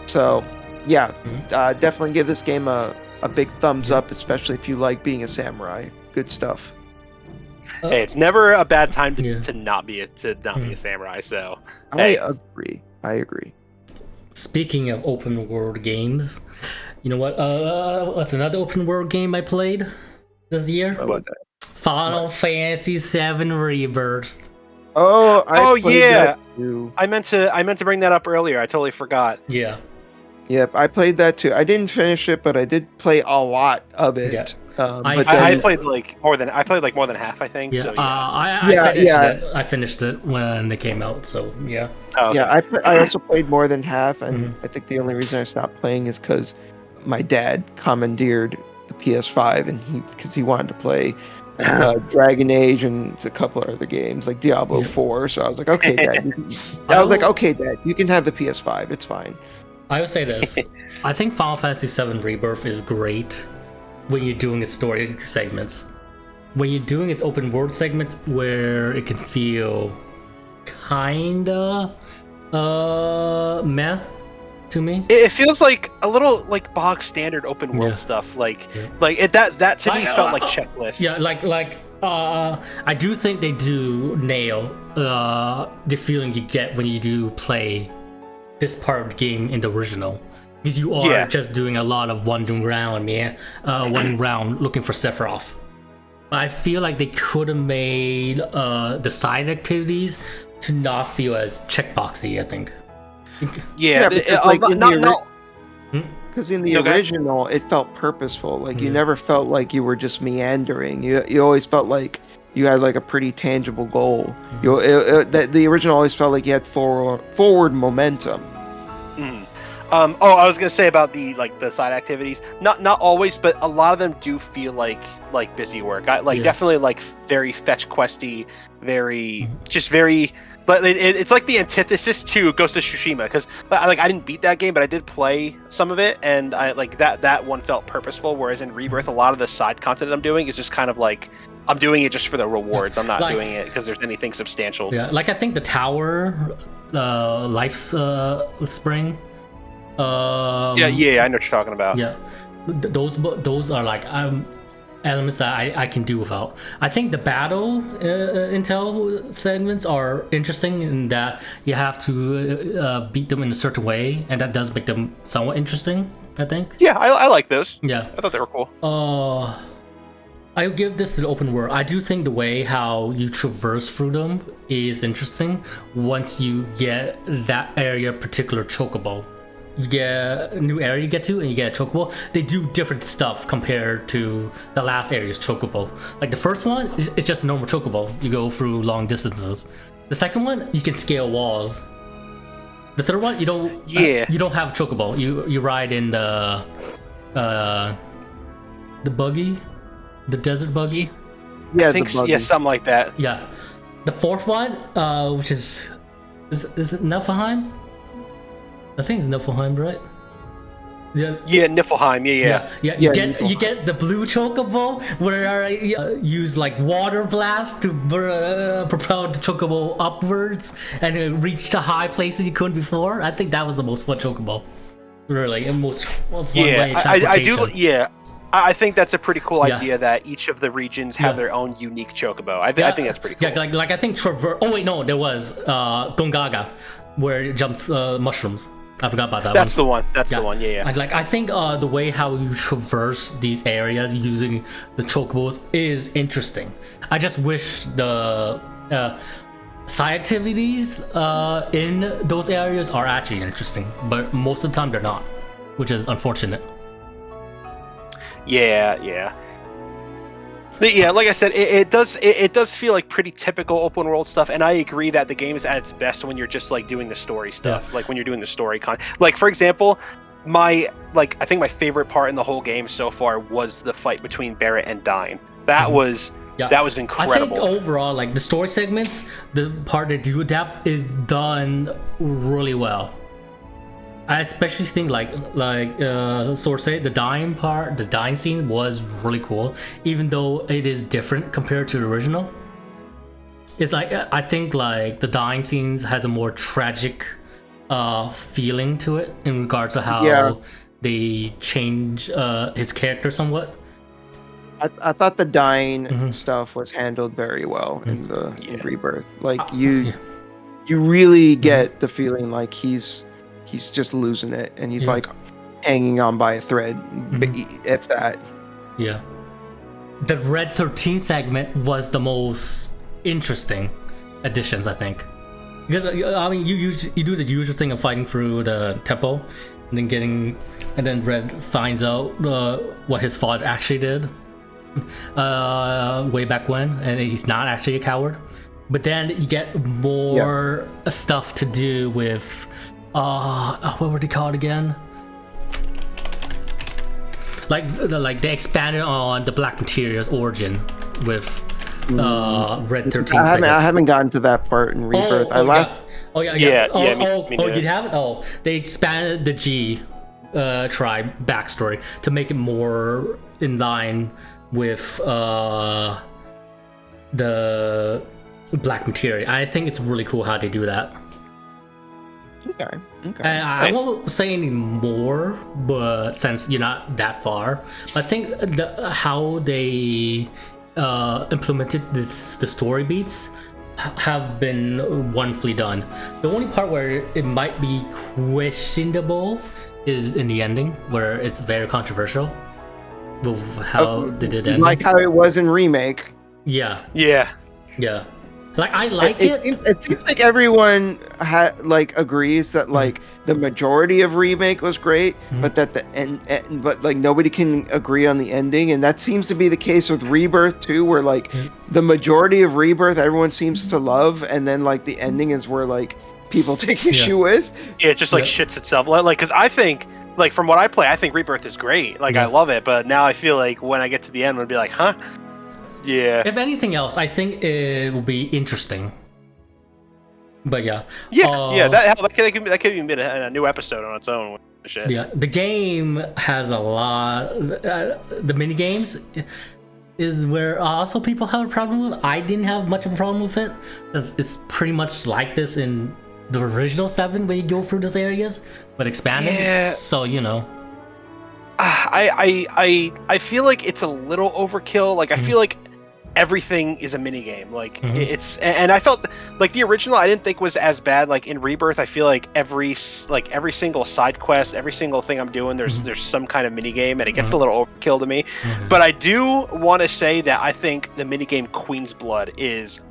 So, yeah, definitely give this game a big thumbs up, especially if you like being a samurai. Good stuff. Hey, it's never a bad time to not be a samurai. So I agree. Speaking of open world games, you know what? What's another open world game I played this year? What? Final Fantasy VII Rebirth. Oh, Oh, played yeah. that too. I meant to bring that up earlier. I totally forgot. Yeah. Yep, I played that too. I didn't finish it, but I did play a lot of it. Yeah. But I then, played more than half, I think. Yeah. So yeah. I finished it. I finished it when it came out. So yeah. Oh, okay. yeah, I also played more than half, and Mhm. I think the only reason I stopped playing is because my dad commandeered the PS5, and because he wanted to play Dragon Age and a couple of other games like Diablo Yeah. 4. So I was like, okay, Dad. Okay, Dad, you can have the PS5. It's fine. I would say this. I think Final Fantasy VII Rebirth is great when you're doing its story segments. When you're doing its open world segments where it can feel kinda meh to me. It feels like a little like bog standard open world stuff. Like that to me felt like checklist. Yeah, I do think they do nail the feeling you get when you do play this part of the game in the original, because you are just doing a lot of wandering around, looking for Sephiroth. I feel like they could have made the side activities to not feel as checkboxy. I think. Yeah, because in the original, it felt purposeful. Like you never felt like you were just meandering. You always felt like you had like a pretty tangible goal. The original always felt like you had forward momentum. I was gonna say about the side activities. Not always, but a lot of them do feel like busy work. Definitely like very fetch questy, very. But it's like the antithesis to Ghost of Tsushima, because I didn't beat that game, but I did play some of it, and I like that one felt purposeful. Whereas in Rebirth, a lot of the side content I'm doing is just kind of like I'm doing it just for the rewards. I'm not doing it because there's anything substantial. Yeah, like I think the tower, life's spring. I know what you're talking about. Yeah, those are like elements that I can do without. I think the battle intel segments are interesting in that you have to beat them in a certain way, and that does make them somewhat interesting, I think. Yeah, I like those. Yeah, I thought they were cool. I give this to the open world. I do think the way how you traverse through them is interesting once you get that area particular chocobo. You get a new area you get to, and you get a chocobo. They do different stuff compared to the last area's chocobo. Like the first one is just a normal chocobo. You go through long distances. The second one, you can scale walls. The third one, you don't. You don't have a chocobo. You ride in the buggy, the desert buggy. Yeah, I think something like that. Yeah. The fourth one, which is it Niflheim? I think it's Niflheim, right? Yeah, Niflheim. Yeah. You get the blue chocobo where you use like water blast to propel the chocobo upwards and reach the high places you couldn't before. I think that was the most fun chocobo, really, and most fun way of transportation. I do. Yeah, I think that's a pretty cool idea that each of the regions have their own unique chocobo. I think that's pretty cool. Yeah, like I think Oh wait, no, there was Gongaga, where it jumps mushrooms. I forgot about that. That's the one. That's the one. Yeah. I think the way how you traverse these areas using the chocobos is interesting. I just wish the side activities in those areas are actually interesting, but most of the time they're not, which is unfortunate. Yeah. Like I said, it does feel like pretty typical open world stuff, and I agree that the game is at its best when you're just like doing the story stuff, like when you're doing the story like for example, I think my favorite part in the whole game so far was the fight between Barret and Dyne. That was incredible. I think overall, like the story segments, the part that do adapt is done really well. I especially think the dying scene was really cool, even though it is different compared to the original. It's like I think like the dying scenes has a more tragic feeling to it in regards to how they change his character somewhat. I thought the dying stuff was handled very well in in Rebirth. Like you really get the feeling like he's he's just losing it, and he's Yeah. like hanging on by a thread, if that. Yeah. The Red 13 segment was the most interesting additions, I think. Because I mean, you do the usual thing of fighting through the temple, and then Red finds out what his father actually did way back when, and he's not actually a coward. But then you get more stuff to do with what were they called again? Like they expanded on the Black Material's origin with Red 13. I haven't gotten to that part in Rebirth. You me haven't? Oh, they expanded the G tribe backstory to make it more in line with the Black Materia. I think it's really cool how they do that. Okay. And I won't say any more, but since you're not that far, I think how they implemented the story beats have been wonderfully done. The only part where it might be questionable is in the ending, where it's very controversial with how they did it. Like how it was in Remake. Yeah. Like I like it. It seems like everyone agrees that the majority of Remake was great, but that the end, but nobody can agree on the ending, and that seems to be the case with Rebirth too, where the majority of Rebirth everyone seems to love, and then the ending is where people take issue with. Yeah, it just shits itself. Because I think from what I play, I think Rebirth is great. I love it, but now I feel like when I get to the end, I'm gonna be like, huh. Yeah. If anything else, I think it will be interesting. But yeah. That could even be a new episode on its own. Shit. Yeah, the game has a lot. The mini games is where also people have a problem with. I didn't have much of a problem with it. It's pretty much like this in the original 7 when you go through these areas, but expanded. Yeah. So I feel like it's a little overkill. I feel like everything is a mini game. It's, and I felt the original I didn't think was as bad. In Rebirth, I feel like every single side quest, every single thing I'm doing, there's some kind of mini game, and it gets a little overkill to me. But I do want to say that I think the mini game Queen's Blood is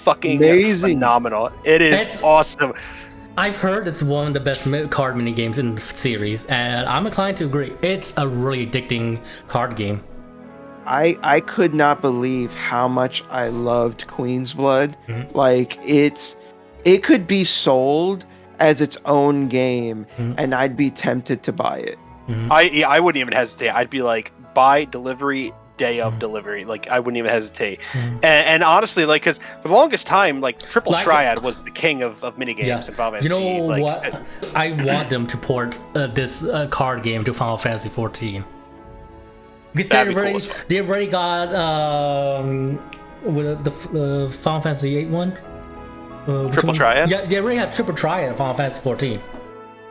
fucking amazing. Phenomenal. It's awesome. I've heard it's one of the best card mini games in the series, and I'm inclined to agree. It's a really addicting card game. I could not believe how much I loved Queen's Blood. It could be sold as its own game, and I'd be tempted to buy it. I wouldn't even hesitate. I'd be like, buy delivery, day of delivery. I wouldn't even hesitate. And honestly, because for the longest time, Triple Triad was the king of minigames in Final Fantasy. You know what? I want them to port this card game to Final Fantasy 14. Because they already got the Final Fantasy 8 one. Triple Triad? Yeah, they already have Triple Triad in Final Fantasy 14.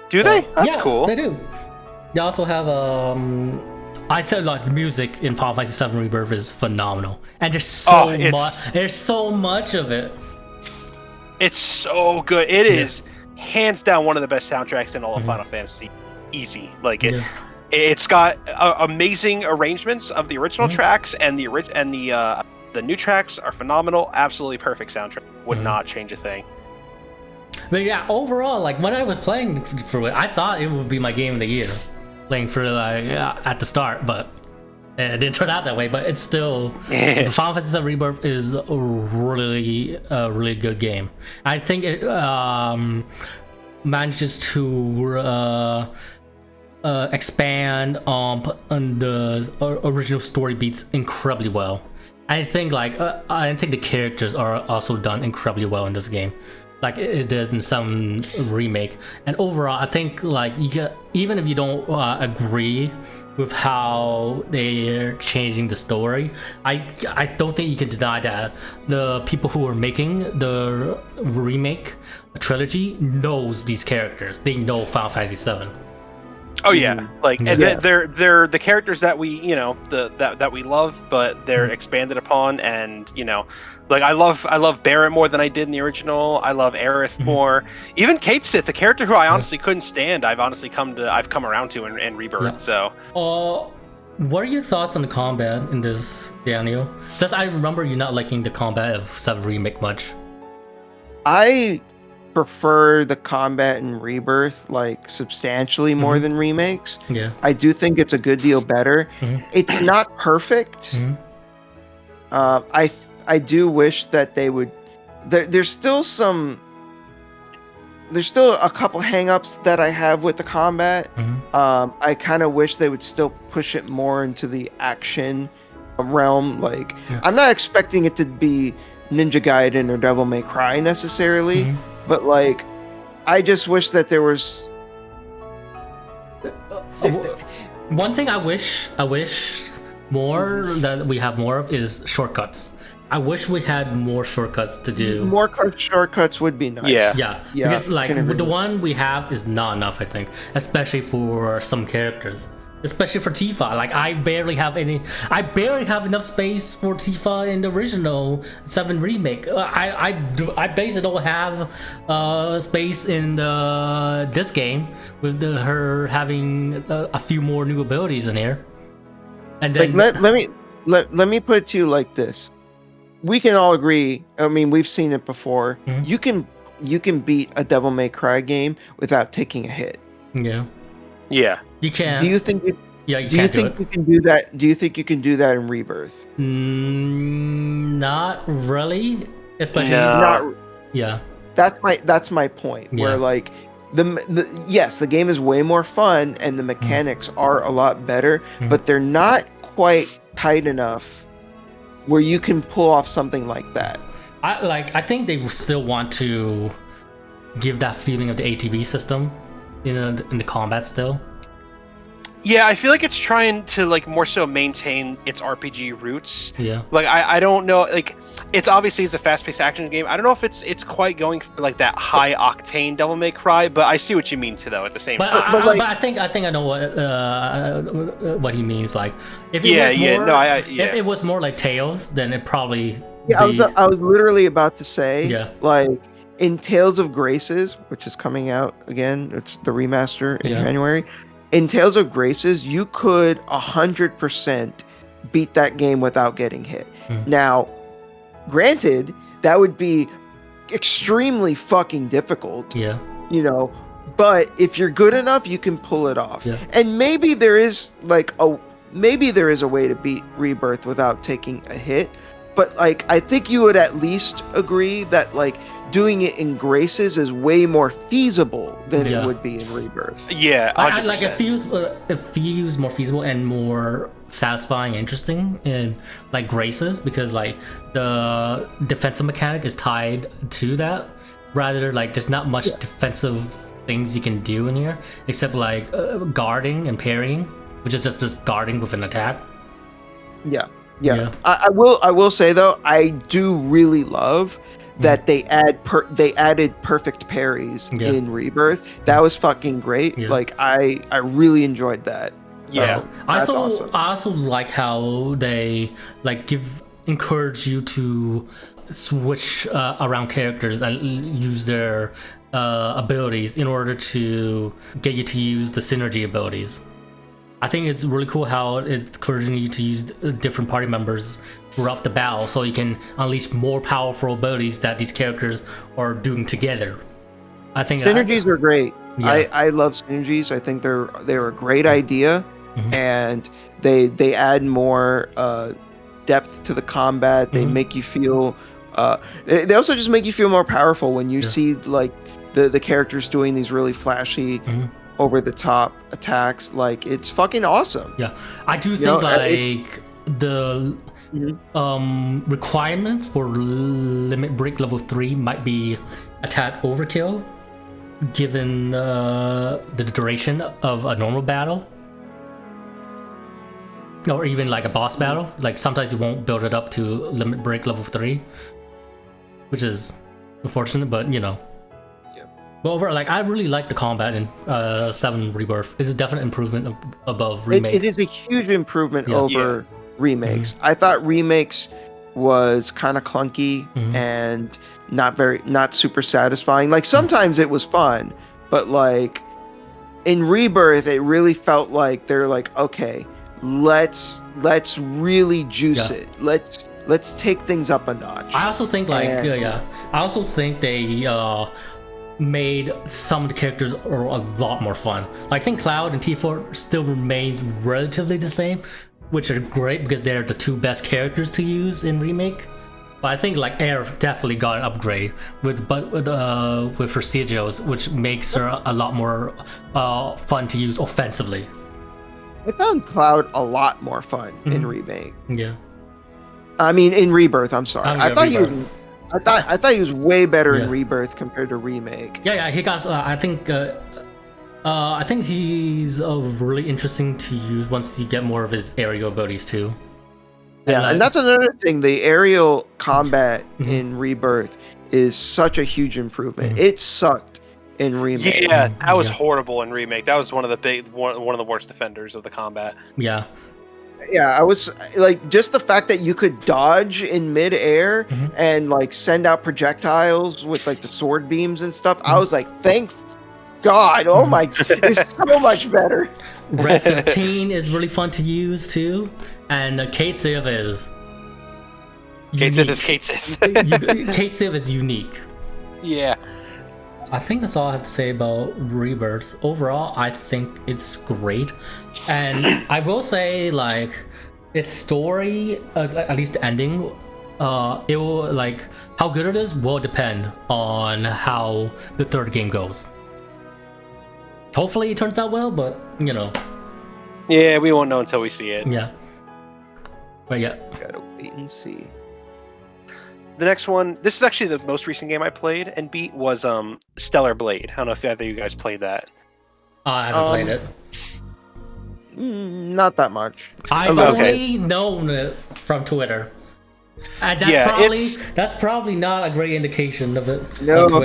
Do they? That's cool. They do. They also have I thought the music in Final Fantasy 7 Rebirth is phenomenal, and there's so much of it. It's so good. It is hands down one of the best soundtracks in all of Final Fantasy. Easy. It's got amazing arrangements of the original tracks, and the new tracks are phenomenal. Absolutely perfect soundtrack. Would not change a thing. But yeah, overall, when I was playing through it, I thought it would be my game of the year, playing through at the start, but it didn't turn out that way. But it's still Final Fantasy VII Rebirth is a really good game. I think it manages to expand on the original story beats incredibly well. I think I think the characters are also done incredibly well in this game, it did in some remake. And overall, I think even if you don't agree with how they're changing the story, I don't think you can deny that the people who are making the remake trilogy knows these characters. They know Final Fantasy VII. Oh yeah, they're the characters that we that we love, but they're expanded upon, and Like I love Barrett more than I did in the original. I love Aerith more. Even Kate Sith, the character who I honestly couldn't stand, I've come around to in Rebirth. So what are your thoughts on the combat in this, Daniel? Since I remember you not liking the combat of 7 Remake much. I prefer the combat in Rebirth like substantially more than remakes. Yeah. I do think it's a good deal better. It's not perfect. I do wish that they would. There's still a couple hang-ups that I have with the combat. I kind of wish they would still push it more into the action realm. Like, I'm not expecting it to be Ninja Gaiden or Devil May Cry necessarily, but like, I just wish that there was. One thing I wish more that we have more of is shortcuts. I wish we had more shortcuts to do. More shortcuts would be nice. Yeah. Because like the one we have is not enough, I think, especially for some characters, especially for Tifa. Like I barely have enough space for Tifa in the original 7 remake. I basically don't have space in this game with her having a few more new abilities in here. And then like, let me put it to you like this. We can all agree. I mean, we've seen it before. You can beat a Devil May Cry game without taking a hit. Yeah. You can. Do you think? You can do that? Do you think you can do that in Rebirth? Not really. Especially not. Yeah. That's my point. Where like the game is way more fun and the mechanics are a lot better, but they're not quite tight enough where you can pull off something like that. I think they still want to give that feeling of the ATB system, in the combat still. Yeah, I feel like it's trying to like more so maintain its RPG roots. Yeah. Like I don't know, like it's obviously a fast-paced action game. I don't know if it's quite going for like that high octane Devil May Cry, but I see what you mean too, though. At the same time, but I think I know what he means. Like if it was more like Tales, then it probably. Yeah, I was literally about to say, like in Tales of Graces, which is coming out again. It's the remaster in January. In Tales of Graces, you could 100% beat that game without getting hit. Now, granted, that would be extremely fucking difficult. Yeah. But if you're good enough, you can pull it off. Yeah. And maybe there is a way to beat Rebirth without taking a hit. But like, I think you would at least agree that like doing it in Graces is way more feasible than it would be in Rebirth. Yeah, I like it feels more feasible and more satisfying, interesting in like Graces, because like the defensive mechanic is tied to that. Rather, like there's not much defensive things you can do in here except like guarding and parrying, which is just guarding with an attack. Yeah. I will say though, I do really love that they added perfect parries in Rebirth. That was fucking great. Like I really enjoyed that. Yeah. I also like how they like encourage you to switch around characters and use their abilities in order to get you to use the synergy abilities. I think it's really cool how it's encouraging you to use different party members throughout the battle, so you can unleash more powerful abilities that these characters are doing together. I think synergies are great. Yeah. I love synergies. I think they're a great idea, and they add more depth to the combat. They make you feel. They also just make you feel more powerful when you see like the characters doing these really flashy. Over the top attacks. Like it's fucking awesome. Yeah, I do think the requirements for limit break level 3 might be a tad overkill given the duration of a normal battle, or even like a boss battle. Like sometimes you won't build it up to limit break level 3, which is unfortunate, but But overall, like I really like the combat in 7 Rebirth. It's a definite improvement above Remake. It is a huge improvement over remakes. I thought remakes was kind of clunky and not super satisfying. Like sometimes it was fun, but like in Rebirth, it really felt like they're like, okay, let's really juice it. Let's take things up a notch. I also think I also think they made some of the characters are a lot more fun. Like, I think Cloud and T4 still remains relatively the same, which are great because they're the two best characters to use in Remake. But I think like Air definitely got an upgrade with Verseria, which makes her a lot more fun to use offensively. I found Cloud a lot more fun in Remake. Yeah. I mean, in Rebirth. I'm sorry. I thought Rebirth. I thought he was way better in Rebirth compared to Remake. Yeah. He got. I think he's really interesting to use once you get more of his aerial abilities too. And that's another thing. The aerial combat in Rebirth is such a huge improvement. It sucked in Remake. Yeah, that was horrible in Remake. That was one of the worst defenders of the combat. Yeah. Yeah, I was like, just the fact that you could dodge in midair and like send out projectiles with like the sword beams and stuff. I was like, thank God. Oh my, it's so much better. Red 15 is really fun to use too, and Kate Civ is. Kate Civ is Kate Civ. Kate Civ is unique. Yeah. I think that's all I have to say about Rebirth. Overall, I think it's great, and I will say like its story, at least the ending, it will like how good it is will depend on how the third game goes. Hopefully it turns out well, but you know. Yeah, we won't know until we see it. Yeah. But yeah. Gotta wait and see. The next one, this is actually the most recent game I played and beat, was Stellar Blade. I don't know if either of you guys played that. I haven't played it. Not that much. I've only known it from Twitter. And that's probably not a great indication of it. No,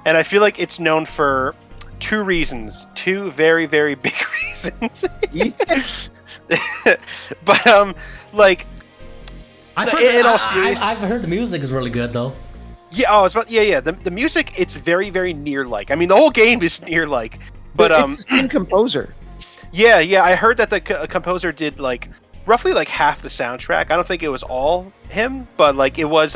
and I feel like it's known for two reasons. Two very, very big reasons. But like I've heard the music is really good though. Yeah, the music, it's very, very near-like. I mean, the whole game is near-like, but it's the same composer. Yeah, I heard that the composer did like roughly like half the soundtrack. I don't think it was all him, but like it was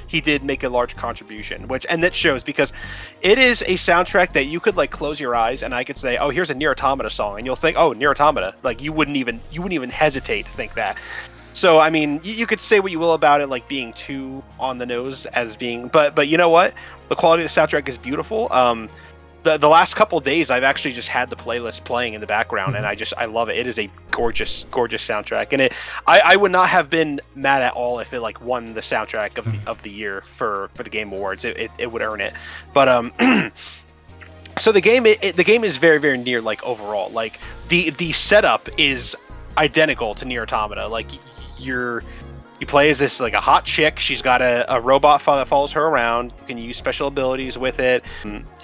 he did make a large contribution, and that shows because it is a soundtrack that you could like close your eyes and I could say, oh, here's a Nier Automata song, and you'll think, oh, Nier Automata. Like you wouldn't even hesitate to think that. So I mean, you could say what you will about it, like being too on the nose as being, but you know what? The quality of the soundtrack is beautiful. The last couple of days, I've actually just had the playlist playing in the background, and I love it. It is a gorgeous, gorgeous soundtrack, and I would not have been mad at all if it like won the soundtrack of the year for the Game Awards. It would earn it, but so the game is very, very near like overall. Like the setup is identical to Nier Automata. Like you play as this like a hot chick. She's got a robot that follows her around. You can use special abilities with it.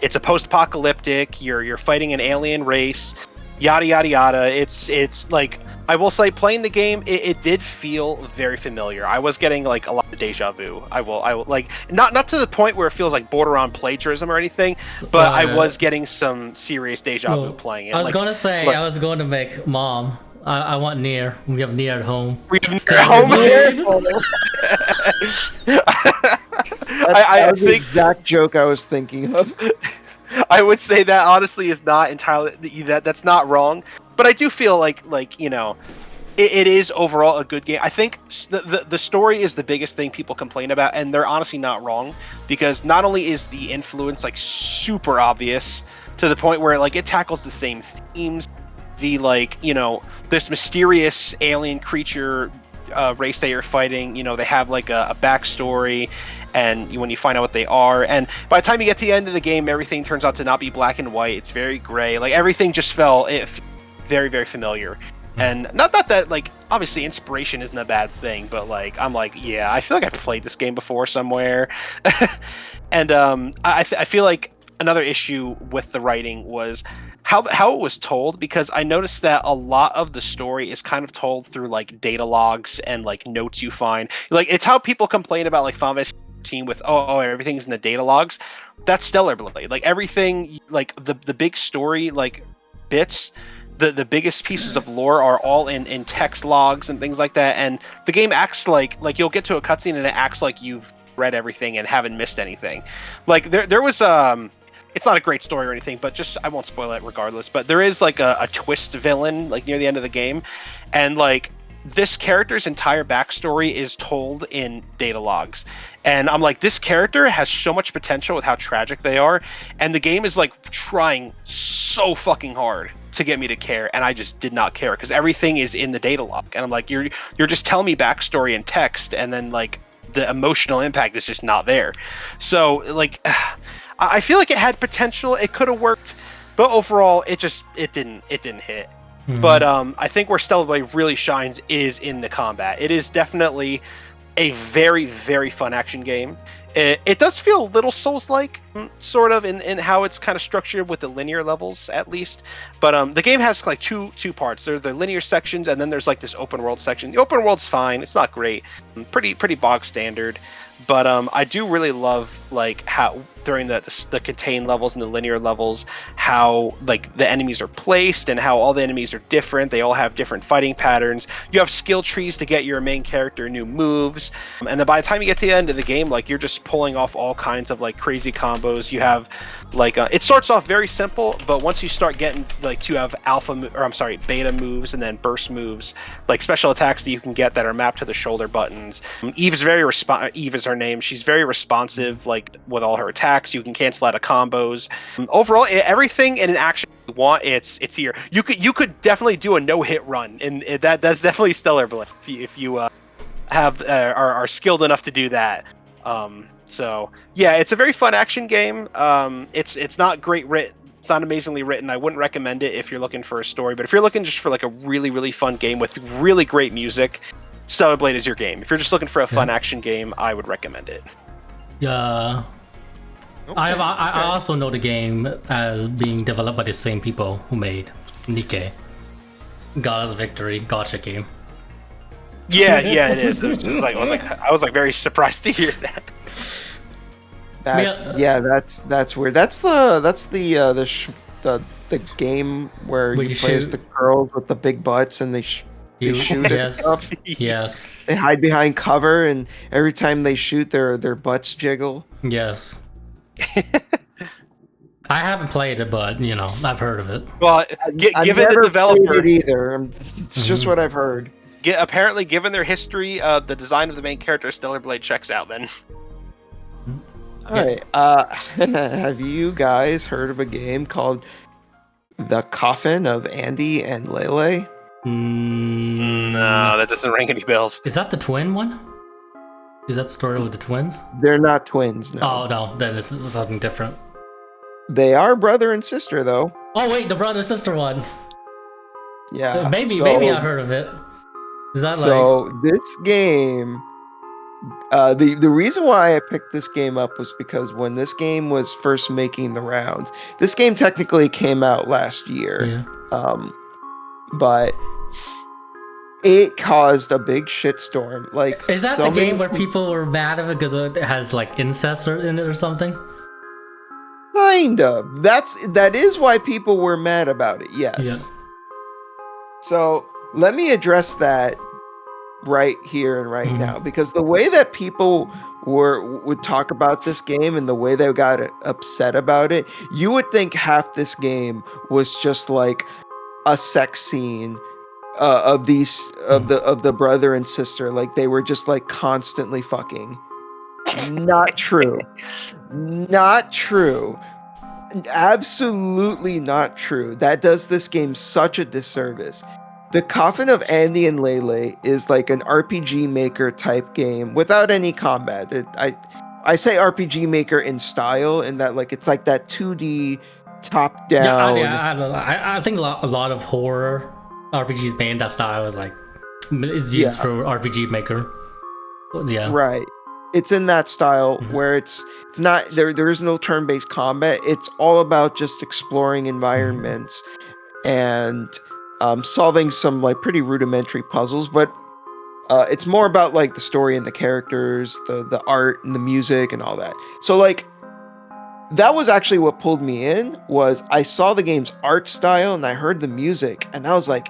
It's a post-apocalyptic. You're fighting an alien race. Yada yada yada. It's like, I will say, playing the game, it did feel very familiar. I was getting like a lot of deja vu. I will like not to the point where it feels like border on plagiarism or anything, but I was getting some serious deja vu playing it. I was gonna say, I was going to make Mom. I want Nier. We have Nier at home. We have Nier at home. I think the exact joke I was thinking of. I would say that honestly is not entirely that's not wrong, but I do feel like you know, it is overall a good game. I think the story is the biggest thing people complain about, and they're honestly not wrong, because not only is the influence like super obvious to the point where like it tackles the same themes. The like, you know, this mysterious alien creature race that you're fighting, you know, they have like a backstory, and when you find out what they are, and by the time you get to the end of the game, everything turns out to not be black and white. It's very gray. Like everything just felt very, very familiar. And not that like obviously inspiration isn't a bad thing, but like I'm like, yeah, I feel like I've played this game before somewhere. And I feel like another issue with the writing was how it was told, because I noticed that a lot of the story is kind of told through like data logs and like notes you find. Like it's how people complain about like Final Fantasy 14 with everything's in the data logs. That's Stellar Blade. Like everything, like the big story like bits, the biggest pieces of lore are all in text logs and things like that. And the game acts like you'll get to a cutscene and it acts like you've read everything and haven't missed anything. Like there was it's not a great story or anything, but just I won't spoil it regardless. But there is like a twist villain like near the end of the game, and like this character's entire backstory is told in data logs. And I'm like, this character has so much potential with how tragic they are, and the game is like trying so fucking hard to get me to care, and I just did not care because everything is in the data log. And I'm like, you're just telling me backstory in text, and then like the emotional impact is just not there. So like I feel like it had potential, it could have worked, but overall it didn't hit. Mm-hmm. But I think where Stellar Blade really shines is in the combat. It is definitely a very, very fun action game. It does feel a little Souls-like, sort of, in how it's kind of structured with the linear levels, at least. But the game has like two parts. There are the linear sections, and then there's like this open world section. The open world's fine. It's not great. Pretty bog standard. But I do really love like how during the contained levels and the linear levels, how like the enemies are placed and how all the enemies are different. They all have different fighting patterns. You have skill trees to get your main character new moves, and then by the time you get to the end of the game, like you're just pulling off all kinds of like crazy combos. You have like it starts off very simple, but once you start getting like to have beta moves and then burst moves, like special attacks that you can get that are mapped to the shoulder buttons. Eve is her name. She's very responsive, like with all her attacks. You can cancel out of combos. Overall, everything in an action you want, it's here. You could definitely do a no-hit run, and that's definitely Stellar Blade if you are skilled enough to do that. So yeah, it's a very fun action game. It's not great written. It's not amazingly written. I wouldn't recommend it if you're looking for a story, but if you're looking just for like a really, really fun game with really great music, Stellar Blade is your game. If you're just looking for a fun action game, I would recommend it. Yeah. Okay. I also know the game as being developed by the same people who made Nikke. God's Victory Gacha game. Yeah, it is. I was very surprised to hear that. That's weird. That's the game where you play as the girls with the big butts and they shoot. Yes. They hide behind cover, and every time they shoot, their butts jiggle. Yes. I haven't played it, but I've heard of it. Well, given the developer, played it either. It's just what I've heard. Apparently, given their history, the design of the main character, Stellar Blade, checks out. Then. All right. Have you guys heard of a game called The Coffin of Andy and Leyley? No, that doesn't ring any bells. Is that the twin one? Is that the story with the twins? They're not twins, no. Oh, no, that is something different. They are brother and sister, though. Oh, wait, the brother and sister one. Yeah. Maybe I heard of it. Is that this game, the reason why I picked this game up was because when this game was first making the rounds, this game technically came out last year. Yeah. But it caused a big shitstorm. Like, is that the game where people were mad at it because it has like incest in it or something? Kind of. That is why people were mad about it. Yes. Yeah. So let me address that right here and right now, because the way that people would talk about this game and the way they got upset about it, you would think half this game was just like a sex scene of the brother and sister, like they were just like constantly fucking. Not true. Not true. Absolutely not true. That does this game such a disservice. The Coffin of Andy and Leyley is like an RPG Maker type game without any combat. I say RPG Maker in style, in that like it's like that 2D top down. I think a lot of horror RPGs made that style is used for RPG Maker. Yeah. Right. It's in that style where it's not there is no turn-based combat. It's all about just exploring environments and solving some like pretty rudimentary puzzles, but it's more about like the story and the characters, the art and the music and all that. So like that was actually what pulled me in. Was I saw the game's art style and I heard the music and I was like,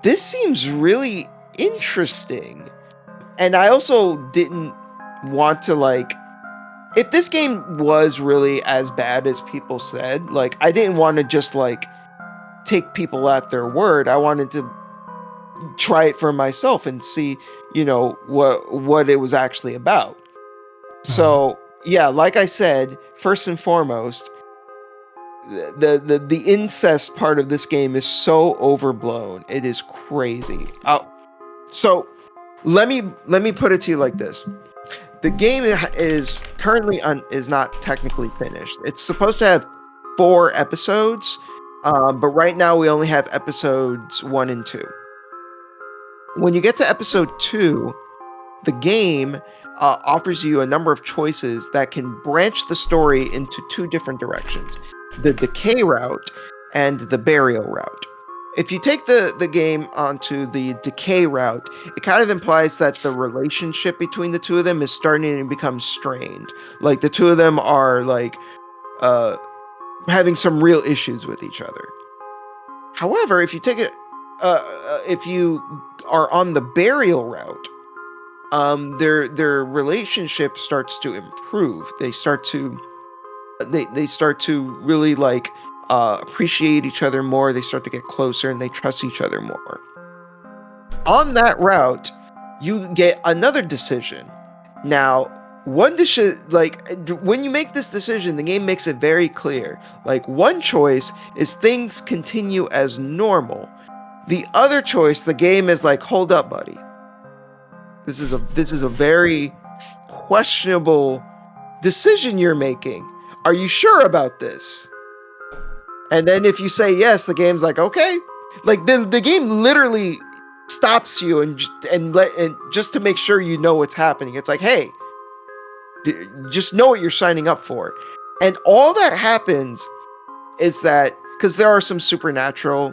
this seems really interesting. And I also didn't want to like, if this game was really as bad as people said, like I didn't want to just like take people at their word. I wanted to try it for myself and see, what it was actually about. So yeah, like I said, first and foremost, the incest part of this game is so overblown. It is crazy. So let me put it to you like this. The game is currently is not technically finished. It's supposed to have 4 episodes, but right now we only have episodes 1 and 2. When you get to episode 2, the game offers you a number of choices that can branch the story into 2 different directions: the decay route and the burial route. If you take the game onto the decay route, it kind of implies that the relationship between the two of them is starting to become strained. Like the two of them are like having some real issues with each other. However, if you take it, if you are on the burial route, their relationship starts to improve. They start to really like appreciate each other more. They start to get closer and they trust each other more. On that route, you get another decision. Now, one decision, like when you make this decision, the game makes it very clear. Like one choice is things continue as normal. The other choice, the game is like, hold up, buddy. This is a very questionable decision you're making. Are you sure about this? And then if you say yes, the game's like, okay. Like the game literally stops you and just to make sure you know what's happening. It's like, hey, just know what you're signing up for. And all that happens is that, because there are some supernatural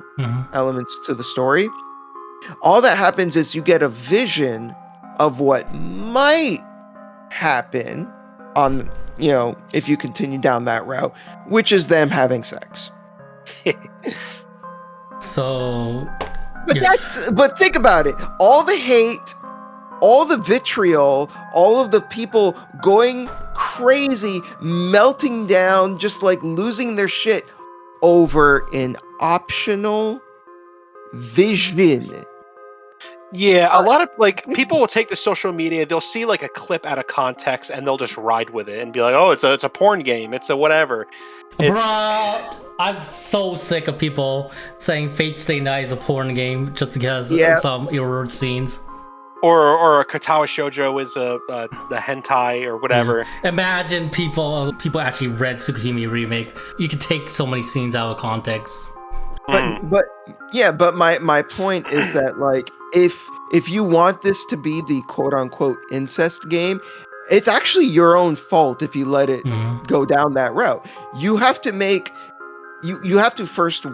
elements to the story, all that happens is you get a vision of what might happen on, if you continue down that route, which is them having sex. So, but think about it. All the hate, all the vitriol, all of the people going crazy, melting down, just like losing their shit over an optional vision. Yeah, a lot of like people will take the social media, they'll see like a clip out of context and they'll just ride with it and be like, "Oh, it's a porn game, it's a whatever." Bruh, I'm so sick of people saying Fate Stay Night is a porn game just because of some error scenes. Or a Katawa Shoujo is the hentai or whatever. Imagine people actually read Tsukihime Remake. You can take so many scenes out of context. But my point is that like if you want this to be the quote unquote incest game, it's actually your own fault if you let it go down that route. You have to first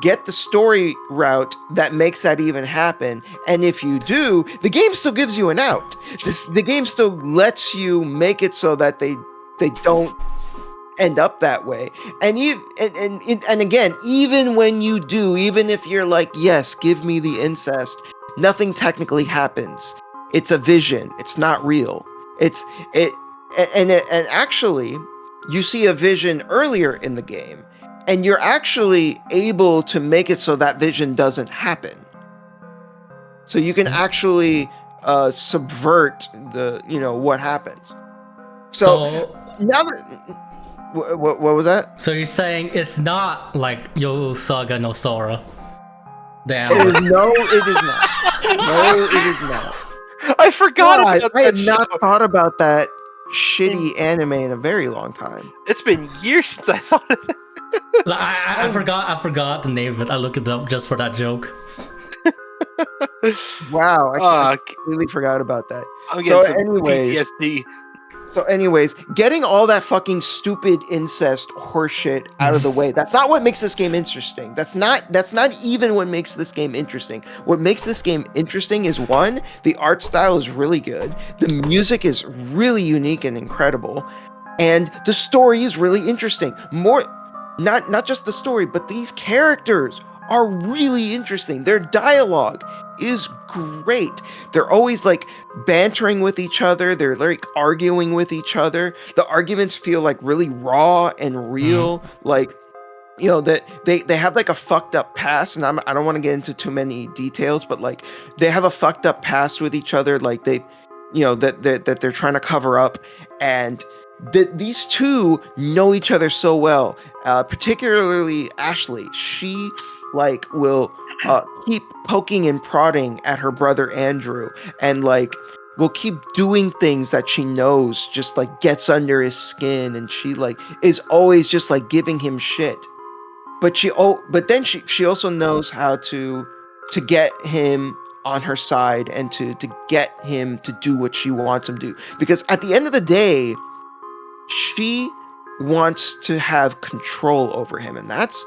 get the story route that makes that even happen. And if you do, the game still gives you an out. The game still lets you make it so that they don't end up that way. And again, even when you do, even if you're like, yes, give me the incest, nothing technically happens. It's a vision. It's not real. And actually, you see a vision earlier in the game, and you're actually able to make it so that vision doesn't happen. So you can actually subvert what happens. So now that, what was that? So you're saying it's not like Yo Saga no Sora? Damn. No, it is not. No, it is not. I forgot about that. I had not thought about that shitty anime in a very long time. It's been years since I thought of it. I forgot the name of it. I looked it up just for that joke. Wow, I Uh, completely forgot about that. I'm So getting some anyways, PTSD. getting all that fucking stupid incest horseshit out of the way, that's not what makes this game interesting. That's not even what makes this game interesting. What makes this game interesting is one, the art style is really good. The music is really unique and incredible. And the story is really interesting. Not just the story, but these characters are really interesting. Their dialogue is great. They're always like bantering with each other. They're like arguing with each other. The arguments feel like really raw and real. Like, you know, that they have like a fucked up past, and I don't want to get into too many details, but like they have a fucked up past with each other. Like they, you know, that they're trying to cover up, and these two know each other so well. Particularly Ashley, she like will keep poking and prodding at her brother Andrew, and like will keep doing things that she knows just like gets under his skin, and she like is always just like giving him shit. But then she also knows how to get him on her side, and to get him to do what she wants him to do, because at the end of the day she wants to have control over him, and that's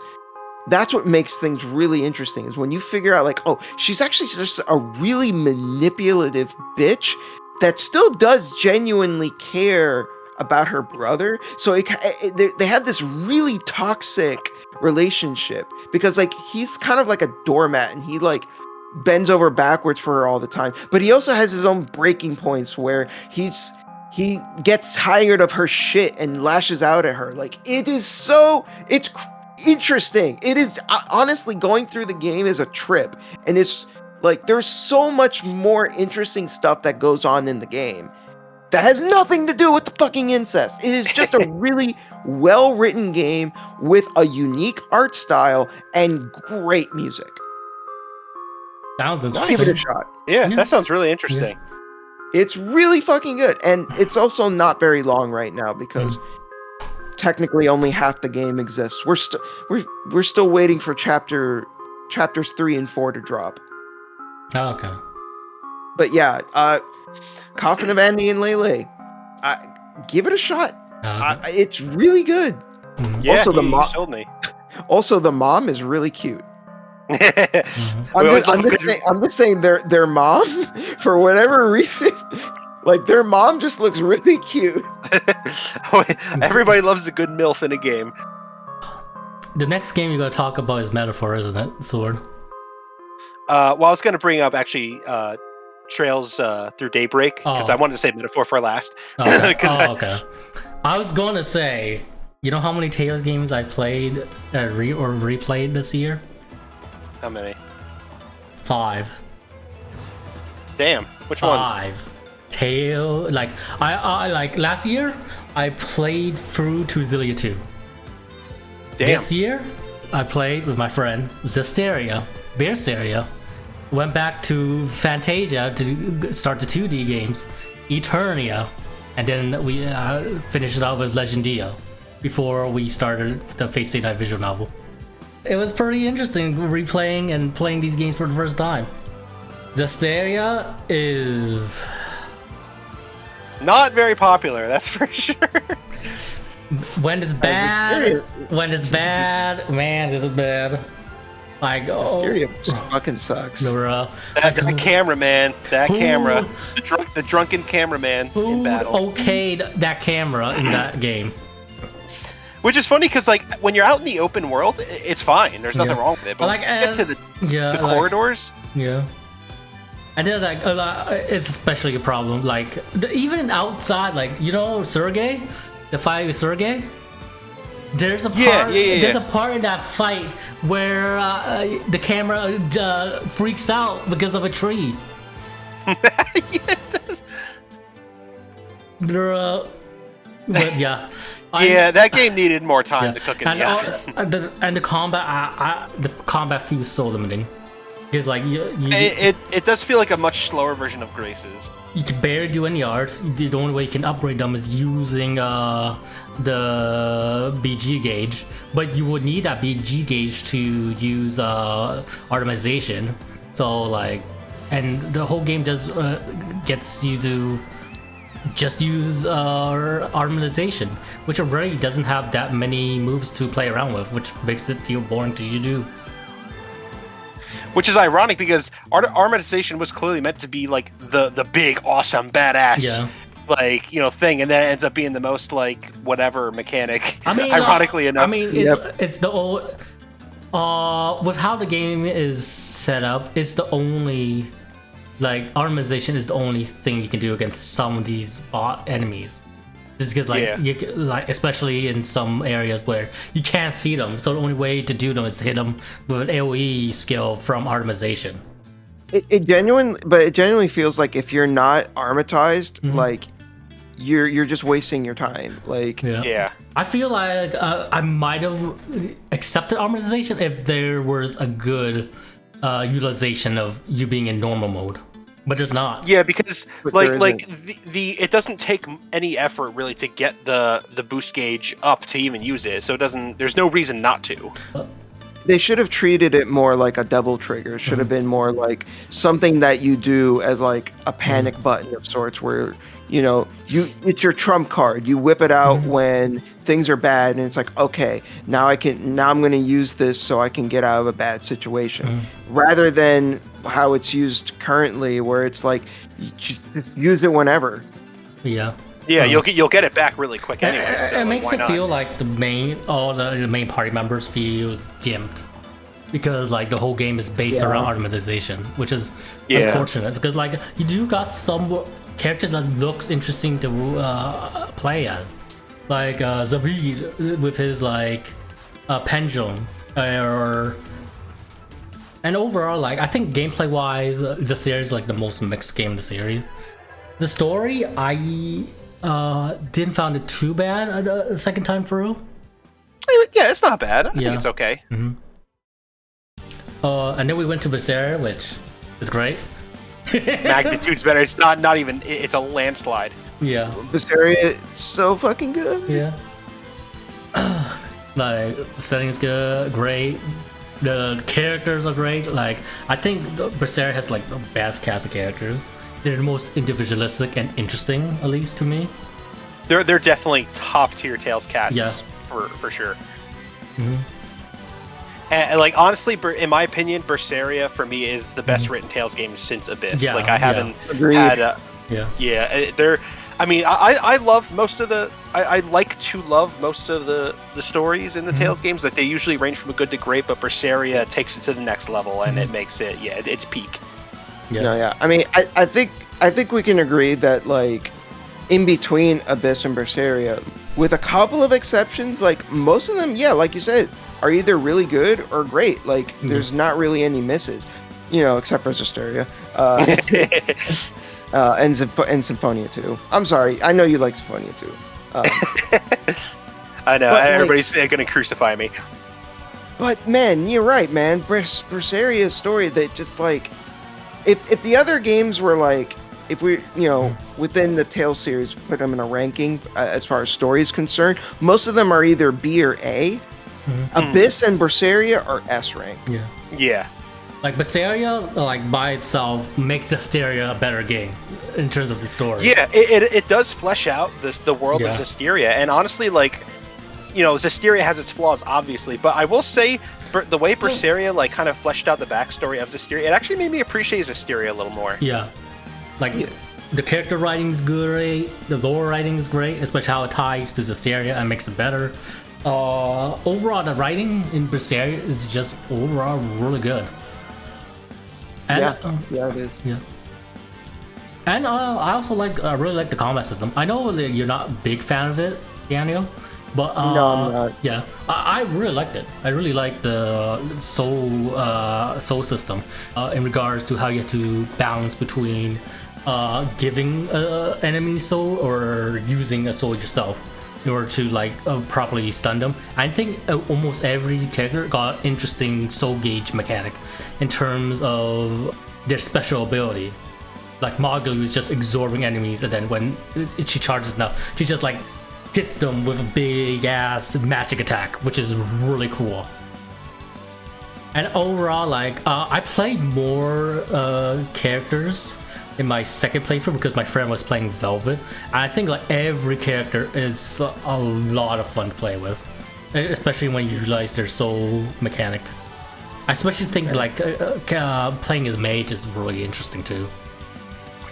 what makes things really interesting, is when you figure out like, oh, she's actually just a really manipulative bitch that still does genuinely care about her brother. So they have this really toxic relationship, because like he's kind of like a doormat, and he like bends over backwards for her all the time, but he also has his own breaking points where he gets tired of her shit and lashes out at her. Like it's interesting. It is honestly, going through the game is a trip, and it's like there's so much more interesting stuff that goes on in the game that has nothing to do with the fucking incest. It is just a really well-written game with a unique art style and great music. Sounds interesting. Give it a shot. Yeah, that sounds really interesting. It's really fucking good, and it's also not very long right now, because technically only half the game exists. We're still waiting for chapters 3 and 4 to drop. Oh, okay. But yeah, Coffin of Andy and Leyley, give it a shot. Okay. It's really good. Yeah, Also, the you told me. Also, the mom is really cute. We I'm just saying their mom, for whatever reason, like their mom just looks really cute. Everybody loves a good MILF in a game. The next game you're gonna talk about is Metaphor, isn't it, Sword? Well, I was gonna bring up actually Trails through Daybreak, because I wanted to say Metaphor for last. Okay. Okay. I was gonna say, you know how many Tales games I played or replayed this year? How many? 5. Damn. Which ones? 5. Like I like last year I played through to Zestiria 2. Damn. This year I played with my friend Zestiria, Berseria. Went back to Phantasia to start the 2D games, Eternia, and then we finished it out with Legendia before we started the Fate Stay Night visual novel. It was pretty interesting replaying and playing these games for the first time. Zestiria is not very popular, that's for sure. When it's bad, man, it's bad. Like, Zestiria fucking sucks. That cameraman, camera, the drunken cameraman in battle. Okayed that camera in that game. Which is funny, because like when you're out in the open world, it's fine. There's nothing wrong with it. But like, when you get to the corridors, and then like it's especially a problem. Like even outside, like you know, Sergei, the fight with Sergei. There's a part. There's a part in that fight where the camera freaks out because of a tree. But yeah. That game needed more time to cook in the action. And the combat feels so limiting. Because like it does feel like a much slower version of Grace's. You can barely do any arts. The only way you can upgrade them is using the BG gauge, but you would need that BG gauge to use Artemization. So like, and the whole game does gets you to just use armorization, which already doesn't have that many moves to play around with, which makes it feel boring to you do. Which is ironic because armorization was clearly meant to be like the big, awesome, badass, like, you know, thing, and then it ends up being the most like whatever mechanic. I mean, ironically enough. I mean, it's the old. With how the game is set up, it's the only, like, armorization is the only thing you can do against some of these bot enemies. Just because, like, you like, especially in some areas where you can't see them, so the only way to do them is to hit them with an AOE skill from armorization. It genuinely feels like if you're not armatized, like you're just wasting your time. Like, I feel like I might have accepted armorization if there was a good utilization of you being in normal mode. But there's not. Yeah, because the it doesn't take any effort really to get the boost gauge up to even use it. So it doesn't. There's no reason not to. They should have treated it more like a double trigger. It should have been more like something that you do as like a panic button of sorts, where you know it's your trump card. You whip it out when things are bad, and it's like, okay, now I'm going to use this so I can get out of a bad situation, rather than how it's used currently, where it's like you just use it whenever. Yeah, you'll get it back really quick anyway. So it makes it feel like all the main party members feels gimped, because like the whole game is based around armorization, which is unfortunate, because like you do got some characters that looks interesting to play as, like Zavid with his like pendulum, and overall, like, I think gameplay wise, the series is like the most mixed game in the series. The story, I didn't find it too bad the second time through. Yeah, it's not bad. I think it's okay. And then we went to Berseria, which is great. Magnitude's better. It's not even. It's a landslide. Yeah, Berseria, it's so fucking good. Yeah. Like, the setting is good, great. The characters are great. Like, I think Berseria has like the best cast of characters. They're the most individualistic and interesting, at least to me. They're definitely top tier Tales casts for sure. And like, honestly, in my opinion, Berseria for me is the best written Tales game since Abyss. Like, I haven't had they're. I mean, I love most of the. I like to love most of the stories in the Tales games. Like, they usually range from good to great, but Berseria takes it to the next level, and it makes it it's peak. I mean, I think we can agree that, like, in between Abyss and Berseria, with a couple of exceptions, like, most of them, like you said, are either really good or great. Like, there's not really any misses, you know, except for Zestiria. And Symphonia 2. I'm sorry, I know you like Symphonia 2. I know, everybody's gonna crucify me. But man, you're right, man. Berseria's story, that just like, if the other games were like, if we, you know, within the Tales series, put them in a ranking as far as story is concerned, most of them are either B or A. Abyss and Berseria are S rank. Yeah. Like, Berseria, like, by itself makes Zestiria a better game in terms of the story. Yeah, it does flesh out the world of Zestiria, and honestly, like, you know, Zestiria has its flaws, obviously, but I will say the way Berseria like kind of fleshed out the backstory of Zestiria, it actually made me appreciate Zestiria a little more. Yeah, like the character writing is great, the lore writing is great, especially how it ties to Zestiria and makes it better. Overall, the writing in Berseria is just overall really good. And, it is. Yeah. And I also really like the combat system. I know that you're not a big fan of it, Daniel, but no, I'm not. Yeah, I really liked it. I really like the soul system in regards to how you have to balance between giving enemy soul or using a soul yourself in order to like properly stun them. I think almost every character got interesting soul gauge mechanic in terms of their special ability. Like, Moglu is just absorbing enemies, and then when she charges enough, she just like hits them with a big ass magic attack, which is really cool. And overall, like, I played more characters in my second playthrough because my friend was playing Velvet. And I think like every character is a lot of fun to play with, especially when you realize their soul mechanic. I especially think like playing as mage is really interesting too.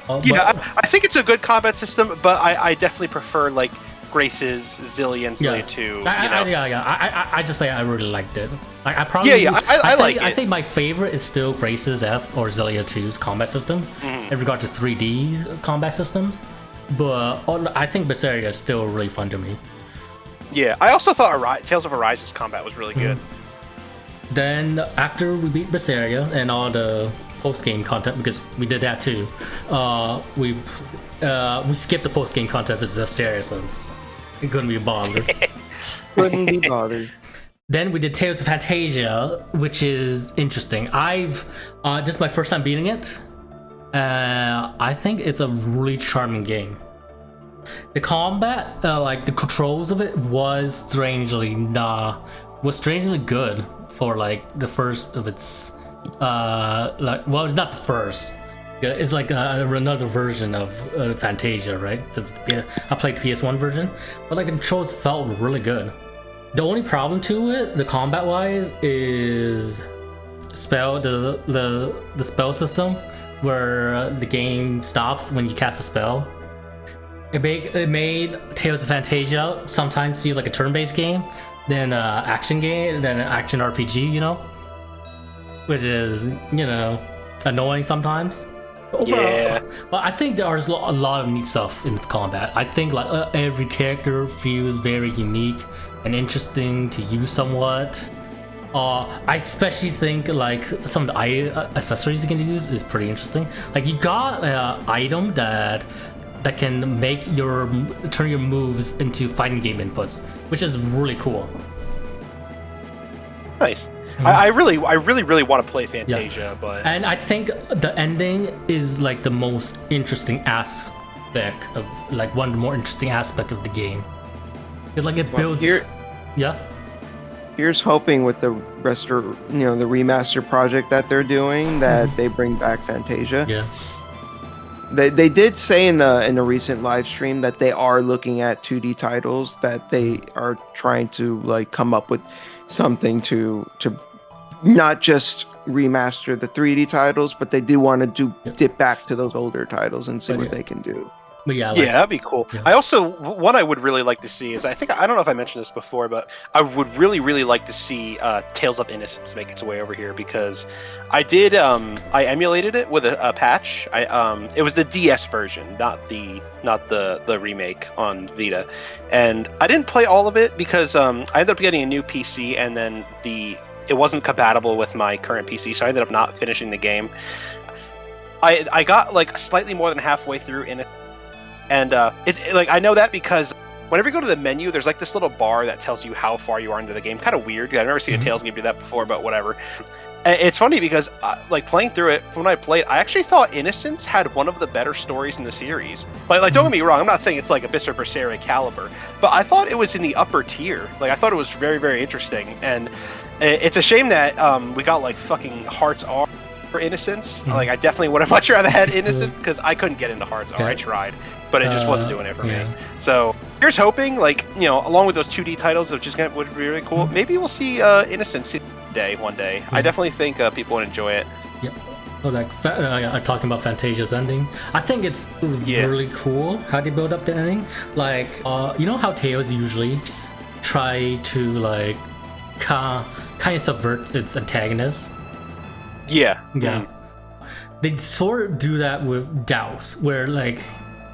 I think it's a good combat system, but I definitely prefer like Grace's Zillia and Zillia 2. I just say I really liked it. Like, I probably I say my favorite is still Grace's F or Zillia 2's combat system in regard to 3D combat systems. But I think Berseria is still really fun to me. Yeah, I also thought Tales of Arise's combat was really good. Then after we beat Berseria and all the post-game content, because we did that too, we skipped the post-game content for Zestiria since it couldn't be bothered. Couldn't be bothered. Then we did Tales of Phantasia, which is interesting. This is my first time beating it. I think it's a really charming game. The combat, like the controls of it, was strangely good for like the first of its. It's not the first. It's like another version of Phantasia, right? Since I played the PS1 version, but like the controls felt really good. The only problem to it, the combat wise, is the spell system, where the game stops when you cast a spell. It made Tales of Phantasia sometimes feel like a turn-based game, then action game, then an action RPG, you know, which is, you know, annoying sometimes. Overall, but I think there's a lot of neat stuff in its combat. I think like every character feels very unique and interesting to use somewhat. I especially think like some of the accessories you can use is pretty interesting. Like you got an item that can turn your moves into fighting game inputs, which is really cool. Nice. I really want to play Phantasia, but and I think the ending is like the most interesting aspect of like one of the more interesting aspect of the game. It's like it builds. Here's hoping with the the remaster project that they're doing that they bring back Phantasia. Yeah. They did say in the recent live stream that they are looking at 2D titles, that they are trying to like come up with something to not just remaster the 3D titles, but they do want to dip back to those older titles and see what they can do. But that'd be cool. Yeah. I also, what I would really like to see is, I don't know if I mentioned this before, but I would really like to see Tales of Innocence make its way over here, because I did, I emulated it with a patch. It was the DS version, not the remake on Vita, and I didn't play all of it because I ended up getting a new PC, and then it wasn't compatible with my current PC, so I ended up not finishing the game. I got like slightly more than halfway through in it. And like I know that because whenever you go to the menu, there's like this little bar that tells you how far you are into the game. Kind of weird. I've never seen a Tales game do that before, but whatever. It's funny because like playing through it, when I played, I actually thought Innocence had one of the better stories in the series. Like don't get me wrong, I'm not saying it's like Abyss or Berseria caliber, but I thought it was in the upper tier. Like I thought it was very, very interesting. And it's a shame that we got like fucking Hearts R for Innocence. Like I definitely would have much rather had Innocence, because I couldn't get into Hearts R. I tried, but it just wasn't doing it for me. So here's hoping, like, you know, along with those 2D titles, which is would be really cool. Maybe we'll see Innocence one day. I definitely think people would enjoy it. Yeah. Well, like talking about Phantasia's ending, I think it's really cool how they build up the ending. Like, you know how Tales usually try to like kind of subvert its antagonist. Yeah. They sort of do that with Daos, where like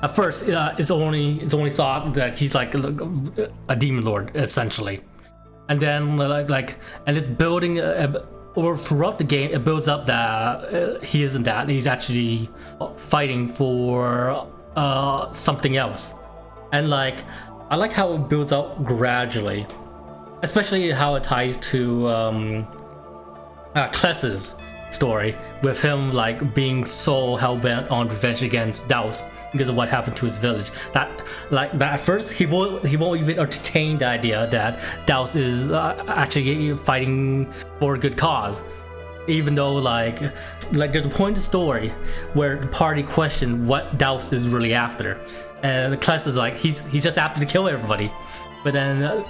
at first it's only thought that he's like a demon lord essentially, and then and it's building or throughout the game it builds up that he isn't that, he's actually fighting for something else. And like I like how it builds up gradually, especially how it ties to classes. story with him like being so hell-bent on revenge against Daos because of what happened to his village. That at first he won't even entertain the idea that Daos is actually fighting for a good cause. Even though like there's a point in the story where the party questioned what Daos is really after, and the class is like he's just after to kill everybody. But then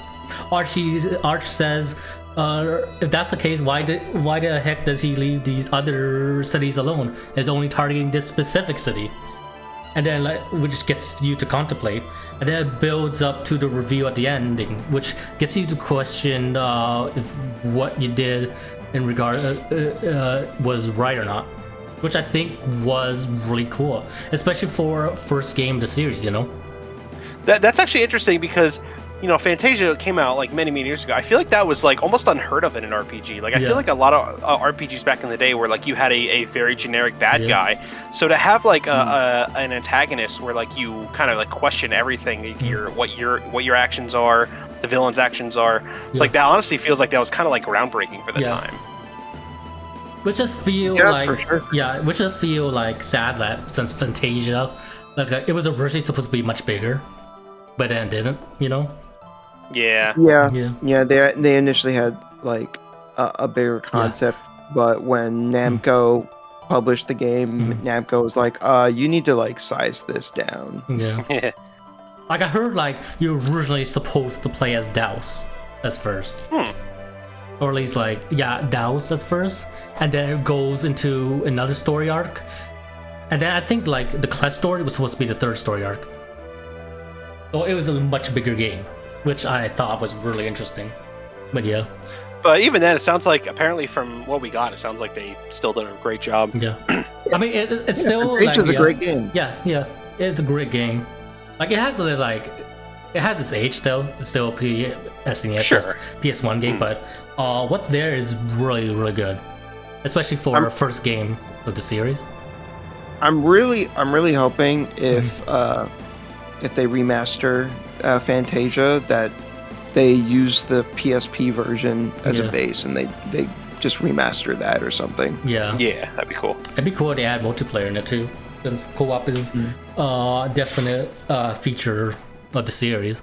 Arch says, if that's the case, why the heck does he leave these other cities alone? It's only targeting this specific city. And then which gets you to contemplate, and then it builds up to the reveal at the ending, which gets you to question if what you did in regard was right or not, which I think was really cool, especially for first game of the series. That's actually interesting because Phantasia came out like many years ago. I feel like that was like almost unheard of in an RPG. Like I feel like a lot of RPGs back in the day were like you had a very generic bad guy. So to have like an antagonist where like you kind of like question everything, what your actions are, the villain's actions are, like that honestly feels like that was kind of like groundbreaking for the time. Which just feel for sure. Which just feel like sad that since Phantasia, like it was originally supposed to be much bigger, but then it didn't. Yeah. They initially had like a bigger concept, but when Namco published the game, Namco was like, "You need to like size this down." Yeah. Like I heard, like you're originally supposed to play as Daos as first, or at least like Daos at first, and then it goes into another story arc, and then I think like the quest story was supposed to be the third story arc. So it was a much bigger game, which I thought was really interesting. But yeah. But even then, it sounds like, apparently from what we got, it sounds like they still did a great job. Yeah. I mean, it's still like... It's a great game. Yeah. It's a great game. Like, it has its age still. It's still a SNES, PS1 game, but what's there is really, really good. Especially for our first game of the series. I'm really hoping if they remaster Phantasia, that they use the PSP version as a base and they just remaster that or something. Yeah, that'd be cool. It'd be cool to add multiplayer in it too, since co-op is a definite feature of the series.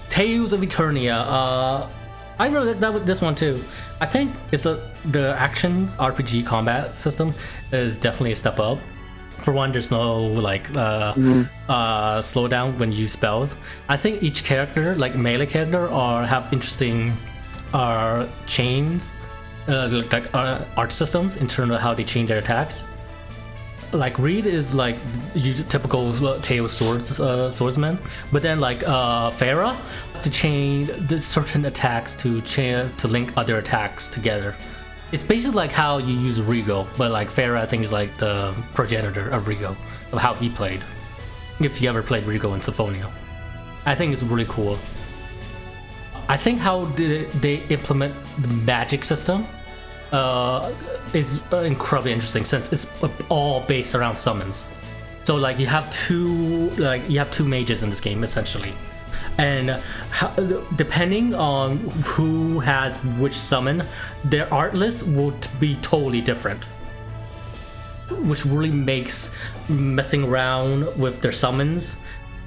Tales of Eternia. I really like this one too. I think the action RPG combat system is definitely a step up. For one, there's no like slowdown when you use spells. I think each character, like melee character, have interesting chains, art systems in terms of how they change their attacks. Like Reed is like typical Tales swordsman, but then like Farah to change the certain attacks to link other attacks together. It's basically like how you use Rigo, but like Farah I think is like the progenitor of Rigo, of how he played. If you ever played Rigo in Symphonia, I think it's really cool. I think how they implement the magic system is incredibly interesting, since it's all based around summons. So like you have two mages in this game essentially, and depending on who has which summon, their art list will be totally different, which really makes messing around with their summons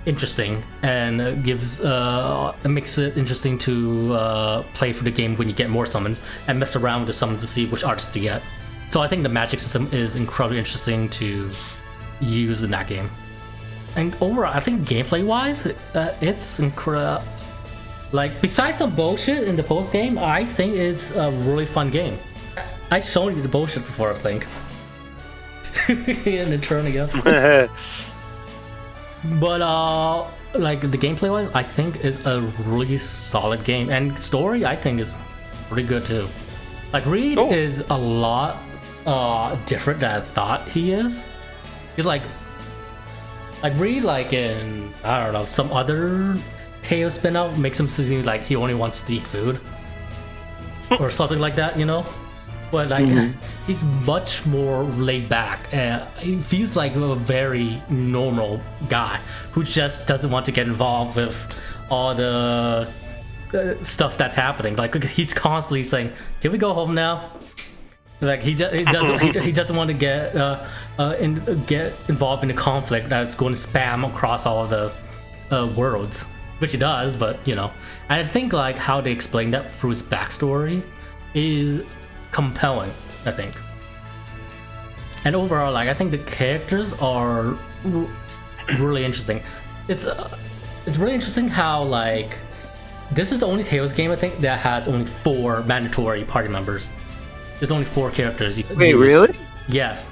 interesting, and makes it interesting to play for the game when you get more summons and mess around with the summons to see which arts to get. So I think the magic system is incredibly interesting to use in that game. And overall, I think gameplay-wise, it's incredible. Like, besides some bullshit in the post-game, I think it's a really fun game. I've shown you the bullshit before, I think. In Eternia. But, like, the gameplay-wise, I think it's a really solid game. And story, I think, is pretty good, too. Like, Reed is a lot different than I thought he is. He's like Reed, like in, I don't know, some other Tales spin-out makes him seem like he only wants to eat food or something like that, you know. But like he's much more laid back, and he feels like a very normal guy who just doesn't want to get involved with all the stuff that's happening. Like he's constantly saying, "Can we go home now? Like he doesn't want to get involved in a conflict that's going to spam across all of the worlds, which he does. But and I think like how they explain that through his backstory is compelling, I think. And overall, like I think the characters are really interesting. It's really interesting how like this is the only Tales game I think that has only 4 mandatory party members. There's only 4 characters you can use. Wait, really? Yes.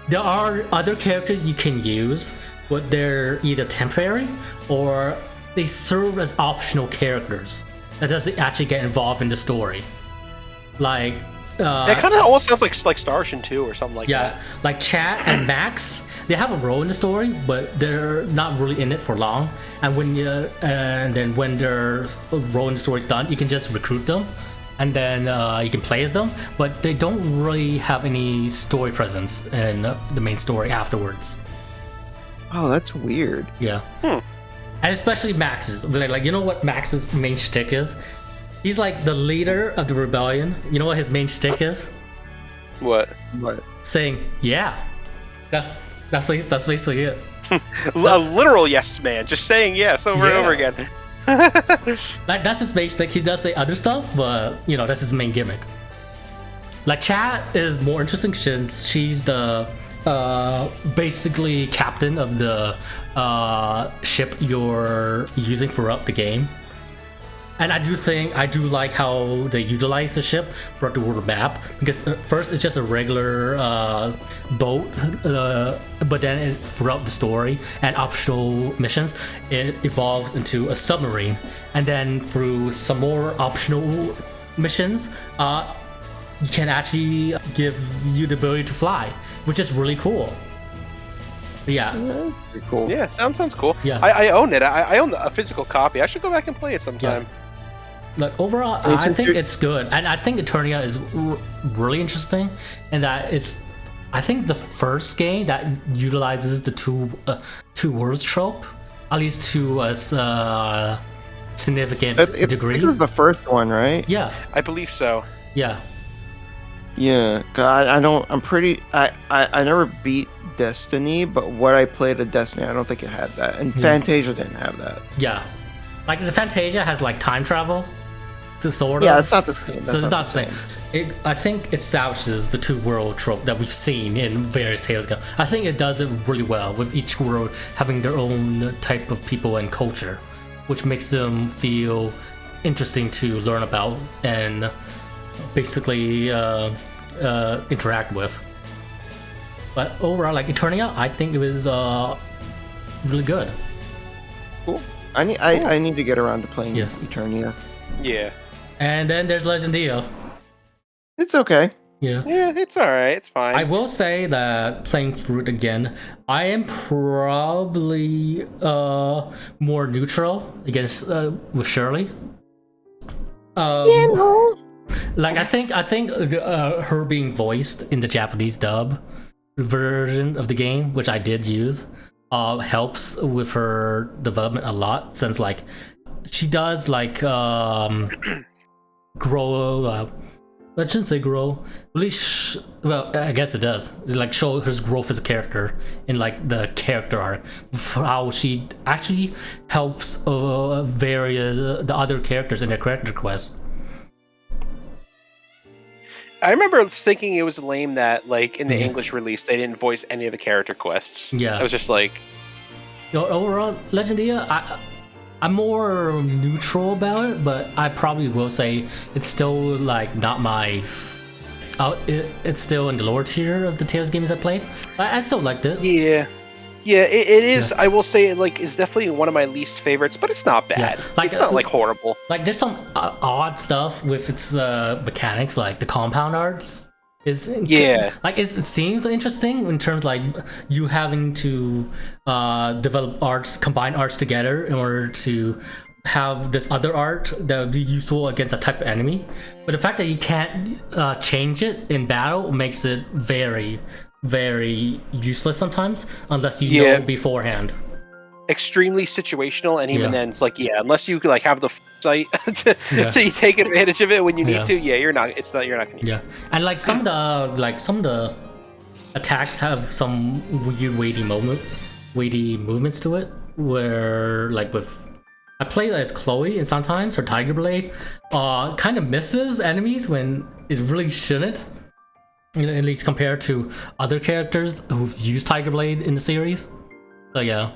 There are other characters you can use, but they're either temporary or they serve as optional characters that doesn't actually get involved in the story. Like it kind of almost sounds like Starshin 2 or something like that. Yeah, like Chad and Max, they have a role in the story, but they're not really in it for long. And when when their role in the story is done, you can just recruit them, and then you can play as them. But they don't really have any story presence in the main story afterwards. Oh, that's weird. Yeah. And especially Max's. Like you know what Max's main shtick is? He's like the leader of the rebellion. You know what his main shtick is? What? Saying yeah. That's basically it. A literal yes man, just saying yes over and over again. Like that's his main shtick. He does say other stuff, but that's his main gimmick. Like Chat is more interesting since she's the basically captain of the ship you're using throughout the game. And I do like how they utilize the ship throughout the world map, because first it's just a regular boat, but then throughout the story and optional missions, it evolves into a submarine, and then through some more optional missions, you can actually give you the ability to fly, which is really cool. Yeah. Pretty cool. Yeah, sounds cool. Yeah. I own it. I own a physical copy. I should go back and play it sometime. Yeah. Like overall, I think it's good, and I think Eternia is really interesting, in that it's, I think, the first game that utilizes the two worlds trope, at least to a significant degree. I think it was the first one, right? Yeah, I believe so. Yeah. Yeah, I never beat Destiny, but what I played of Destiny, I don't think it had that, and Phantasia didn't have that. Yeah, like the Phantasia has like time travel. Sort of. Yeah, it's not the same. So it's not the same. I think it establishes the two-world trope that we've seen in various Tales games. I think it does it really well, with each world having their own type of people and culture, which makes them feel interesting to learn about and basically interact with. But overall, like Eternia, I think it was really good. Cool. I need to get around to playing Eternia. Yeah. And then there's Legendia. It's okay. Yeah. Yeah, it's alright. It's fine. I will say that playing through it again, I am probably more neutral against with Shirley. Like I think her being voiced in the Japanese dub version of the game, which I did use, helps with her development a lot, since like she does like grow. I shouldn't say grow. Really, well, I guess it does. It, like, show her growth as a character in like the character arc, how she actually helps the other characters in their character quest. I remember thinking it was lame that, like, in the English release, they didn't voice any of the character quests. Yeah, I was just like, overall, Legendia, I'm more neutral about it, but I probably will say it's still like not my. It's still in the lower tier of the Tales games I played. I still liked it. Yeah, it is. Yeah. I will say, like, it's definitely one of my least favorites, but it's not bad. Yeah. Like, it's not like horrible. Like, there's some odd stuff with its mechanics, like the compound arts. Like it seems interesting in terms of, like, you having to develop arts, combine arts together in order to have this other art that would be useful against a type of enemy. But the fact that you can't change it in battle makes it very, very useless sometimes, unless you know beforehand. extremely situational, and even then, it's like, unless you like have the sight to take advantage of it when you need to, you're not gonna. And like some of the attacks have some weird weighty movements to it, where like I play as Chloe, and sometimes her Tiger Blade kind of misses enemies when it really shouldn't. At least compared to other characters who've used Tiger Blade in the series. So yeah,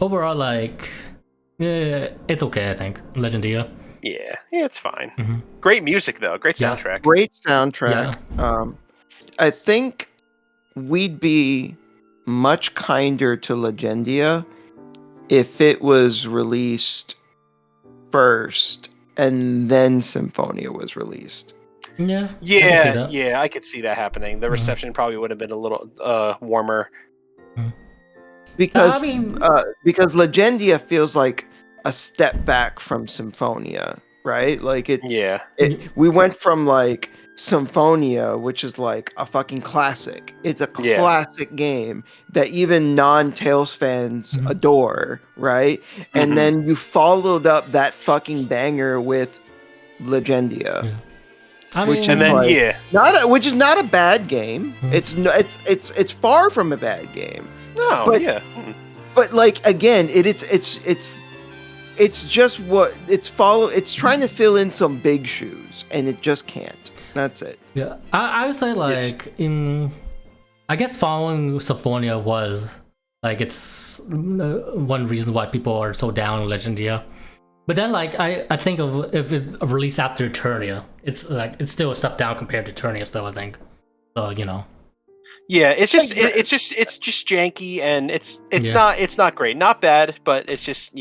overall, like, it's okay. I think Legendia. Yeah, it's fine. Great music though. Great soundtrack. Great soundtrack. I think we'd be much kinder to Legendia if it was released first and then Symphonia was released. I could see that happening. The reception probably would have been a little warmer. Because Legendia feels like a step back from Symphonia, right? Like we went from like Symphonia, which is like a fucking classic. It's a classic game that even non-Tales fans adore, right? And then you followed up that fucking banger with Legendia. Which is not a bad game. It's far from a bad game. No, but like again, it's just what it's trying to fill in some big shoes, and it just can't. That's it. Yeah, I would say like I guess following Symphonia was like it's one reason why people are so down on Legendia. But then, like, I think of if it's a release after Eternia, it's like it's still a step down compared to Eternia. Still, I think. So Yeah, it's just janky, and it's not great, not bad, but it's just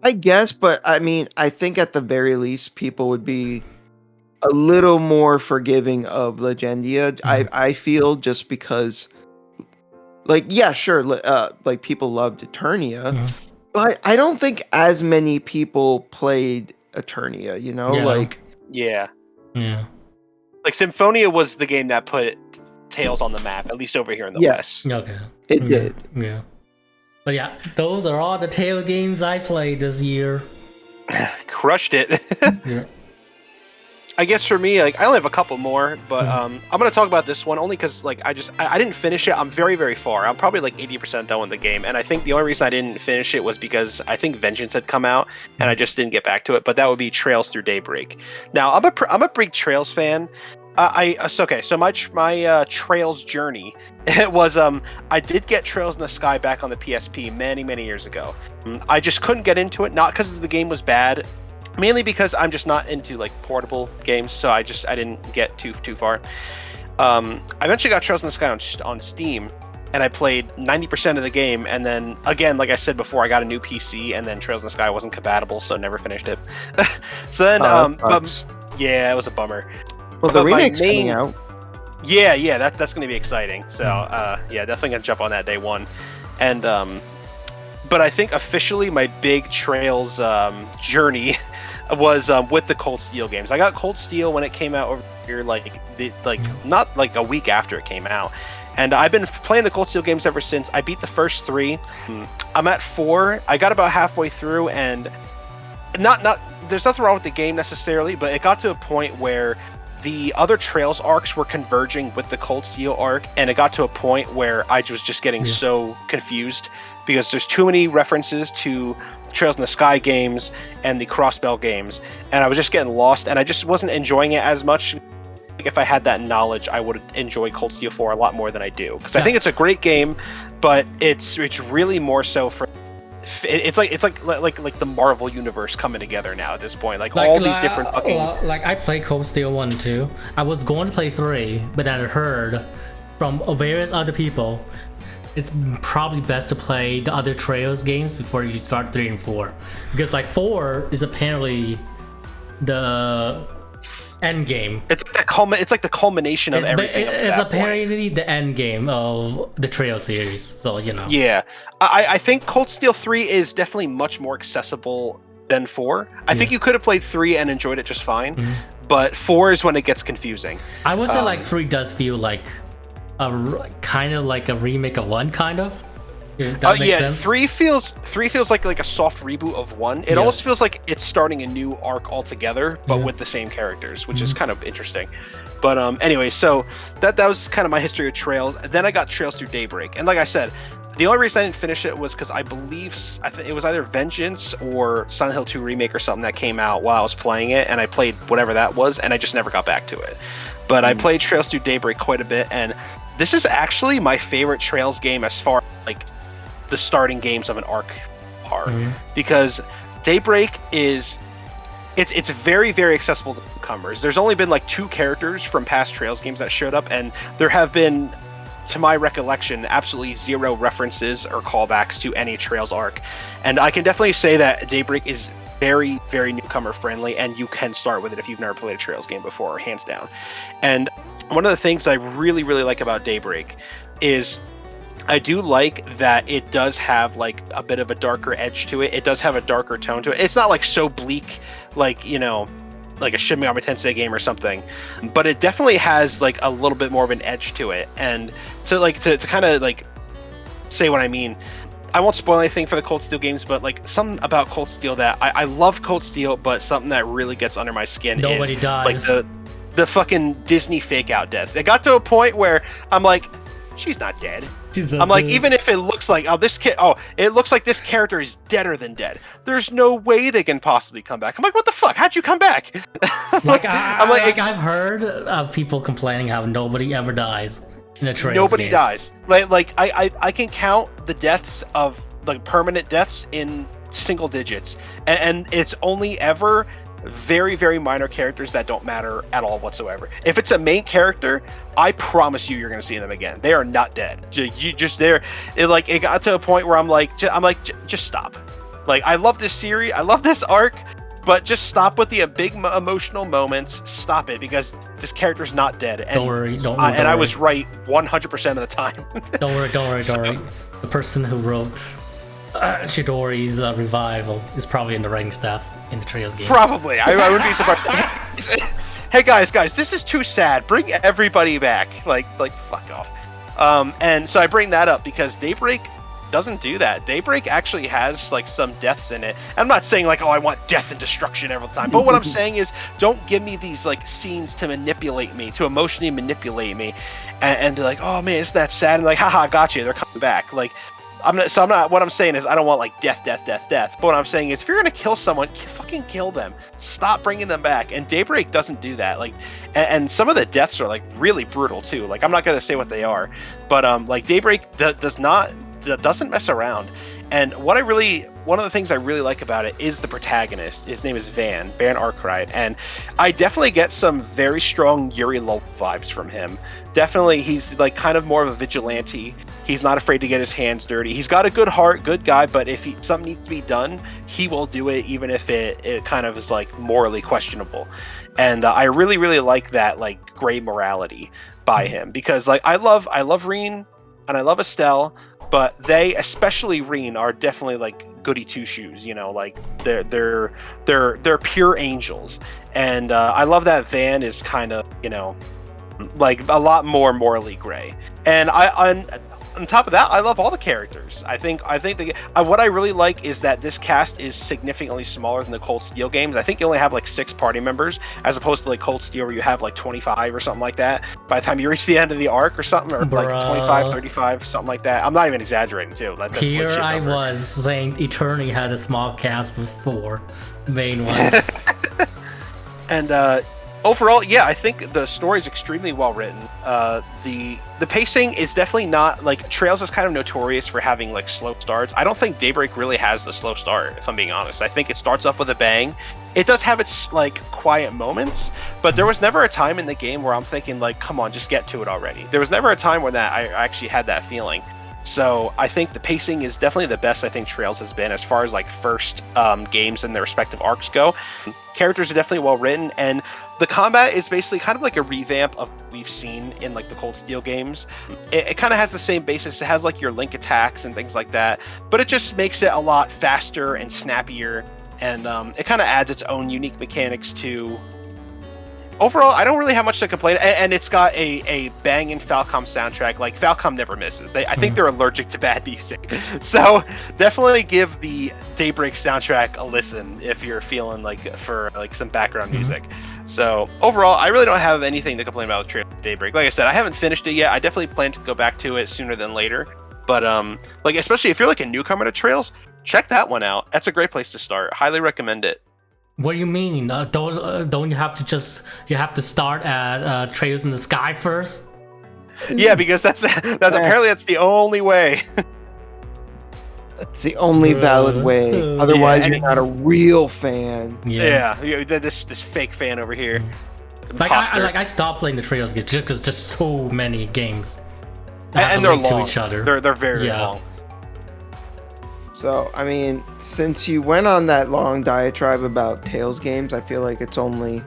I guess, but I mean, I think at the very least, people would be a little more forgiving of Legendia. I feel just because, like, sure, like people loved Eternia. But I don't think as many people played Eternia, Like Symphonia was the game that put Tales on the map, at least over here in the West. Okay. It did. Yeah. But yeah, those are all the Tales games I played this year. Crushed it. I guess for me, like I only have a couple more, but I'm gonna talk about this one only because like I didn't finish it. I'm very, very far. I'm probably like 80% done with the game, and I think the only reason I didn't finish it was because I think Vengeance had come out, and I just didn't get back to it. But that would be Trails Through Daybreak. Now I'm a big Trails fan. So my Trails journey, it was I did get Trails in the Sky back on the PSP many years ago. I just couldn't get into it, not because the game was bad. Mainly because I'm just not into like portable games, so I didn't get too far. I eventually got Trails in the Sky on Steam, and I played 90% of the game, and then again, like I said before, I got a new PC, and then Trails in the Sky wasn't compatible, so never finished it. So then, it was a bummer. Well, the remake's coming out. Yeah, that's going to be exciting. So definitely gonna jump on that day one, and but I think officially my big Trails journey was with the Cold Steel games. I got Cold Steel when it came out over here, not like a week after it came out, and I've been playing the Cold Steel games ever since. I beat the first 3. I'm at 4. I got about halfway through, and not there's nothing wrong with the game necessarily, but it got to a point where the other Trails arcs were converging with the Cold Steel arc, and it got to a point where I was just getting so confused because there's too many references to Trails in the Sky games and the Crossbell games, and I was just getting lost, and I just wasn't enjoying it as much. Like, if I had that knowledge, I would enjoy Cold Steel 4 a lot more than I do, because I think it's a great game, but it's really more so for it's like the Marvel universe coming together now at this point, like all these different fucking like I played Cold Steel 1 and 2. I was going to play 3, but then I heard from various other people it's probably best to play the other Trails games before you start 3 and 4, because like 4 is apparently the end game. It's like the culmination of everything. It's apparently the end game of the Trail series. So Yeah, I think Cold Steel 3 is definitely much more accessible than 4. I think you could have played 3 and enjoyed it just fine, but 4 is when it gets confusing. I would say like 3 does feel like kind of like a remake of 1, kind of. That makes sense. three feels like a soft reboot of 1. It almost feels like it's starting a new arc altogether, but with the same characters, which is kind of interesting. But anyway, so that was kind of my history of Trails. Then I got Trails through Daybreak, and like I said, the only reason I didn't finish it was because I believe it was either Vengeance or Silent Hill 2 Remake or something that came out while I was playing it, and I played whatever that was, and I just never got back to it. But I played Trails through Daybreak quite a bit, and this is actually my favorite Trails game as far as like the starting games of an arc are, because Daybreak is it's very, very accessible to newcomers. There's only been like 2 characters from past Trails games that showed up, and there have been, to my recollection, absolutely 0 references or callbacks to any Trails arc. And I can definitely say that Daybreak is very, very newcomer friendly, and you can start with it if you've never played a Trails game before, hands down. And one of the things I really, really like about Daybreak is I do like that it does have like a bit of a darker edge to it. It does have a darker tone to it. It's not like so bleak, like, you know, like a Shin Megami Tensei game or something, but it definitely has like a little bit more of an edge to it. And to kind of like say what I mean, I won't spoil anything for the Cold Steel games, but like something about Cold Steel that I love Cold Steel, but something that really gets under my skin Nobody dies. Like the fucking Disney fake out deaths. It got to a point where I'm like, she's not dead. I'm like, even if it looks like, it looks like this character is deader than dead, there's no way they can possibly come back. I'm like, what the fuck? How'd you come back? I've heard of people complaining how nobody ever dies in the Trails Nobody games. dies. Like I can count the deaths of like permanent deaths in single digits, and it's only ever very, very minor characters that don't matter at all whatsoever. If it's a main character, I promise you're going to see them again. They are not dead. It got to a point where I'm like, just stop. Like, I love this series, I love this arc, but just stop with the big emotional moments. Stop it, because this character's not dead. And, Don't worry. I was right 100% of the time. Don't worry. The person who wrote Chidori's revival is probably in the writing staff in the Trails game. Probably. I wouldn't be surprised. Hey guys, this is too sad. Bring everybody back. Like fuck off. And so I bring that up because Daybreak doesn't do that. Daybreak actually has like some deaths in it. I'm not saying like, oh, I want death and destruction every time. But what I'm saying is, don't give me these like scenes to manipulate me, to emotionally manipulate me, and be like, oh man, isn't that sad? And like, haha, got you. They're coming back. Like, what I'm saying is, I don't want like death. But what I'm saying is, if you're gonna kill someone, fucking kill them. Stop bringing them back. And Daybreak doesn't do that. Like, and some of the deaths are like really brutal too. Like, I'm not gonna say what they are, but like Daybreak doesn't mess around. And one of the things I really like about it is the protagonist. His name is Van Arkwright, and I definitely get some very strong Yuri Lulp vibes from him. Definitely, he's like kind of more of a vigilante. He's not afraid to get his hands dirty. He's got a good heart, good guy, but if something needs to be done, he will do it, even if it kind of is like morally questionable. And I really, really like that like gray morality by him, because like I love Reen and I love Estelle, but they, especially Reen, are definitely like goody two shoes. You know, like they're pure angels, and I love that Van is kind of, you know, like a lot more morally gray. And on top of that, I love all the characters. I think what I really like is that this cast is significantly smaller than the Cold Steel games. I think you only have like 6 party members, as opposed to like Cold Steel where you have like 25 or something like that by the time you reach the end of the arc or something, or like 25, 35, something like that. I'm not even exaggerating too. That's Here I was saying Eternia had a small cast with 4 main ones. And overall, yeah, I think the story is extremely well written. The pacing is definitely not like, Trails is kind of notorious for having like slow starts. I don't think Daybreak really has the slow start, if I'm being honest. I think it starts up with a bang. It does have its like quiet moments, but there was never a time in the game where I'm thinking like, come on, just get to it already. There was never a time when that I actually had that feeling. So I think the pacing is definitely the best I think Trails has been as far as like first games and their respective arcs go. Characters are definitely well written, and the combat is basically kind of like a revamp of what we've seen in like the Cold Steel games. It kind of has the same basis. It has like your link attacks and things like that, but it just makes it a lot faster and snappier, and it kind of adds its own unique mechanics to overall, I don't really have much to complain, and it's got a banging Falcom soundtrack. Like Falcom never misses. I think they're allergic to bad music, so definitely give the Daybreak soundtrack a listen if you're feeling for some background music. So overall, I really don't have anything to complain about with Daybreak. Like I said, I haven't finished it yet. I definitely plan to go back to it sooner than later. But especially if you're a newcomer to Trails, check that one out. That's a great place to start. Highly recommend it. What do you mean? Don't you have to start at Trails in the Sky first? Yeah, because that's apparently that's the only way. That's the only valid way. Otherwise, you're not a real fan. Yeah, this fake fan over here. I stopped playing the Trails games because there's so many games. And they're long. To each other. They're very long. So, I mean, since you went on that long diatribe about Tales games, I feel like it's only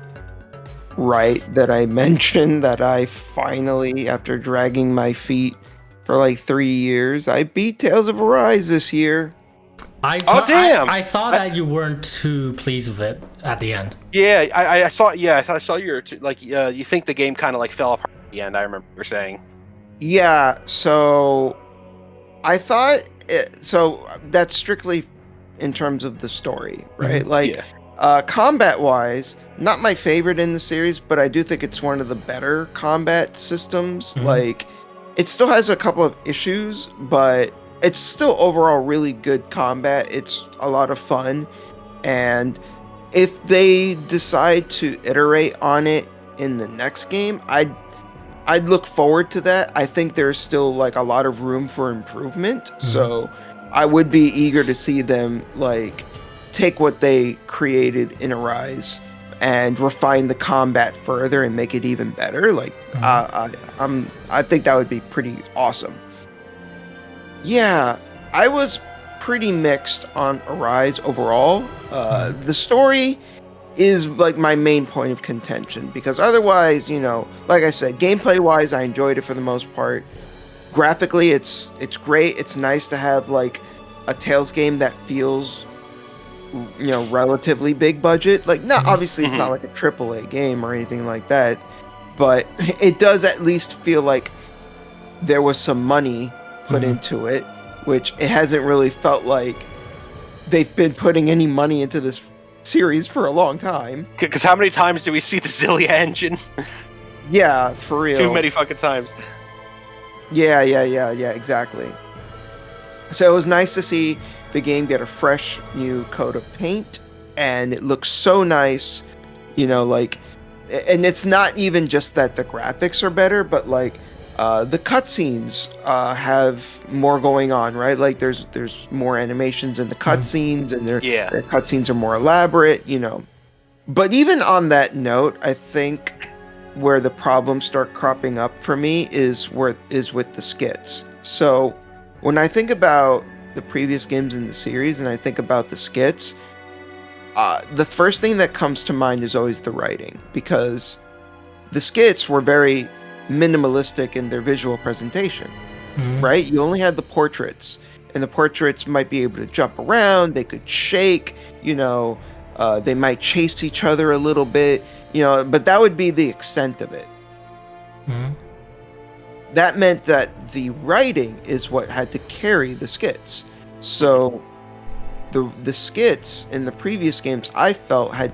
right that I mention that I finally, after dragging my feet for 3 years, I beat Tales of Arise this year. Damn! I saw that you weren't too pleased with it at the end. Yeah, I saw. Yeah, I thought I saw you you think the game kind of fell apart at the end. I remember you were saying. Yeah, so I thought so that's strictly in terms of the story, right? Combat wise, not my favorite in the series, but I do think it's one of the better combat systems. It still has a couple of issues, but it's still overall really good combat. It's a lot of fun, and if they decide to iterate on it in the next game, I'd look forward to that. I think there's still a lot of room for improvement. So I would be eager to see them take what they created in Arise and refine the combat further and make it even better. I think that would be pretty awesome. Yeah, I was pretty mixed on Arise overall. The story is my main point of contention, because otherwise, like I said, gameplay wise, I enjoyed it for the most part. Graphically, it's great. It's nice to have a Tales game that feels relatively big budget. Not obviously it's not a AAA game or anything like that, but it does at least feel like there was some money put into it, which it hasn't really felt like they've been putting any money into this series for a long time. Because how many times do we see the Xillia engine? Yeah, for real. Too many fucking times. Yeah, exactly. So it was nice to see the game get a fresh new coat of paint, and it looks so nice, and it's not even just that the graphics are better, but the cutscenes have more going on, right? There's more animations in the cutscenes, and their cutscenes are more elaborate, But even on that note, I think where the problems start cropping up for me is with the skits. So when I think about the previous games in the series and I think about the skits, the first thing that comes to mind is always the writing, because the skits were very minimalistic in their visual presentation, right? You only had the portraits, and the portraits might be able to jump around, they could shake, they might chase each other a little bit, but that would be the extent of it. That meant that the writing is what had to carry the skits. So the skits in the previous games, I felt, had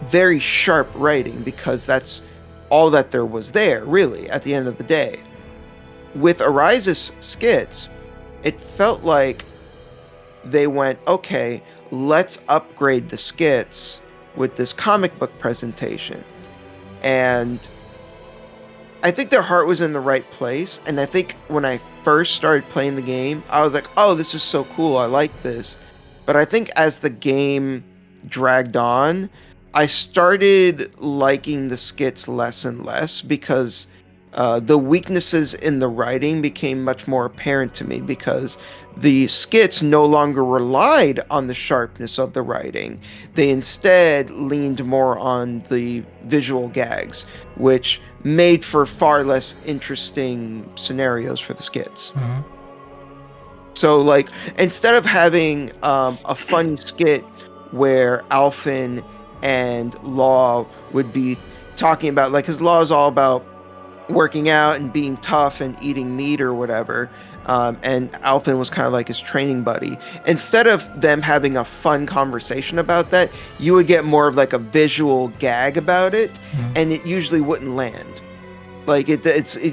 very sharp writing, because that's all that there was there, really, at the end of the day. With Arise's skits, it felt like they went, okay, let's upgrade the skits with this comic book presentation. And I think their heart was in the right place. And I think when I first started playing the game, I was like, oh, this is so cool, I like this. But I think as the game dragged on, I started liking the skits less and less, because the weaknesses in the writing became much more apparent to me, because the skits no longer relied on the sharpness of the writing. They instead leaned more on the visual gags, which made for far less interesting scenarios for the skits. So instead of having a funny skit where Alphen and Law would be talking about like his law is all about working out and being tough and eating meat or whatever. And Alphen was kind of like his training buddy. Instead of them having a fun conversation about that, you would get more of like a visual gag about it, and it usually wouldn't land. Like it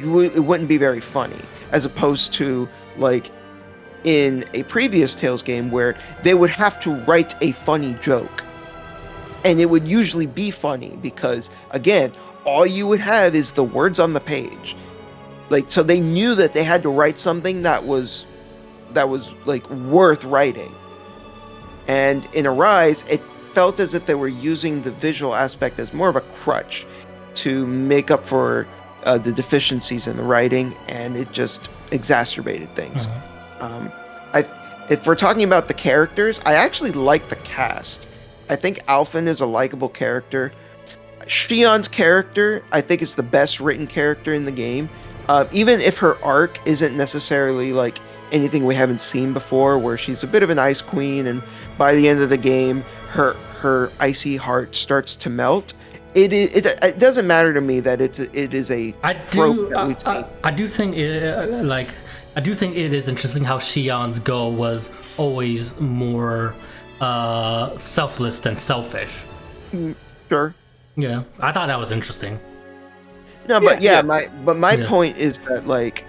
wouldn't be very funny, as opposed to like in a previous Tales game where they would have to write a funny joke. And it would usually be funny because, again, all you would have is the words on the page. Like, so they knew that they had to write something that was like worth writing. And in Arise, it felt as if they were using the visual aspect as more of a crutch to make up for the deficiencies in the writing, and it just exacerbated things. If we're talking about the characters, I actually like the cast. I think Alphen is a likable character. Shion's character, I think, is the best written character in the game. Even if her arc isn't necessarily like anything we haven't seen before, where she's a bit of an ice queen, and by the end of the game, her icy heart starts to melt. It doesn't matter to me that it is a trope that we've seen. I do think it is interesting how Shion's goal was always more selfless than selfish. Sure. Yeah, I thought that was interesting. No, but my point is that like,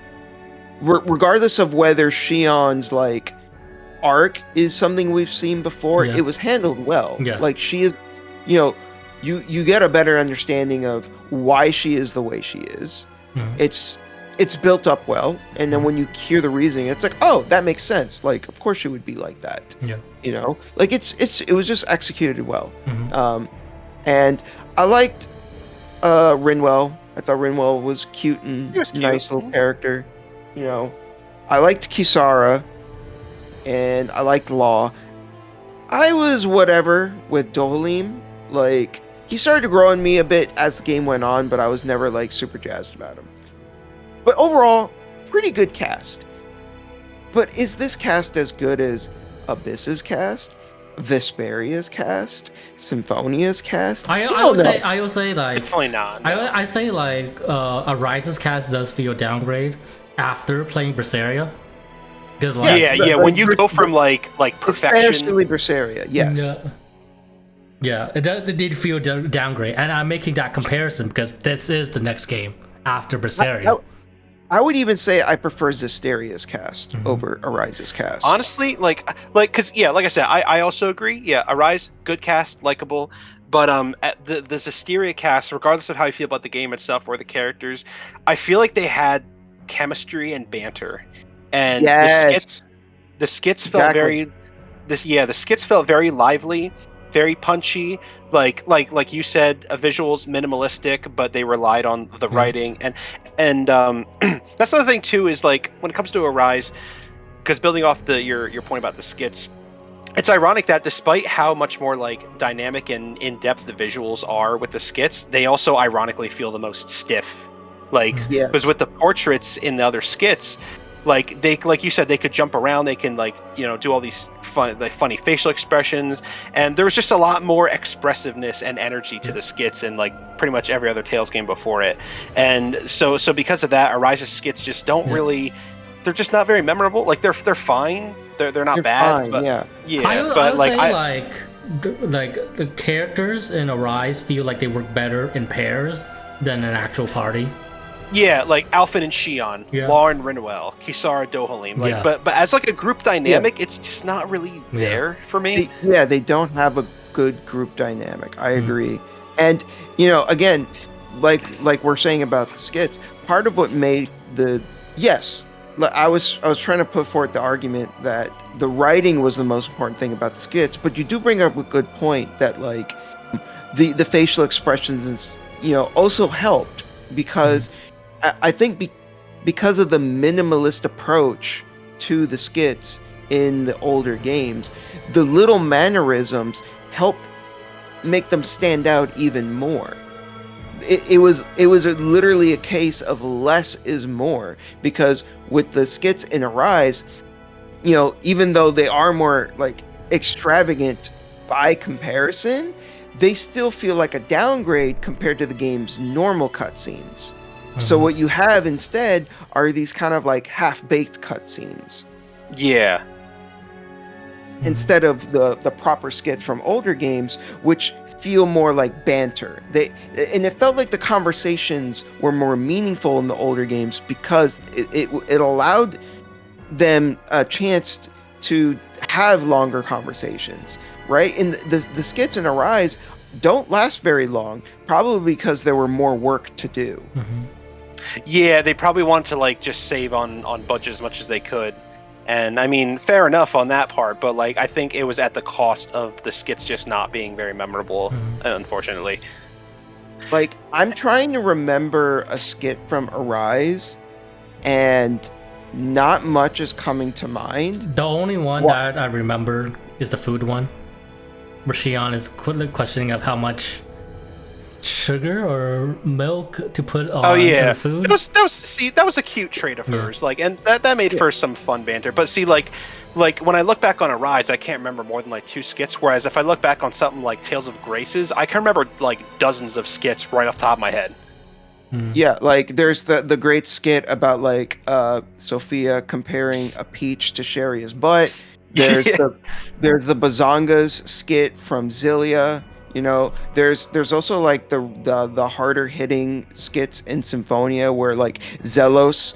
regardless of whether Shion's like arc is something we've seen before, it was handled well. Yeah. Like she is, you get a better understanding of why she is the way she is. It's built up well, and then when you hear the reasoning, it's like, oh, that makes sense. Like, of course she would be like that. Yeah. Like it was just executed well. And I liked Rinwell. I thought Rinwell was cute and nice little character. I liked Kisara, and I liked Law. I was whatever with Dohalim. Like, he started to grow on me a bit as the game went on, but I was never like super jazzed about him. But overall, pretty good cast. But is this cast as good as Abyss's cast, Vesperia's cast, Symphonia's cast? I will say like definitely not. No. I say like Arise's cast does feel downgrade after playing Berseria. Because like when you go from like perfection, especially Berseria, yes. Yeah, it did feel downgrade, and I'm making that comparison because this is the next game after Berseria. I would even say I prefer Zestiria's cast over Arise's cast. Honestly, because like I said, I also agree. Yeah, Arise, good cast, likable. But the Zestiria cast, regardless of how you feel about the game itself or the characters, I feel like they had chemistry and banter. And the skits felt the skits felt very lively, very punchy. Like you said, visuals minimalistic, but they relied on the writing, and that's another thing too. Is like when it comes to Arise, because building off your point about the skits, it's ironic that despite how much more like dynamic and in depth the visuals are with the skits, they also ironically feel the most stiff. Because with the portraits in the other skits, like you said, they could jump around, they can do all these funny facial expressions, and there was just a lot more expressiveness and energy to the skits in like pretty much every other Tales game before it. And so because of that, Arise's skits just don't really, they're just not very memorable. Like they're fine, they're not bad, fine, I would say the characters in Arise feel like they work better in pairs than an actual party. Yeah, like Alphen and Shion, Law and Rinwell, Kisara, Dohalim. But as like a group dynamic, it's just not really there for me. They don't have a good group dynamic. I agree. And again, like we're saying about the skits, part of what made I was trying to put forth the argument that the writing was the most important thing about the skits, but you do bring up a good point that like the facial expressions also helped, because I think because of the minimalist approach to the skits in the older games, the little mannerisms help make them stand out even more. It was literally a case of less is more, because with the skits in Arise, even though they are more like extravagant by comparison, they still feel like a downgrade compared to the game's normal cutscenes. So what you have instead are these kind of like half-baked cutscenes. Yeah. Instead of the proper skits from older games, which feel more like banter. And it felt like the conversations were more meaningful in the older games because it allowed them a chance to have longer conversations, right? And the skits in Arise don't last very long, probably because there were more work to do. Yeah, they probably want to like just save on budget as much as they could. And I mean, fair enough on that part, but like I think it was at the cost of the skits just not being very memorable, unfortunately. Like, I'm trying to remember a skit from Arise, and not much is coming to mind. The only one that I remember is the food one, where Shion is questioning of how much sugar or milk to put on her food. That was a cute trait of hers. Like, and that made for some fun banter. But see, like when I look back on Arise, I can't remember more than like 2 skits. Whereas if I look back on something like Tales of Graces, I can remember like dozens of skits right off the top of my head. Yeah, like there's the great skit about like Sophia comparing a peach to Sharia's butt. There's there's the Bazongas skit from Xillia. You know, there's also like the harder hitting skits in Symphonia where like Zelos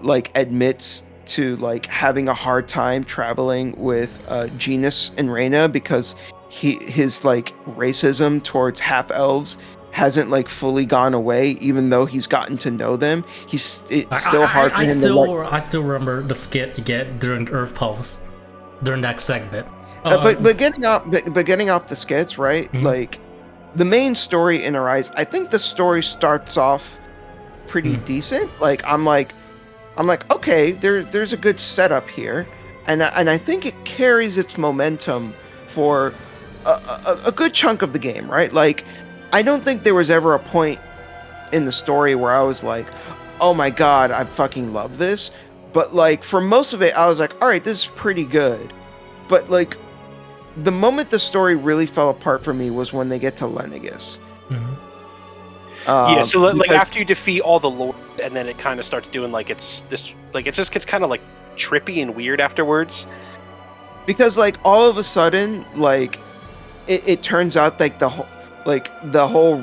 like admits to like having a hard time traveling with Genus and Reyna because his like racism towards half elves hasn't like fully gone away, even though he's gotten to know them. It's still hard for him I still remember the skit you get during Earth Pulse during that segment. But getting off the skits, right? Like the main story in Arise, I think the story starts off pretty decent. Like I'm like, okay, there's a good setup here, and I think it carries its momentum for a good chunk of the game, right? Like I don't think there was ever a point in the story where I was like, oh my god, I fucking love this. But like for most of it, I was like, all right, this is pretty good. But like the moment the story really fell apart for me was when they get to Lenegus. So like after you defeat all the lords, and then it kind of starts doing like it just gets kind of like trippy and weird afterwards. Because like all of a sudden, like it turns out like the whole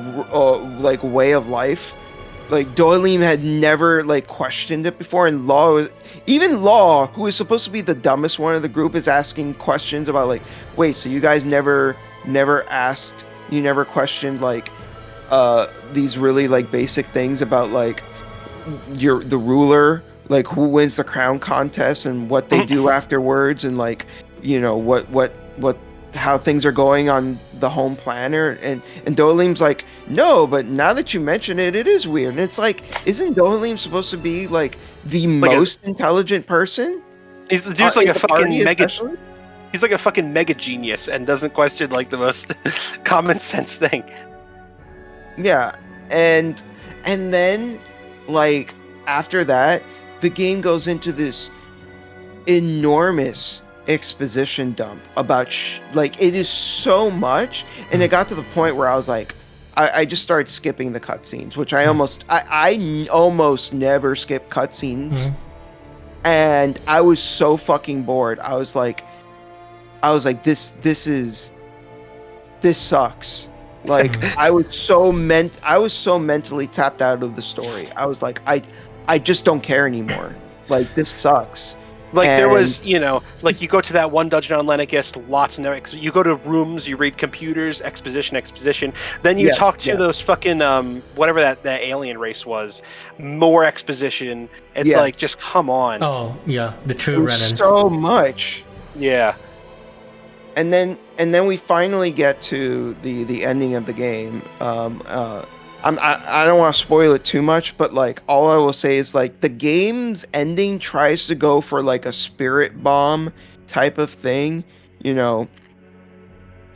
like way of life, like Doilim had never like questioned it before, and Law, who is supposed to be the dumbest one of the group, is asking questions about like, wait, so you guys never questioned like these really like basic things about like the ruler, like who wins the crown contest and what they do afterwards, and like, you know, what how things are going on the home planner, and Dohalim's like, no, but now that you mention it, it is weird. And it's like, isn't Dohalim supposed to be like the most intelligent person? The dude's like a fucking mega. He's like a fucking mega genius and doesn't question like the most common sense thing. Yeah, and then like after that, the game goes into this enormous exposition dump about like it is so much, and it got to the point where I was like, I just started skipping the cutscenes, which I almost never skip cutscenes, and I was so fucking bored. I was like this sucks. Like I was so mentally tapped out of the story. I was like, I just don't care anymore. Like this sucks. Like there was, you know, like you go to that one dungeon on Lenegus, lots of you go to rooms, you read computers, exposition. Then you talk to those fucking whatever that alien race was, more exposition. It's like, just come on. Oh yeah, the true Renans. So much. Yeah. And then we finally get to the ending of the game. I don't want to spoil it too much, but like all I will say is like the game's ending tries to go for like a spirit bomb type of thing, you know.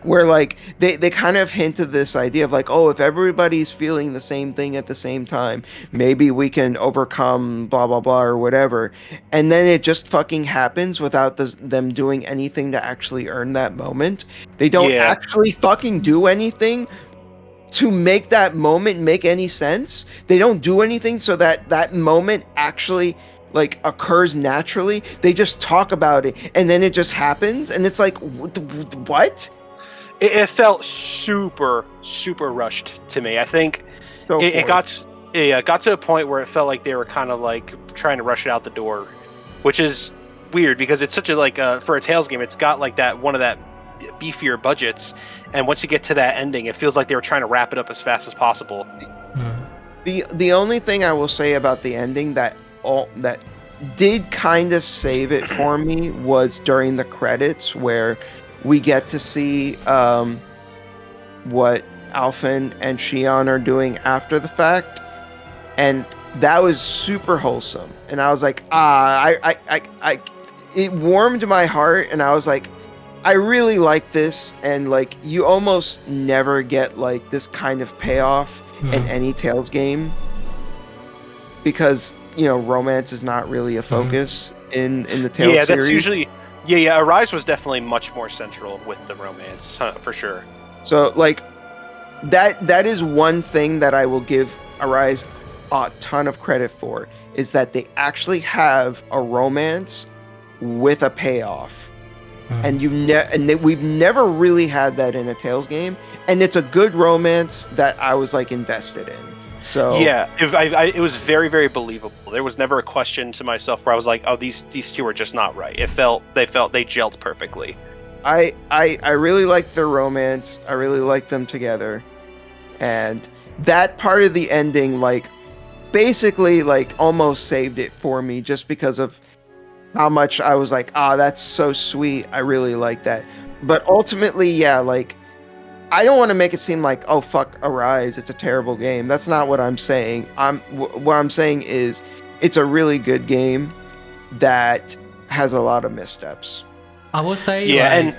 where like they kind of hinted this idea of like, oh, if everybody's feeling the same thing at the same time, maybe we can overcome blah blah blah or whatever, and then it just fucking happens without them doing anything to actually earn that moment. They don't Yeah. actually fucking do anything to make that moment make any sense. They don't do anything so that that moment actually like occurs naturally. They just talk about it and then it just happens, and it's like what? It felt super rushed to me. I think it got to a point where it felt like they were kind of like trying to rush it out the door, which is weird because it's such a like for a Tales game, it's got like that one of that beefier budgets, and once you get to that ending, it feels like they were trying to wrap it up as fast as possible. The only thing I will say about the ending that did kind of save it for me was during the credits where we get to see what Alphen and Shion are doing after the fact, and that was super wholesome. And I was like, it warmed my heart, and I was like, I really like this. And like, you almost never get like this kind of payoff in any Tales game, because you know romance is not really a focus in the Tales series. That's usually. Yeah, Arise was definitely much more central with the romance, for sure. So, like, that is one thing that I will give Arise a ton of credit for, is that they actually have a romance with a payoff. And we've never really had that in a Tales game, and it's a good romance that I was, like, invested in. So yeah, it was very, very believable. There was never a question to myself where I was like, "Oh, these two are just not right." They gelled perfectly. I really liked their romance. I really liked them together, and that part of the ending, like, basically, like, almost saved it for me, just because of how much I was like, that's so sweet. I really like that. But ultimately, yeah, like, I don't want to make it seem like, oh, fuck Arise, it's a terrible game. That's not what I'm saying. What I'm saying is it's a really good game that has a lot of missteps. I will say, and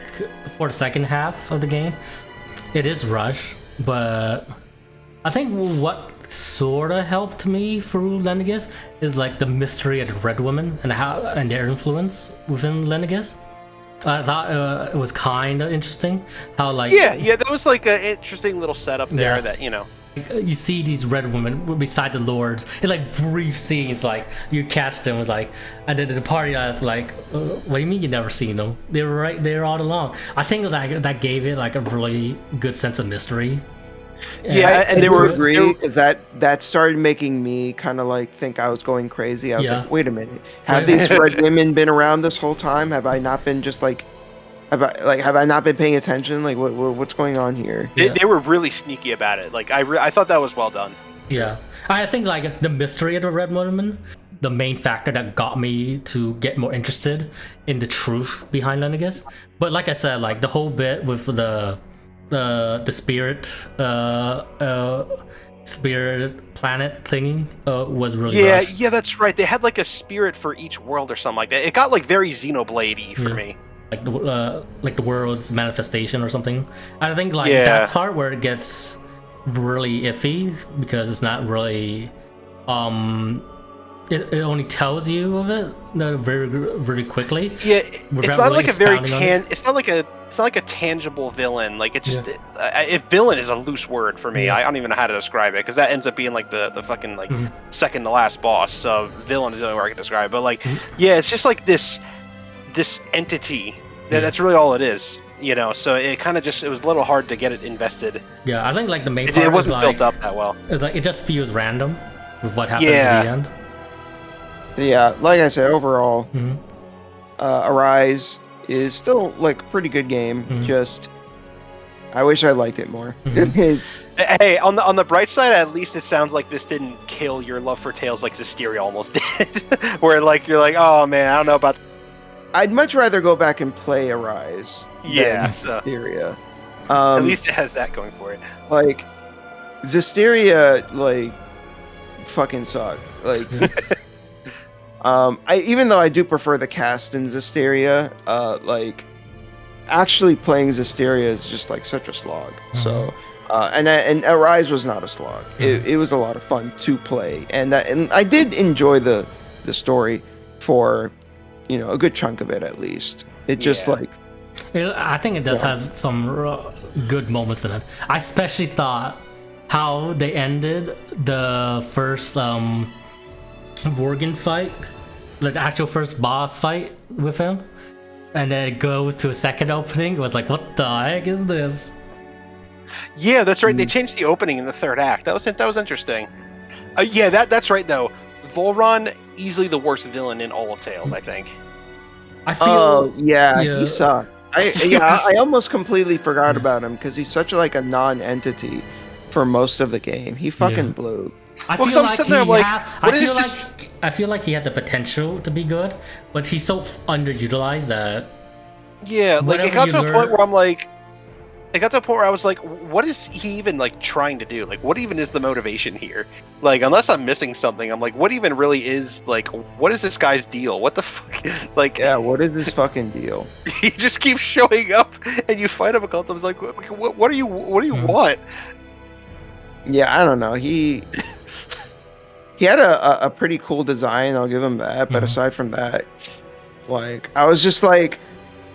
for the second half of the game, it is rushed, but I think what sort of helped me through Lenegus is like the mystery of the Red Woman and their influence within Lenegus. I thought it was kind of interesting how like that was like an interesting little setup there that you see these red women beside the lords. It's like brief scenes, like you catch them. It's like, and then the party is like, what do you mean you never seen them? They were right there all along. I think that gave it like a really good sense of mystery. And they were agree, because that started making me kind of like think I was going crazy. I was like, wait a minute, have these red women been around this whole time? Have I not been just like, have I not been paying attention? Like, what's going on here? They were really sneaky about it. Like I thought that was well done. Yeah, I think like the mystery of the red woman, the main factor that got me to get more interested in the truth behind Lenegus. But like I said, like the whole bit with the spirit planet thingy was really rushed. Yeah, that's right. They had like a spirit for each world or something like that. It got like very Xenoblade-y for me. Like the world's manifestation or something. I think like that part where it gets really iffy because it's not really it only tells you of it very very quickly. Yeah, it's not like a very it's not like a tangible villain. Like it just villain is a loose word for me. I don't even know how to describe it, because that ends up being like the fucking like second to last boss. So villain is the only way I can describe it. But like it's just like this entity that's really all it is. You know, so it kind of it was a little hard to get it invested. Yeah, I think like the main part it wasn't is, like, built up that well. It's like it just feels random with what happens at the end. Yeah, like I said, overall, Arise is still like a pretty good game. Just, I wish I liked it more. It's hey, on the bright side, at least it sounds like this didn't kill your love for Tales like Zestiria almost did. Where like you're like, oh man, I don't know about. I'd much rather go back and play Arise than Zestiria. At least it has that going for it. Like, Zestiria, like, fucking sucked. Like, even though I do prefer the cast in Zestiria, like, actually playing Zestiria is just like such a slog. So, and Arise was not a slog. It was a lot of fun to play, and I did enjoy the story for, a good chunk of it at least. It just like. I think it does have some good moments in it. I especially thought how they ended the first Vorgan fight, like the actual first boss fight with him, and then it goes to a second opening. It was like, what the heck is this? Yeah, that's right. They changed the opening in the third act. That was interesting. Yeah, that's right though. Volron, easily the worst villain in all of Tales, I think. I feel. He sucked. I almost completely forgot about him because he's such like a non-entity for most of the game. He fucking blew. I feel like he had the potential to be good, but he's so underutilized that. Yeah, like it got to a point where I'm like, I was like, what is he even like trying to do? Like, what even is the motivation here? Like, unless I'm missing something, I'm like, what even really is like, what is this guy's deal? What the fuck? Like, yeah, what is this fucking deal? He just keeps showing up, and you fight him a couple times. Like, what do you want? Yeah, I don't know. He had a pretty cool design. I'll give him that. But aside from that, like, I was just like.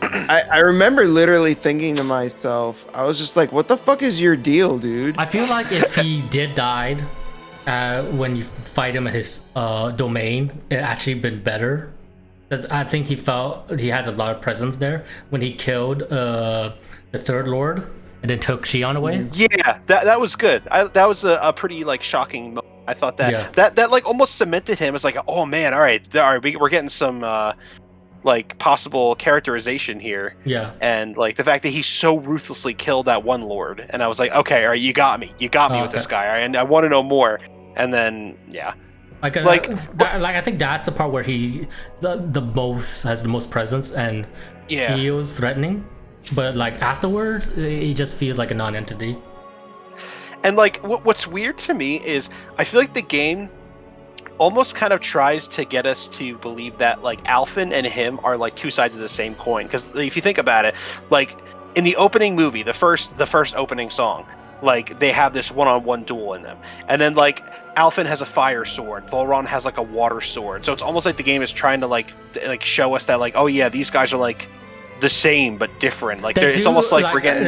I remember literally thinking to myself, I was just like, what the fuck is your deal, dude? I feel like if he did died when you fight him at his domain, it actually been better. Because I think he felt he had a lot of presence there when he killed the third lord and then took Shion away. Yeah, that was good. That was a pretty like shocking moment. I thought that like almost cemented him as like, oh man, all right, we're getting some like possible characterization here. Yeah. And like the fact that he so ruthlessly killed that one lord, and I was like, okay, all right, you got me with this guy, all right, and I want to know more. And then I think that's the part where he has the most presence and feels threatening, but like afterwards he just feels like a non-entity. And like what's weird to me is I feel like the game almost kind of tries to get us to believe that like Alphen and him are like two sides of the same coin, because if you think about it, like in the opening movie, the first opening song, like they have this one-on-one duel in them, and then like Alphen has a fire sword, Volron has like a water sword, so it's almost like the game is trying to like show us that like, oh yeah, these guys are like the same but different. Like it's almost like we're getting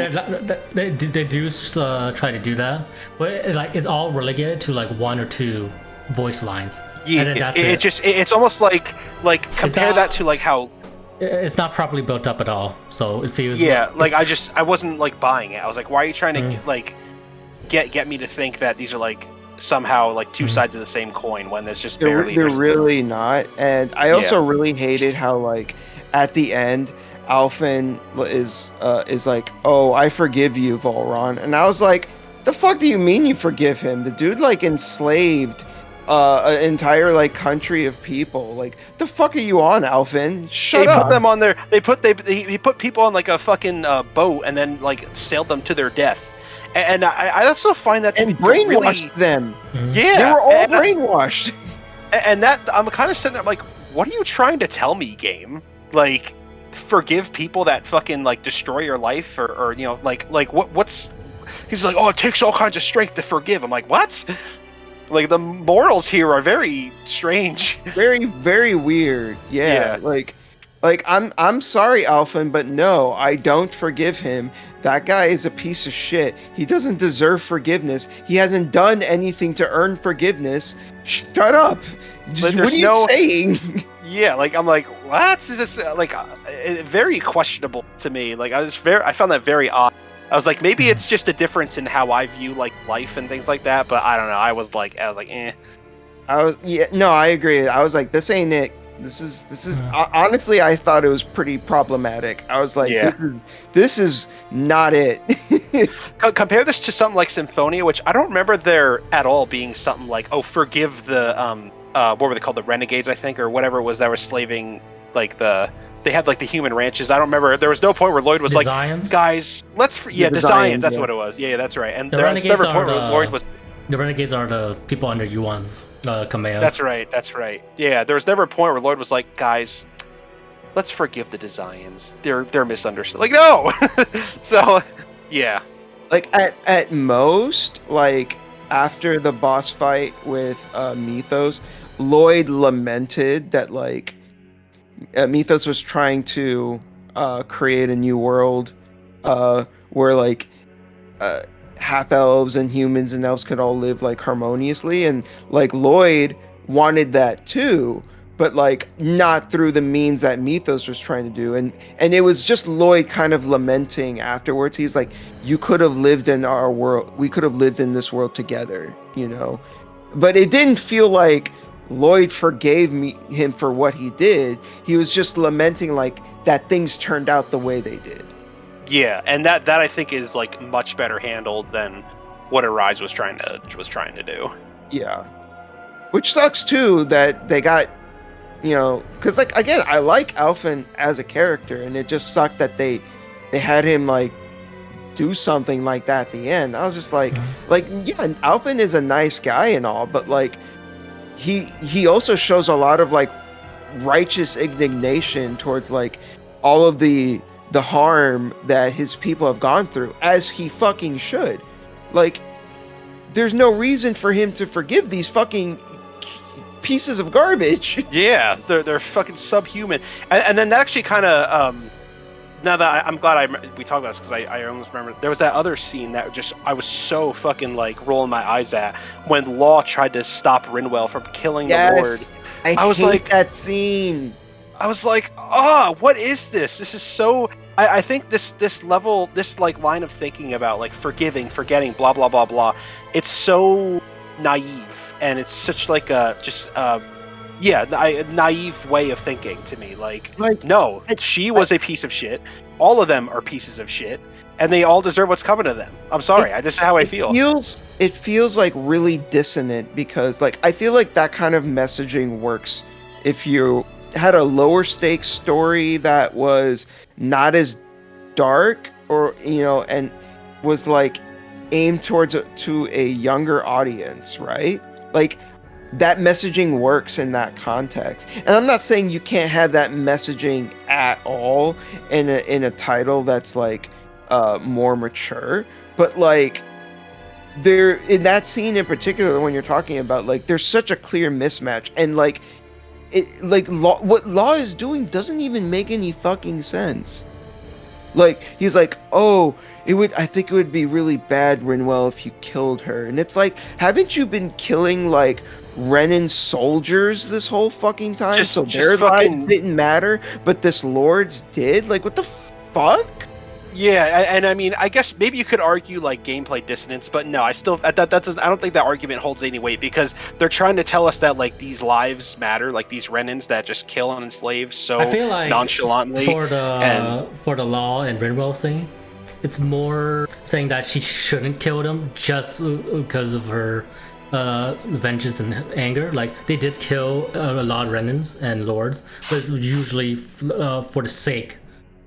they do try to do that, but it's all relegated to like one or two voice lines. Yeah, and it's almost like compare that to like how it's not properly built up at all. So it feels I wasn't like buying it. I was like, why are you trying to get me to think that these are like somehow like two sides of the same coin when there's just barely. They're really not. And I also really hated how like at the end Alphen is like, oh, I forgive you, Volron, and I was like, the fuck do you mean you forgive him? The dude like enslaved an entire like country of people. Like, the fuck are you on, Alphen? Shut up. Put them on there. He put people on like a fucking boat and then like sailed them to their death. And I also find that and brainwashed them. Yeah, they were all brainwashed. And that I'm kind of sitting there like, what are you trying to tell me, game? Like, forgive people that fucking like destroy your life, or you know, like what's? He's like, oh, it takes all kinds of strength to forgive. I'm like, what? Like, the morals here are very strange. Very, very weird. Yeah. Like I'm sorry, Alphen, but no, I don't forgive him. That guy is a piece of shit. He doesn't deserve forgiveness. He hasn't done anything to earn forgiveness. Shut up. What are you saying? Yeah, like, I'm like, what is this? Like, very questionable to me. Like, I found that very odd. I was like, maybe it's just a difference in how I view like life and things like that, but I don't know. I was like, eh. I agree. I was like, this ain't it. This is honestly, I thought it was pretty problematic. I was like, this is not it. Compare this to something like Symphonia, which I don't remember there at all being something like, oh, forgive the what were they called, the renegades, I think, or whatever it was that were slaving like they had like the human ranches. I don't remember. There was no point where Lloyd was like, guys, let's the Zions, that's what it was. Yeah, that's right. And there was never a point where Lloyd was. The renegades are the people under Yuan's command. That's right. Yeah, there was never a point where Lloyd was like, guys, let's forgive the designs. They're misunderstood. Like, no. So, yeah. Like at most, like after the boss fight with Mythos, Lloyd lamented that like Mythos was trying to create a new world where like half elves and humans and elves could all live like harmoniously, and like Lloyd wanted that too, but like not through the means that Mythos was trying to do. And it was just Lloyd kind of lamenting afterwards. He's like, you could have lived in our world, we could have lived in this world together, you know. But it didn't feel like Lloyd forgave him for what he did. He was just lamenting like that things turned out the way they did. Yeah, and that I think is like much better handled than what Arise was trying to do. Yeah. Which sucks too that they got, you know, because like again, I like Alphen as a character, and it just sucked that they had him like do something like that at the end. I was just like yeah, Alphen is a nice guy and all, but like he also shows a lot of like righteous indignation towards like all of the harm that his people have gone through, as he fucking should. Like, there's no reason for him to forgive these fucking pieces of garbage. Yeah, they're fucking subhuman. And then that actually kind of now that I'm glad we talked about this, because I almost remember there was that other scene that just I was so fucking like rolling my eyes at when Law tried to stop Rinwell from killing the Lord. I was hate like that scene. I was like, what is this? This is so. I think this level, this like line of thinking about like forgiving, forgetting, blah blah blah blah. It's so naive, and it's such like a just a naive way of thinking to me. Like no, she was a piece of shit. All of them are pieces of shit, and they all deserve what's coming to them. I'm sorry, I just how I feel. It feels like really dissonant, because like I feel like that kind of messaging works if you had a lower stakes story that was not as dark, or you know, and was like aimed towards to a younger audience, right? Like that messaging works in that context. And I'm not saying you can't have that messaging at all in a title that's like more mature, but like there in that scene in particular, when you're talking about like there's such a clear mismatch, and like it like what Law is doing doesn't even make any fucking sense. Like he's like, oh, I think it would be really bad, Rinwell, if you killed her. And it's like, haven't you been killing like Renan soldiers this whole fucking time? So their lives didn't matter, but this Lord's did? Like, what the fuck? Yeah, and I mean, I guess maybe you could argue like gameplay dissonance, but no, I don't think that argument holds any weight, because they're trying to tell us that like these lives matter, like these Renans that just kill and enslave so I feel like nonchalantly. For the Law and Rinwell scene, it's more saying that she shouldn't kill them just because of her vengeance and anger. Like they did kill a lot of Renans and Lords, but it's usually for the sake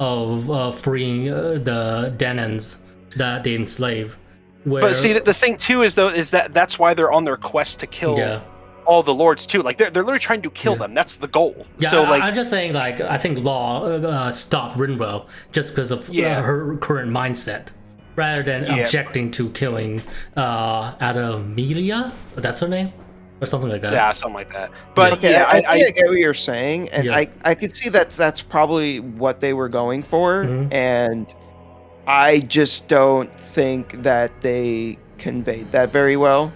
of freeing the Danans that they enslave. But see, the thing too is that's why they're on their quest to kill all the Lords too. Like they're literally trying to kill them. That's the goal. Yeah, so like I'm just saying, like I think Law stopped Rinwell just because of her current mindset, rather than objecting to killing Adamelia. That's her name. Or something like that. Yeah, something like that. But okay, I get what you're saying, and I could see that's probably what they were going for, and I just don't think that they conveyed that very well.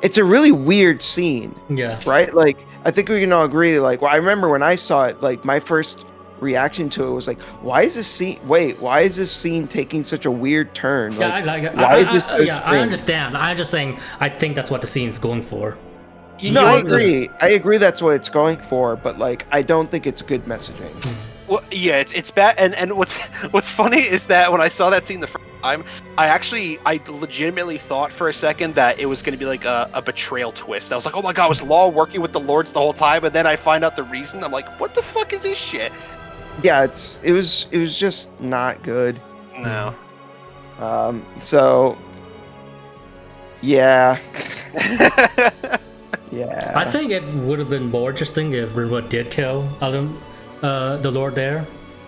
It's a really weird scene. Yeah. Right? Like, I think we can all agree, like, well, I remember when I saw it, like, my first reaction to it was like, why is this scene taking such a weird turn? Like, I understand. I'm just saying, I think that's what the scene's going for. No, I agree. I agree that's what it's going for, but like, I don't think it's good messaging. Well, yeah, it's bad. And what's funny is that when I saw that scene the first time, I legitimately thought for a second that it was going to be like a betrayal twist. I was like, oh my god, was Law working with the Lords the whole time? And then I find out the reason. I'm like, what the fuck is this shit? Yeah, it was just not good. No. So yeah. Yeah. Yeah. I think it would have been more interesting if Rinwa did kill the Lord there,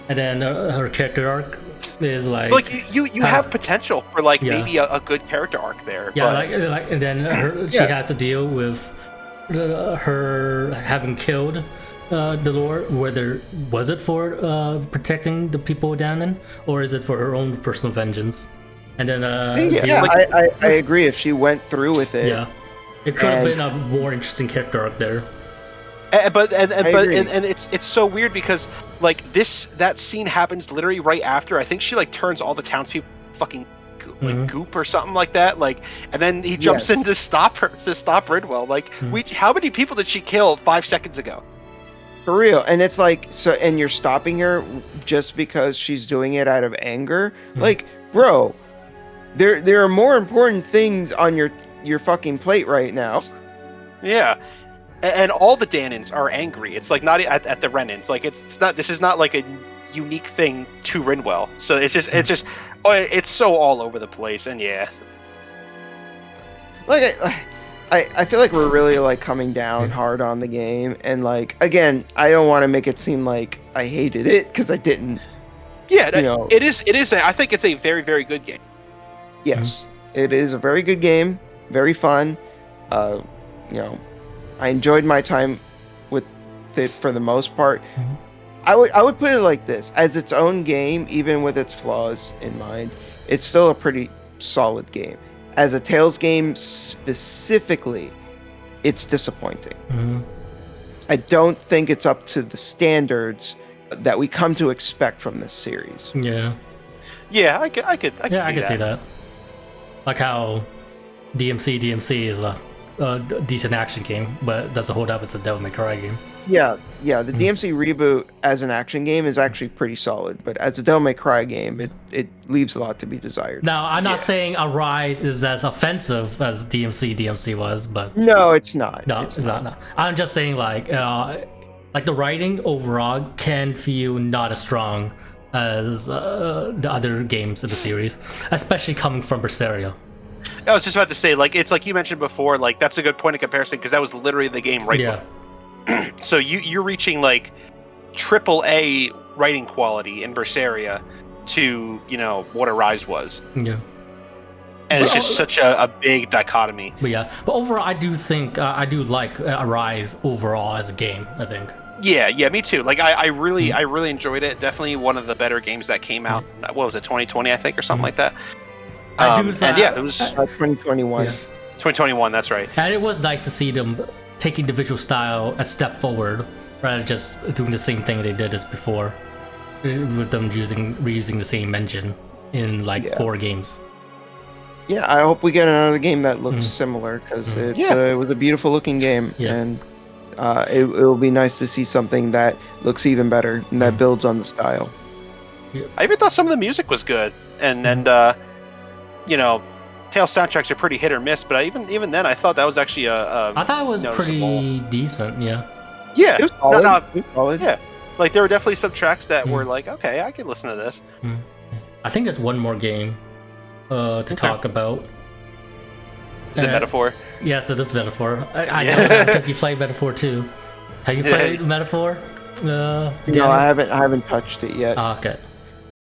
and then her character arc is like you have potential for maybe a good character arc there. Yeah, but... and then she has to deal with her having killed the Lord. Whether was it for protecting the people down in, or is it for her own personal vengeance? And then I agree. If she went through with it, it could have been a more interesting character arc there. But it's so weird because that scene happens literally right after. I think she turns all the townspeople fucking goop or something like that. And then he jumps in to stop Ridwell. How many people did she kill 5 seconds ago? For real. And it's so, and you're stopping her just because she's doing it out of anger. Bro, there are more important things on your fucking plate right now. Yeah. And all the Danins are angry. It's not at the Renans. It's not. This is not a unique thing to Rinwell. So it's it's so all over the place. And yeah, I feel like we're really coming down hard on the game. And again, I don't want to make it seem like I hated it because I didn't. Yeah, it is. I think it's a very, very good game. Yes, it is a very good game. Very fun. I enjoyed my time with it for the most part. I would put it like this: as its own game, even with its flaws in mind, it's still a pretty solid game. As a Tales game specifically, it's disappointing. I don't think it's up to the standards that we come to expect from this series. Yeah, I could see that. Like how DMC is a decent action game, but doesn't hold up as a Devil May Cry game. The DMC reboot as an action game is actually pretty solid, but as a Devil May Cry game, it leaves a lot to be desired. Now, I'm not saying Arise is as offensive as DMC was, but no, it's not. No, it's not. No. I'm just saying the writing overall can feel not as strong as the other games in the series, especially coming from Berseria. I was just about to say, it's like you mentioned before, that's a good point of comparison because that was literally the game right before. So you're reaching triple A writing quality in Berseria to what Arise was. Yeah. And it's just such a big dichotomy. But overall, I do think I do like Arise overall as a game. I think. Yeah, me too. I really enjoyed it. Definitely one of the better games that came out. What was it, 2020, I think, or something like that. I do think. And it was 2021. 2021. That's right. And it was nice to see them taking the visual style a step forward, rather than just doing the same thing they did as before, with them reusing the same engine in 4 games. Yeah, I hope we get another game that looks similar because it was a beautiful looking game, and it will be nice to see something that looks even better and that builds on the style. I even thought some of the music was good, and Tales soundtracks are pretty hit or miss, but even then, I thought that was actually I thought it was pretty decent. Yeah, it was solid. It was solid. Yeah, there were definitely some tracks that were okay, I could listen to this. I think there's one more game to talk about. Is it Metaphor? Yes, it is Metaphor. I know that because you played Metaphor too. Have you played Metaphor? No, I haven't touched it yet. Okay.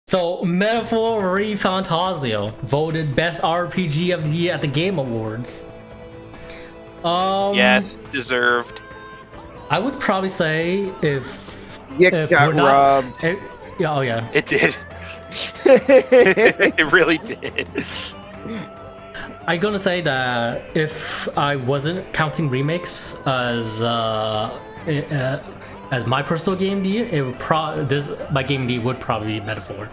So, Metaphor Refantazio voted Best RPG of the Year at the Game Awards. Yes, deserved. I would probably say if got robbed. It did. It really did. I'm gonna say that if I wasn't counting remakes as my personal game of the year, it would my game of the year would probably be Metaphor.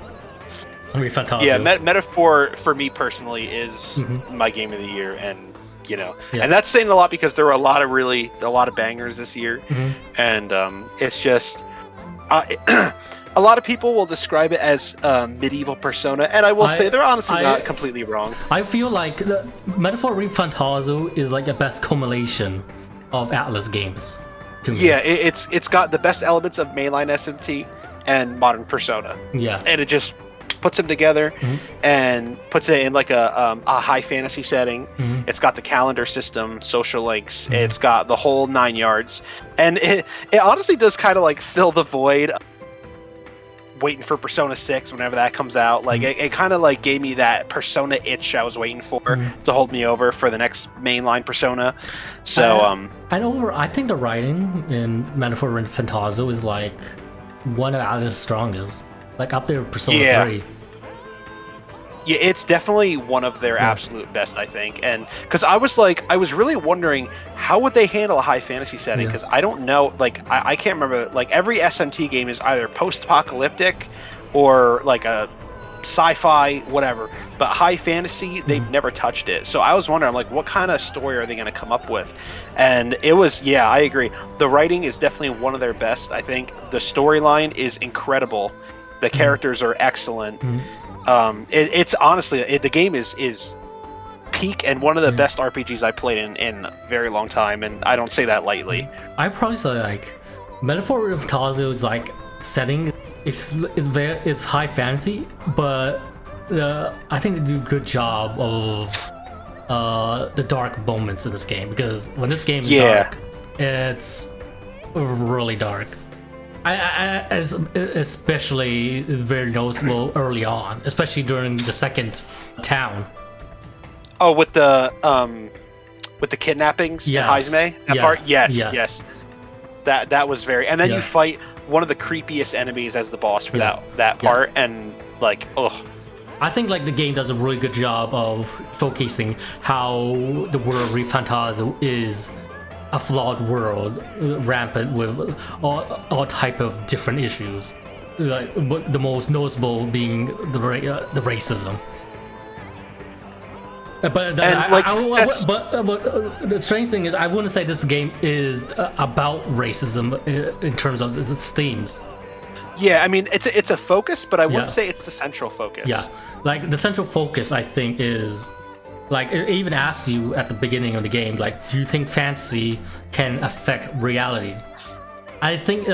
Refantazio. Yeah, Metaphor for me personally is my game of the year, and and that's saying a lot because there were a lot of bangers this year, and it's just a lot of people will describe it as medieval Persona, and I will say they're honestly not completely wrong. I feel like the Metaphor Refantazio is a best culmination of Atlas games to me. Yeah, it's got the best elements of mainline SMT and modern Persona. Yeah, and it just puts them together and puts it in like a high fantasy setting. It's got the calendar system, social links. It's got the whole 9 yards, and it honestly does kind of like fill the void. Waiting for Persona 6 whenever that comes out, like it kind of like gave me that Persona itch I was waiting for to hold me over for the next mainline Persona. So I think the writing in Metaphor Refantazio is like one of Alice's strongest, like up there with Persona 3. Yeah, it's definitely one of their absolute best, I think. And because I was really wondering how would they handle a high fantasy setting, because I don't know, like I can't remember, like every SMT game is either post-apocalyptic or like a sci-fi, whatever, but high fantasy, they've never touched it. So I was wondering, I'm like, what kind of story are they going to come up with? And it was, I agree. The writing is definitely one of their best, I think. The storyline is incredible. The characters are excellent. It's honestly, the game is peak and one of the best RPGs I played in a very long time, and I don't say that lightly. I probably say like Metaphor Refantazio is like setting. It's high fantasy, but I think they do a good job of the dark moments in this game, because when this game is dark, it's really dark. Especially very noticeable early on, especially during the second town. Oh, with the kidnappings in Haizme, that part? Yes. That was very, and then you fight one of the creepiest enemies as the boss for that part, and like, I think like the game does a really good job of showcasing how the world Refantazio is a flawed world, rampant with all type of different issues. Like, but the most noticeable being the racism. But the strange thing is, I wouldn't say this game is about racism in terms of its themes. Yeah, I mean it's a focus, but I wouldn't say it's the central focus. Yeah, like the central focus, I think, is. Like, it even asks you at the beginning of the game, like, do you think fantasy can affect reality? I think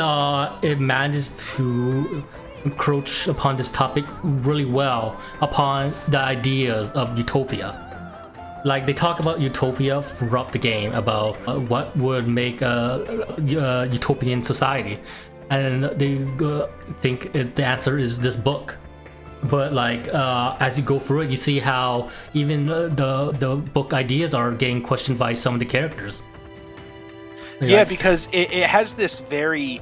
it managed to encroach upon this topic really well upon the ideas of utopia. Like, they talk about utopia throughout the game, about what would make a utopian society. And they think the answer is this book. But like as you go through it, you see how even the book ideas are getting questioned by some of the characters. Yeah, because it has this very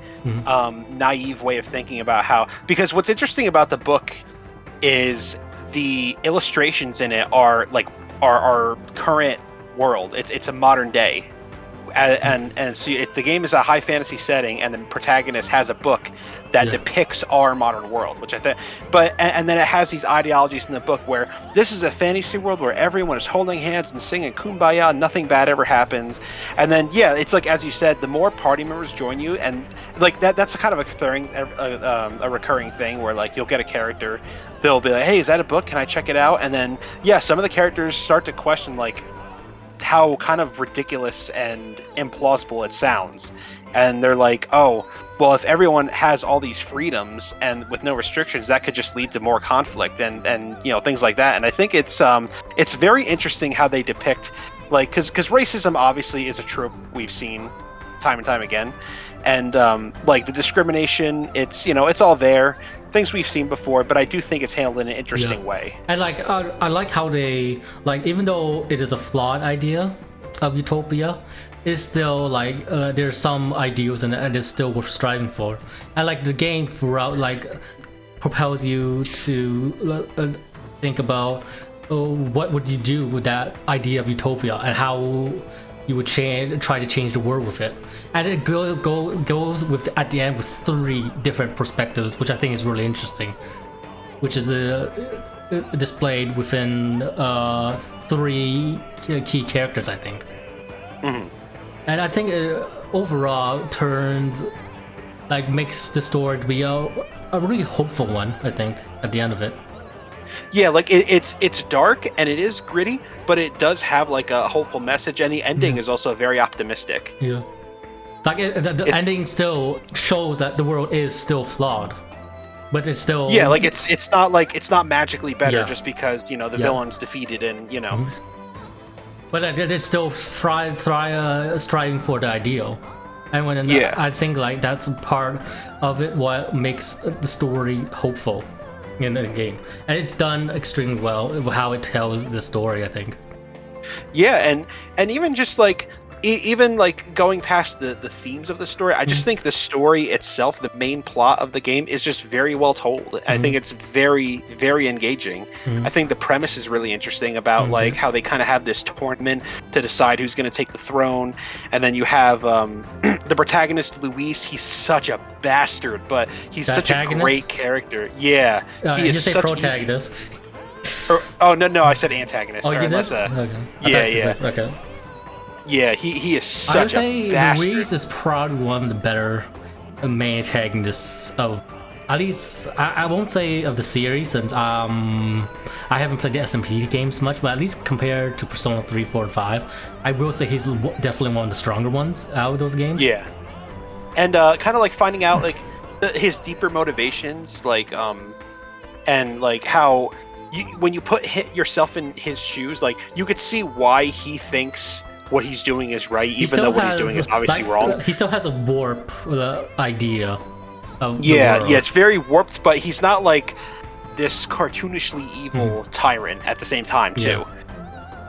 naive way of thinking about how. Because what's interesting about the book is the illustrations in it are like our current world. It's a modern day. And so the game is a high fantasy setting, and the protagonist has a book that depicts our modern world, which I think. And then it has these ideologies in the book where this is a fantasy world where everyone is holding hands and singing "Kumbaya," nothing bad ever happens. And then it's like, as you said, the more party members join you, and like that's a kind of a recurring thing where like you'll get a character, they'll be like, "Hey, is that a book? Can I check it out?" And then some of the characters start to question like how kind of ridiculous and implausible it sounds, and they're like, oh well, if everyone has all these freedoms and with no restrictions, that could just lead to more conflict and things like that. And I think it's very interesting how they depict, like, because racism obviously is a trope we've seen time and time again, and like the discrimination, it's all there, things we've seen before, but I do think it's handled in an interesting way. And like I like how they, like, even though it is a flawed idea of utopia, it's still like there's some ideals in it, and it's still worth striving for. And like the game throughout like propels you to think about what would you do with that idea of utopia, and how you would try to change the world with it. And it goes with at the end with 3 different perspectives, which I think is really interesting, which is displayed within 3 key characters, I think. And I think it overall makes the story to be a really hopeful one, I think, at the end of it. Yeah, like it's dark and it is gritty, but it does have like a hopeful message, and the ending is also very optimistic. Yeah. Like the ending still shows that the world is still flawed. but it's still like it's not magically better just because the villain's defeated and But it's still striving for the ideal, and I think like that's part of it. What makes the story hopeful in the game, and it's done extremely well with how it tells the story, I think. Yeah, and even just like even like going past the themes of the story, I just think the story itself, the main plot of the game, is just very well told. I think it's very, very engaging. I think the premise is really interesting about like how they kind of have this tournament to decide who's going to take the throne, and then you have the protagonist Luis. He's such a bastard, but he's such a great character. Yeah, he is such protagonist. Oh no, I said antagonist. Oh, you did? Yeah. Okay. Yeah, he is such I would say a bastard. Luis is probably one of the better main antagonists of, at least I won't say of the series, since I haven't played the SMP games much, but at least compared to Persona 3, 4, and 5, I will say he's definitely one of the stronger ones out of those games. Yeah, and kind of like finding out like his deeper motivations, like and like how when you put yourself in his shoes, like you could see why he thinks what he's doing is right, even though what he's doing is obviously wrong. He still has a warp idea of the world. Yeah, it's very warped, but he's not like this cartoonishly evil tyrant at the same time too.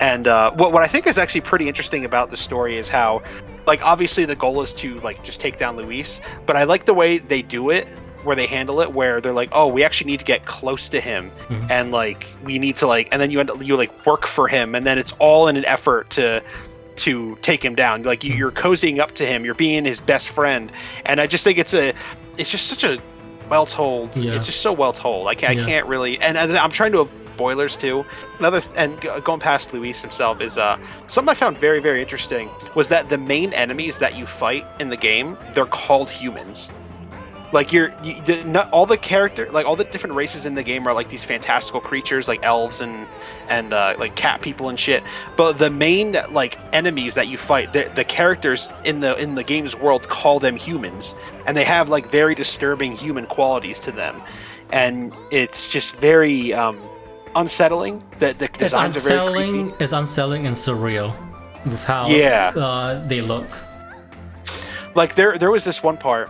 And what I think is actually pretty interesting about the story is how, like, obviously the goal is to like just take down Luis, but I like the way they do it, where they handle it, where they're like, oh, we actually need to get close to him, and like we need to like, and then you like work for him, and then it's all in an effort to take him down. Like you're cozying up to him, you're being his best friend, and I just think it's just such a well told. It's just so well told. I can't really, and I'm trying to avoid spoilers too. Going past Luis himself is something I found very, very interesting was that the main enemies that you fight in the game, they're called humans. Like all the character, like all the different races in the game are like these fantastical creatures, like elves and like cat people and shit. But the main like enemies that you fight, the characters in the game's world call them humans, and they have like very disturbing human qualities to them, and it's just very unsettling. The designs are very creepy. It's unsettling and surreal with how they look. Like there was this one part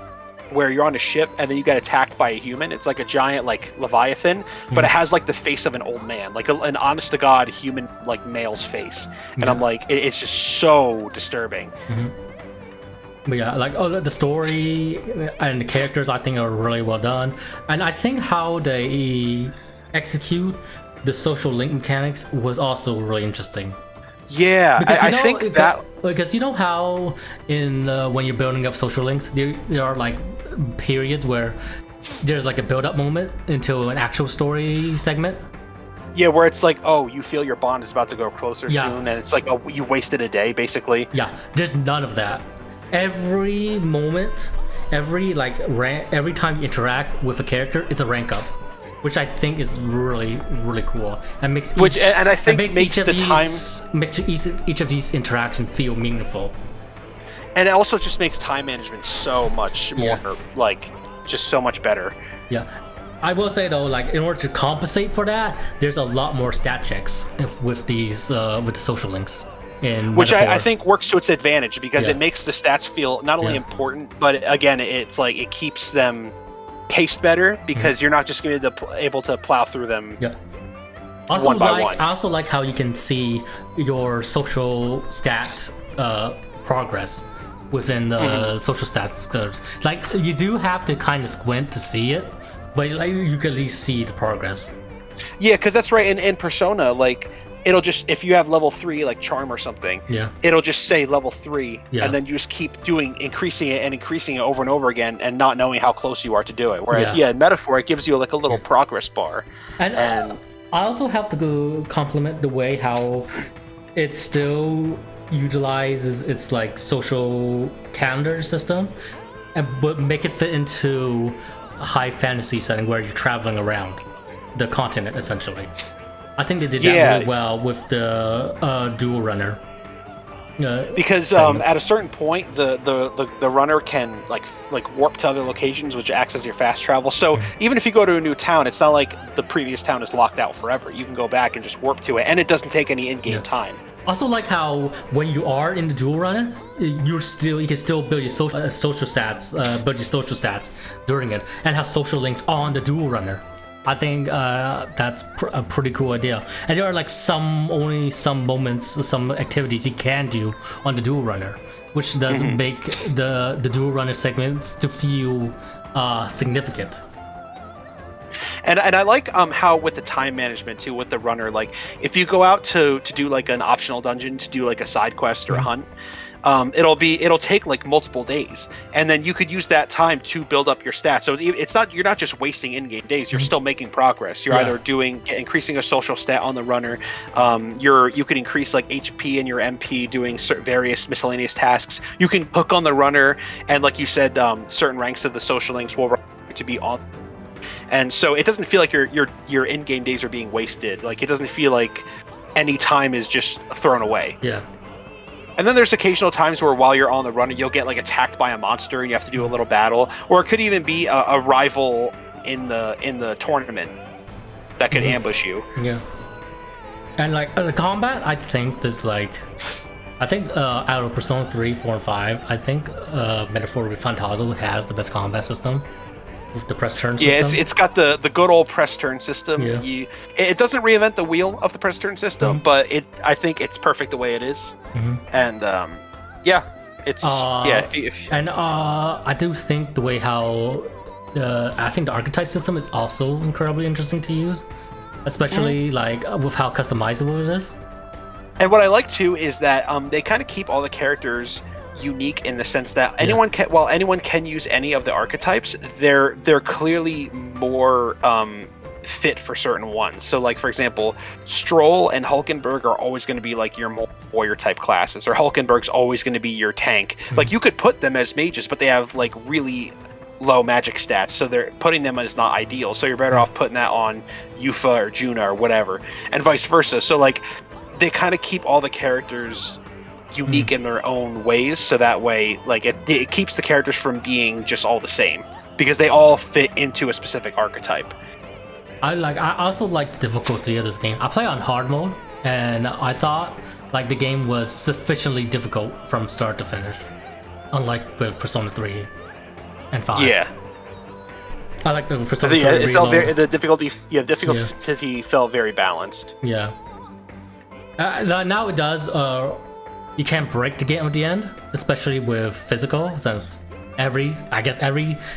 where you're on a ship and then you get attacked by a human. It's like a giant like leviathan, but it has like the face of an old man, like an honest to god human like male's face, and I'm like, it's just so disturbing. But yeah, like the story and the characters I think are really well done, and I think how they execute the social link mechanics was also really interesting. Yeah, I think that because you know how in when you're building up social links, there are like periods where there's like a build-up moment into an actual story segment. Yeah, where it's like, oh, you feel your bond is about to go closer soon, and it's like, oh, you wasted a day, basically. Yeah, there's none of that. Every moment, every time you interact with a character, it's a rank up, which I think is really, really cool. And makes each of these interactions feel meaningful. And it also just makes time management so much more, like, just so much better. Yeah. I will say though, like, in order to compensate for that, there's a lot more stat checks with these with the social links. Which I think works to its advantage, because it makes the stats feel not only important, but again, it's like it keeps them paced better, because you're not just going to be able to plow through them one by one. I also like how you can see your social stat progress within the social stats curves. Like, you do have to kind of squint to see it, but like you can at least see the progress. Yeah, because that's right. In Persona, like, it'll just, if you have level 3 like charm or something, it'll just say level 3, and then you just keep increasing it over and over again, and not knowing how close you are to do it. Whereas in Metaphor, it gives you like a little progress bar. And I also have to compliment the way how it still utilizes its like social calendar system, but make it fit into a high fantasy setting where you're traveling around the continent essentially. I think they did that really well with the Dual Runner. Because at a certain point, the runner can like warp to other locations, which acts as your fast travel. So even if you go to a new town, it's not like the previous town is locked out forever. You can go back and just warp to it, and it doesn't take any in-game time. Also, like how when you are in the dual runner, you can still build your social stats, during it, and have social links on the dual runner. I think that's a pretty cool idea. And there are like some moments, some activities you can do on the dual runner, which does make the dual runner segments to feel significant. And I like how with the time management too, with the runner, like if you go out to do like an optional dungeon, to do like a side quest or a hunt, it'll take like multiple days, and then you could use that time to build up your stats. So you're not just wasting in-game days, you're still making progress. You're either increasing a social stat on the runner, you could increase like HP and your MP doing various miscellaneous tasks. You can hook on the runner, and like you said, certain ranks of the social links will to be on. And so it doesn't feel like your in-game days are being wasted. Like it doesn't feel like any time is just thrown away. Yeah. And then there's occasional times where while you're on the run, you'll get like attacked by a monster and you have to do a little battle, or it could even be a rival in the tournament that could ambush you. Yeah. And like the combat, I think out of Persona 3, 4, and 5, I think Metaphor Refantazio has the best combat system. With the press turn system. Yeah, it's got the good old press turn system. Yeah. It doesn't reinvent the wheel of the press turn system, but I think it's perfect the way it is. And it's And I do think the way how I think the archetype system is also incredibly interesting to use, especially like with how customizable it is. And what I like too is that they kind of keep all the characters unique in the sense that anyone can use any of the archetypes, they're clearly more fit for certain ones. So like for example, Stroll and Hulkenberg are always going to be like your more warrior type classes, or Hulkenberg's always going to be your tank. Like you could put them as mages, but they have like really low magic stats, so they're putting them as not ideal. So you're better off putting that on Yufa or Juna or whatever, and vice versa. So like they kind of keep all the characters unique in their own ways, so that way like it keeps the characters from being just all the same, because they all fit into a specific archetype. I also like the difficulty of this game. I play on hard mode, and I thought like the game was sufficiently difficult from start to finish, unlike with Persona 3 and 5. Yeah, I like the Persona 3 the difficulty felt very balanced. Yeah. Now it does. You can't break the game at the end, especially with physical, since every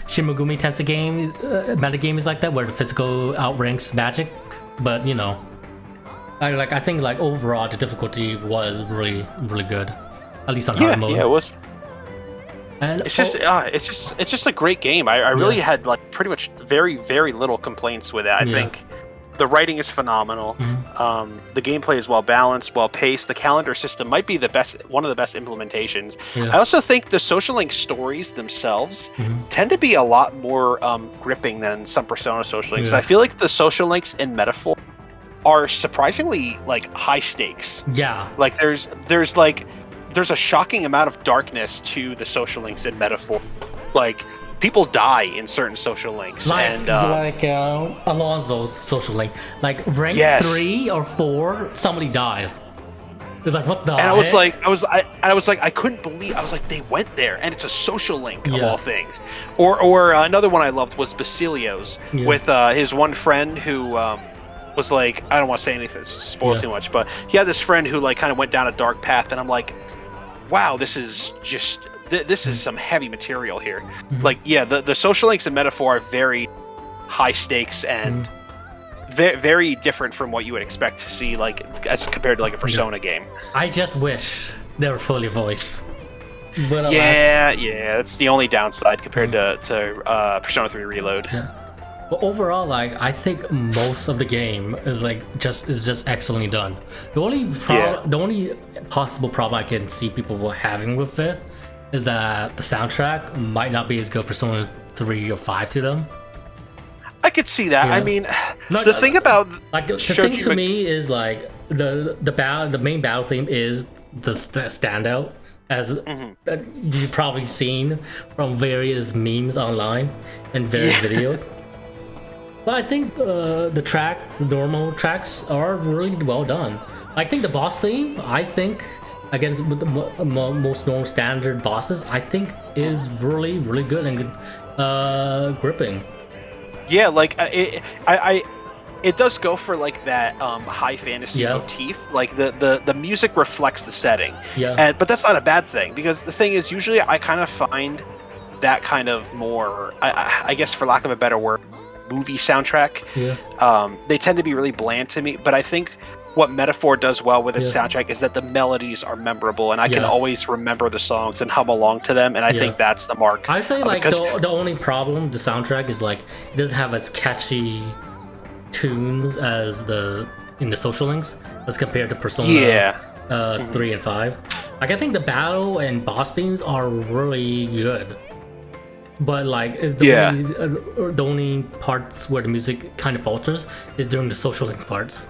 Shin Megami Tensei game, metagame is like that, where the physical outranks magic. But you know, I think like overall the difficulty was really, really good, at least on hard mode. Yeah, it was. And it's just a great game. I really had like pretty much very, very little complaints with it. I think the writing is phenomenal. The gameplay is well balanced, well paced. The calendar system might be one of the best implementations. I also think the social link stories themselves tend to be a lot more gripping than some Persona social links. I feel like the social links in Metaphor are surprisingly like high stakes. Yeah. Like there's a shocking amount of darkness to the social links in Metaphor. Like people die in certain social links, like Alonso's social link, like rank 3 or 4, somebody dies. It's like, what the heck? And I couldn't believe, I was like, they went there, and it's a social link of all things. Or another one I loved was Basilio's with his one friend who was like, I don't want to say anything, spoil too much, but he had this friend who like kind of went down a dark path, and I'm like, wow, this is some heavy material here. Like, the social links in Metaphor are very high stakes and very different from what you would expect to see, like as compared to like a Persona game. I just wish they were fully voiced. But that's the only downside compared to Persona 3 Reload. But overall, like I think most of the game is just excellently done. The only possible problem I can see people having with it is that the soundtrack might not be as good Persona 3 or 5 to them. I could see that. I mean, the thing about like the thing to me is like the main battle theme is the standout, as Mhm. you've probably seen from various memes online and various videos. But I think the tracks, the normal tracks, are really well done. I think the boss theme, I think, against with the most normal standard bosses, I think is really, really good and good, gripping. Yeah, like it does go for like that high fantasy Yeah. motif. Like the music reflects the setting. Yeah. But that's not a bad thing, because the thing is, usually I kind of find that kind of more, I guess for lack of a better word, movie soundtrack. Yeah. They tend to be really bland to me, but I think what Metaphor does well with its Yeah. soundtrack is that the melodies are memorable, and I can Yeah. always remember the songs and hum along to them, and I think that's the mark. I say like because- the only problem the soundtrack is like it doesn't have as catchy tunes as in the social links as compared to Persona Yeah. 3 and 5. Like I think the battle and boss themes are really good. But like the only parts where the music kind of falters is during the social links parts.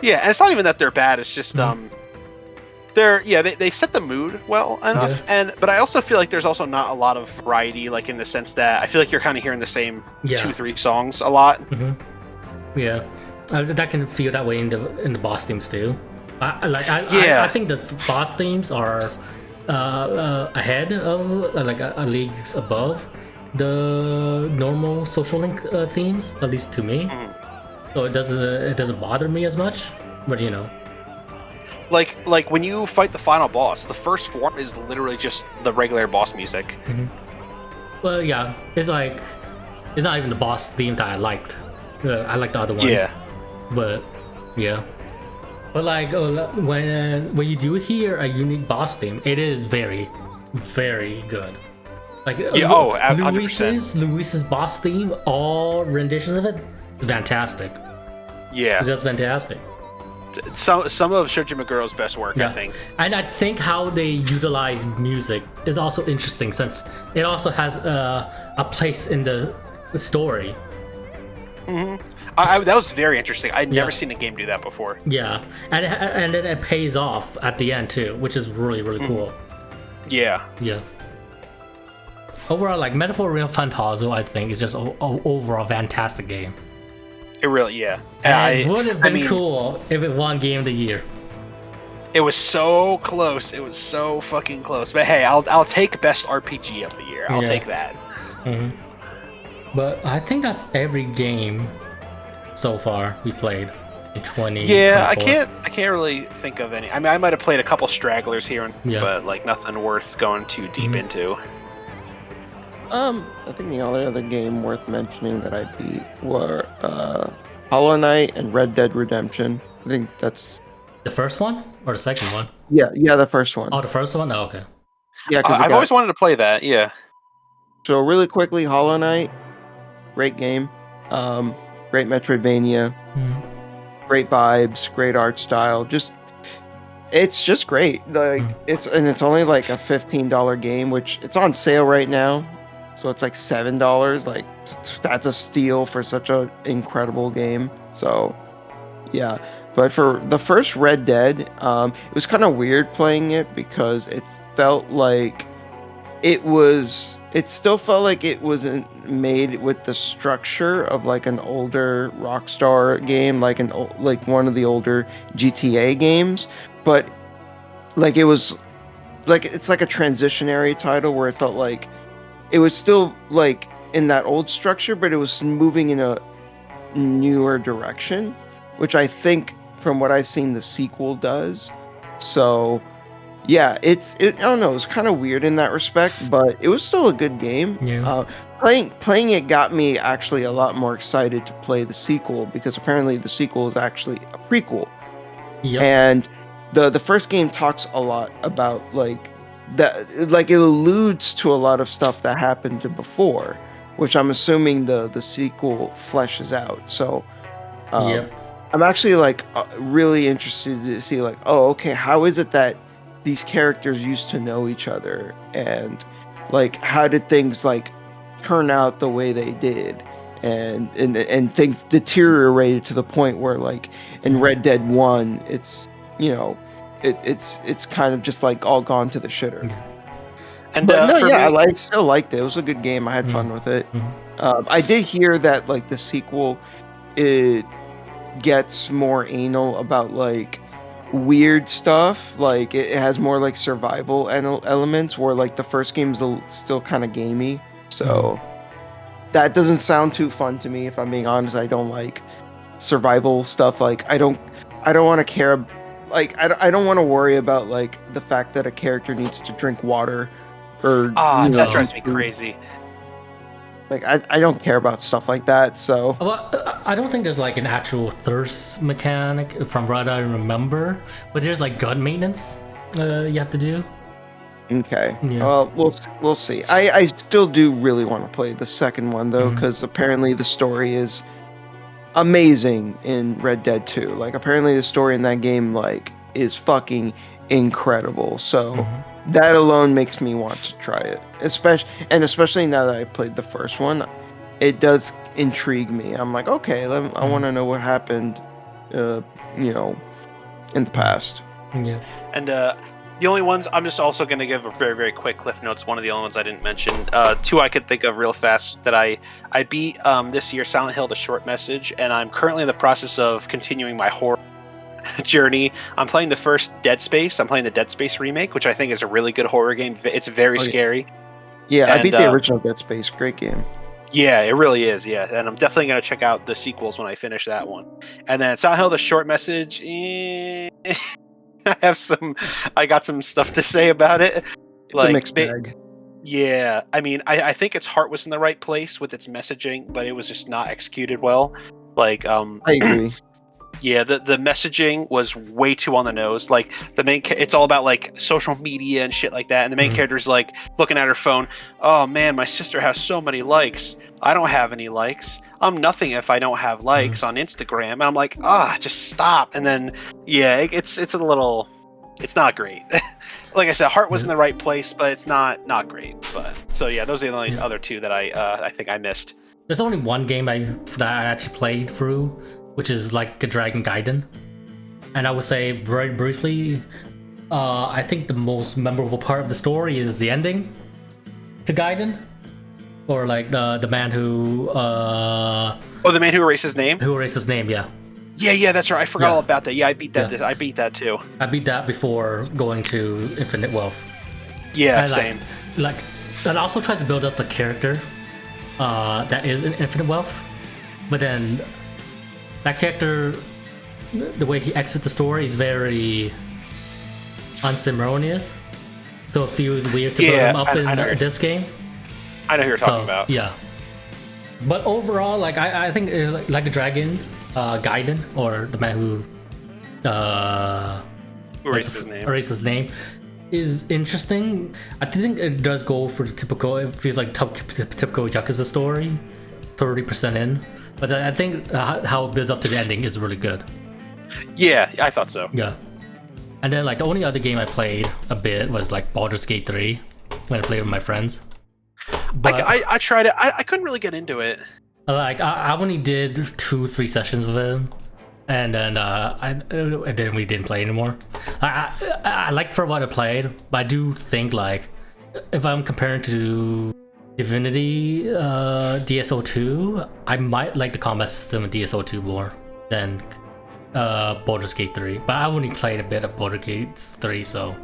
Yeah, and it's not even that they're bad. It's just they set the mood well enough. Yeah. But I also feel like there's also not a lot of variety, like in the sense that I feel like you're kind of hearing the same 2-3 songs a lot. Mm-hmm. Yeah, that can feel that way in the boss themes too. I think the boss themes are ahead of like a leagues above the normal social link themes, at least to me. So it doesn't bother me as much, but you know. Like when you fight the final boss, the first form is literally just the regular boss music. Mm-hmm. Well, yeah, it's like it's not even the boss theme that I liked. I like the other ones. Yeah. But yeah. But like when you do hear a unique boss theme, it is very, very good. Like Luis's boss theme, all renditions of it, fantastic. Yeah, it's just fantastic. Some of Shoji Meguro's best work, I think. And I think how they utilize music is also interesting, since it also has a place in the story. Mm-hmm. That was very interesting. I'd never seen a game do that before. Yeah, and then it pays off at the end too, which is really, really cool. Yeah. Yeah. Overall, like Metaphor Refantazio, I think is just overall fantastic game. It really, yeah. And it would have been cool if it won Game of the Year. It was so close. It was so fucking close. But hey, I'll take Best RPG of the Year. I'll take that. Mm-hmm. But I think that's every game so far we played in 20. Yeah, I can't really think of any. I mean, I might have played a couple stragglers here, but like nothing worth going too deep into. I think the only other game worth mentioning that I beat were Hollow Knight and Red Dead Redemption. I think that's the first one or the second one. Yeah, the first one. Oh, the first one. Oh, okay. Yeah, I've always wanted to play that. Yeah. So really quickly, Hollow Knight, great game, great Metroidvania, great vibes, great art style. It's just great. Like it's only like a $15 game, which it's on sale right now. So it's like $7. Like that's a steal for such an incredible game. So yeah, but for the first Red Dead, it was kind of weird playing it because it felt like it still felt like it wasn't made with the structure of like an older Rockstar game, like one of the older GTA games, but like it was like it's like a transitionary title where it felt like it was still like in that old structure, but it was moving in a newer direction, which I think from what I've seen the sequel does. So yeah, I don't know, it was kind of weird in that respect, but it was still a good game. Yeah. Playing it got me actually a lot more excited to play the sequel, because apparently the sequel is actually a prequel. Yep. And the first game talks a lot about like that, like it alludes to a lot of stuff that happened before, which I'm assuming the sequel fleshes out. So I'm actually like really interested to see like, oh, okay, how is it that these characters used to know each other, and like how did things like turn out the way they did, and things deteriorated to the point where like in Red Dead 1 it's it's kind of just like all gone to the shitter. And But no, for yeah, me, I still liked it. It was a good game. I had fun with it. I did hear that like the sequel, it gets more anal about like weird stuff. Like it has more like survival elements, where like the first game's still kind of gamey. So that doesn't sound too fun to me. If I'm being honest, I don't like survival stuff. Like I don't want to care. Like I don't want to worry about like the fact that a character needs to drink water or that drives me crazy. Like I don't care about stuff like that. So Well, I don't think there's like an actual thirst mechanic from what I remember, but there's like gun maintenance you have to do. okay, Yeah. well we'll see. I still do really want to play the second one though, because apparently the story is amazing in Red Dead 2. Like apparently the story in that game like is fucking incredible. So that alone makes me want to try it. Especially now that I played the first one, it does intrigue me. I'm like, okay, I want to know what happened, in the past. Yeah. And the only ones I'm just also going to give a very, very quick cliff notes. One of the only ones I didn't mention. Two I could think of real fast that I beat this year: Silent Hill: The Short Message, and I'm currently in the process of continuing my horror journey. I'm playing the first Dead Space. I'm playing the Dead Space remake, which I think is a really good horror game. It's very scary. Yeah, I And, beat the original Dead Space. Great game. Yeah, it really is. Yeah, and I'm definitely going to check out the sequels when I finish that one. And then Silent Hill: The Short Message. I got some stuff to say about it. It's a mixed bag. Yeah, I mean, I think its heart was in the right place with its messaging, but it was just not executed well. Like, I agree. Yeah, the messaging was way too on the nose. Like it's all about like social media and shit like that, and the main character's like looking at her phone. Oh man, my sister has so many likes. I don't have any likes. I'm nothing if I don't have likes on Instagram. And I'm like, just stop. And then yeah, it's a little, it's not great. Like I said, heart was in the right place, but it's not great. But so yeah, those are the only other two that I think I missed. There's only one game that I actually played through, which is like the Dragon Gaiden. And I would say very briefly, I think the most memorable part of the story is the ending to Gaiden. Or like the man who... the man who erased his name? Who erased his name, yeah. Yeah, that's right. I forgot all about that. Yeah, I beat that. Yeah. I beat that too. I beat that before going to Infinite Wealth. Yeah, and same. Like, it also tries to build up the character that is in Infinite Wealth. But then that character, the way he exits the story is very unceremonious. So it feels weird to build him up in this game. I know who you're talking about. Yeah. But overall, like I think like the Dragon Gaiden, or the man who erased his name, is interesting. I think it does go for the typical. It feels like typical Yakuza story, 30% in. But I think how it builds up to the ending is really good. Yeah, I thought so. Yeah. And then like the only other game I played a bit was like Baldur's Gate 3 when I played with my friends. But I tried it. I couldn't really get into it. Like I only did 2-3 sessions with him, and then we didn't play anymore. I liked for what I played, but I do think like if I'm comparing to Divinity DSO2, I might like the combat system in DSO2 more than Baldur's Gate 3. But I only played a bit of Baldur's Gate 3, so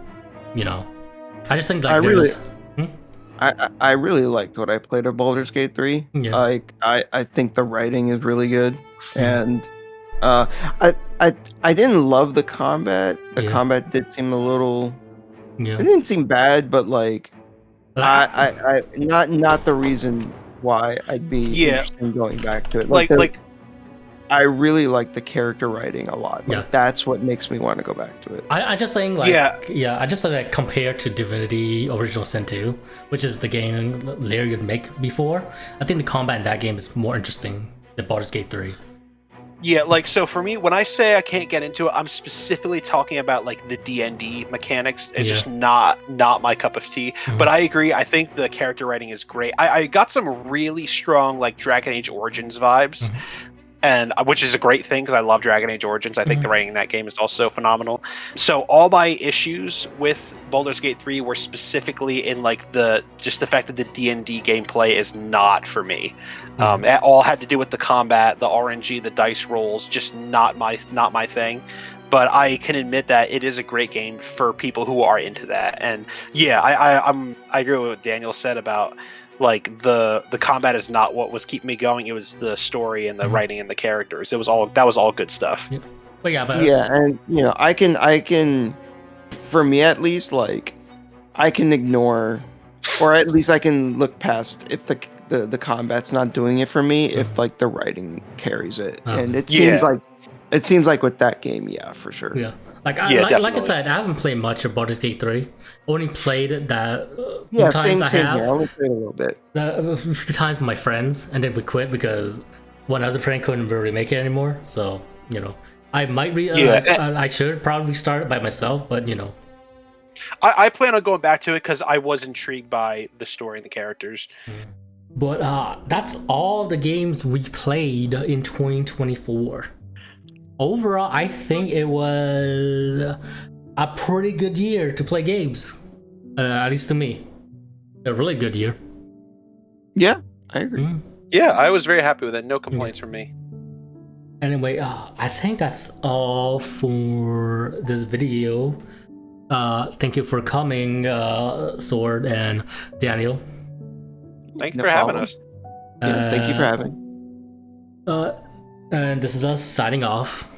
I just think like I really liked what I played of Baldur's Gate 3. Yeah. Like I think the writing is really good, and I didn't love the combat. The combat did seem a little. Yeah. It didn't seem bad, but like I not the reason why I'd be interested in going back to it. Like I really like the character writing a lot. Like, that's what makes me want to go back to it. I just saying like I just said that compared to Divinity Original Sin 2, which is the game Leyley would make before, I think the combat in that game is more interesting than Baldur's Gate 3. Yeah, like so for me, when I say I can't get into it, I'm specifically talking about like the D&D mechanics. It's just not my cup of tea. But I agree. I think the character writing is great. I got some really strong like Dragon Age Origins vibes. and which is a great thing because I love Dragon Age Origins. I think the writing in that game is also phenomenal. So all my issues with Baldur's Gate 3 were specifically in like the fact that the D&D gameplay is not for me. It all had to do with the combat, the RNG, the dice rolls, just not my thing. But I can admit that it is a great game for people who are into that. And yeah, I agree with what Daniel said about like the combat is not what was keeping me going. It was the story and the writing and the characters. That was all good stuff. Yeah. But and I can, for me at least, like I can ignore, or at least I can look past if the combat's not doing it for me. If like the writing carries it, and it seems like with that game, yeah, for sure. Yeah. Like I said, I haven't played much of Baldur's Gate 3. Only played it that few times same here. I only played a little bit. A few times with my friends, and then we quit because one other friend couldn't really make it anymore. So I might I should probably start it by myself, but I plan on going back to it because I was intrigued by the story and the characters. But that's all the games we played in 2024. Overall, I think it was a pretty good year to play games. At least to me. A really good year. Yeah, I agree. Yeah, I was very happy with it. No complaints from me. Anyway, I think that's all for this video. Thank you for coming, Sword and Daniel. Thank you for having us. Yeah, thank you for having. And this is us signing off.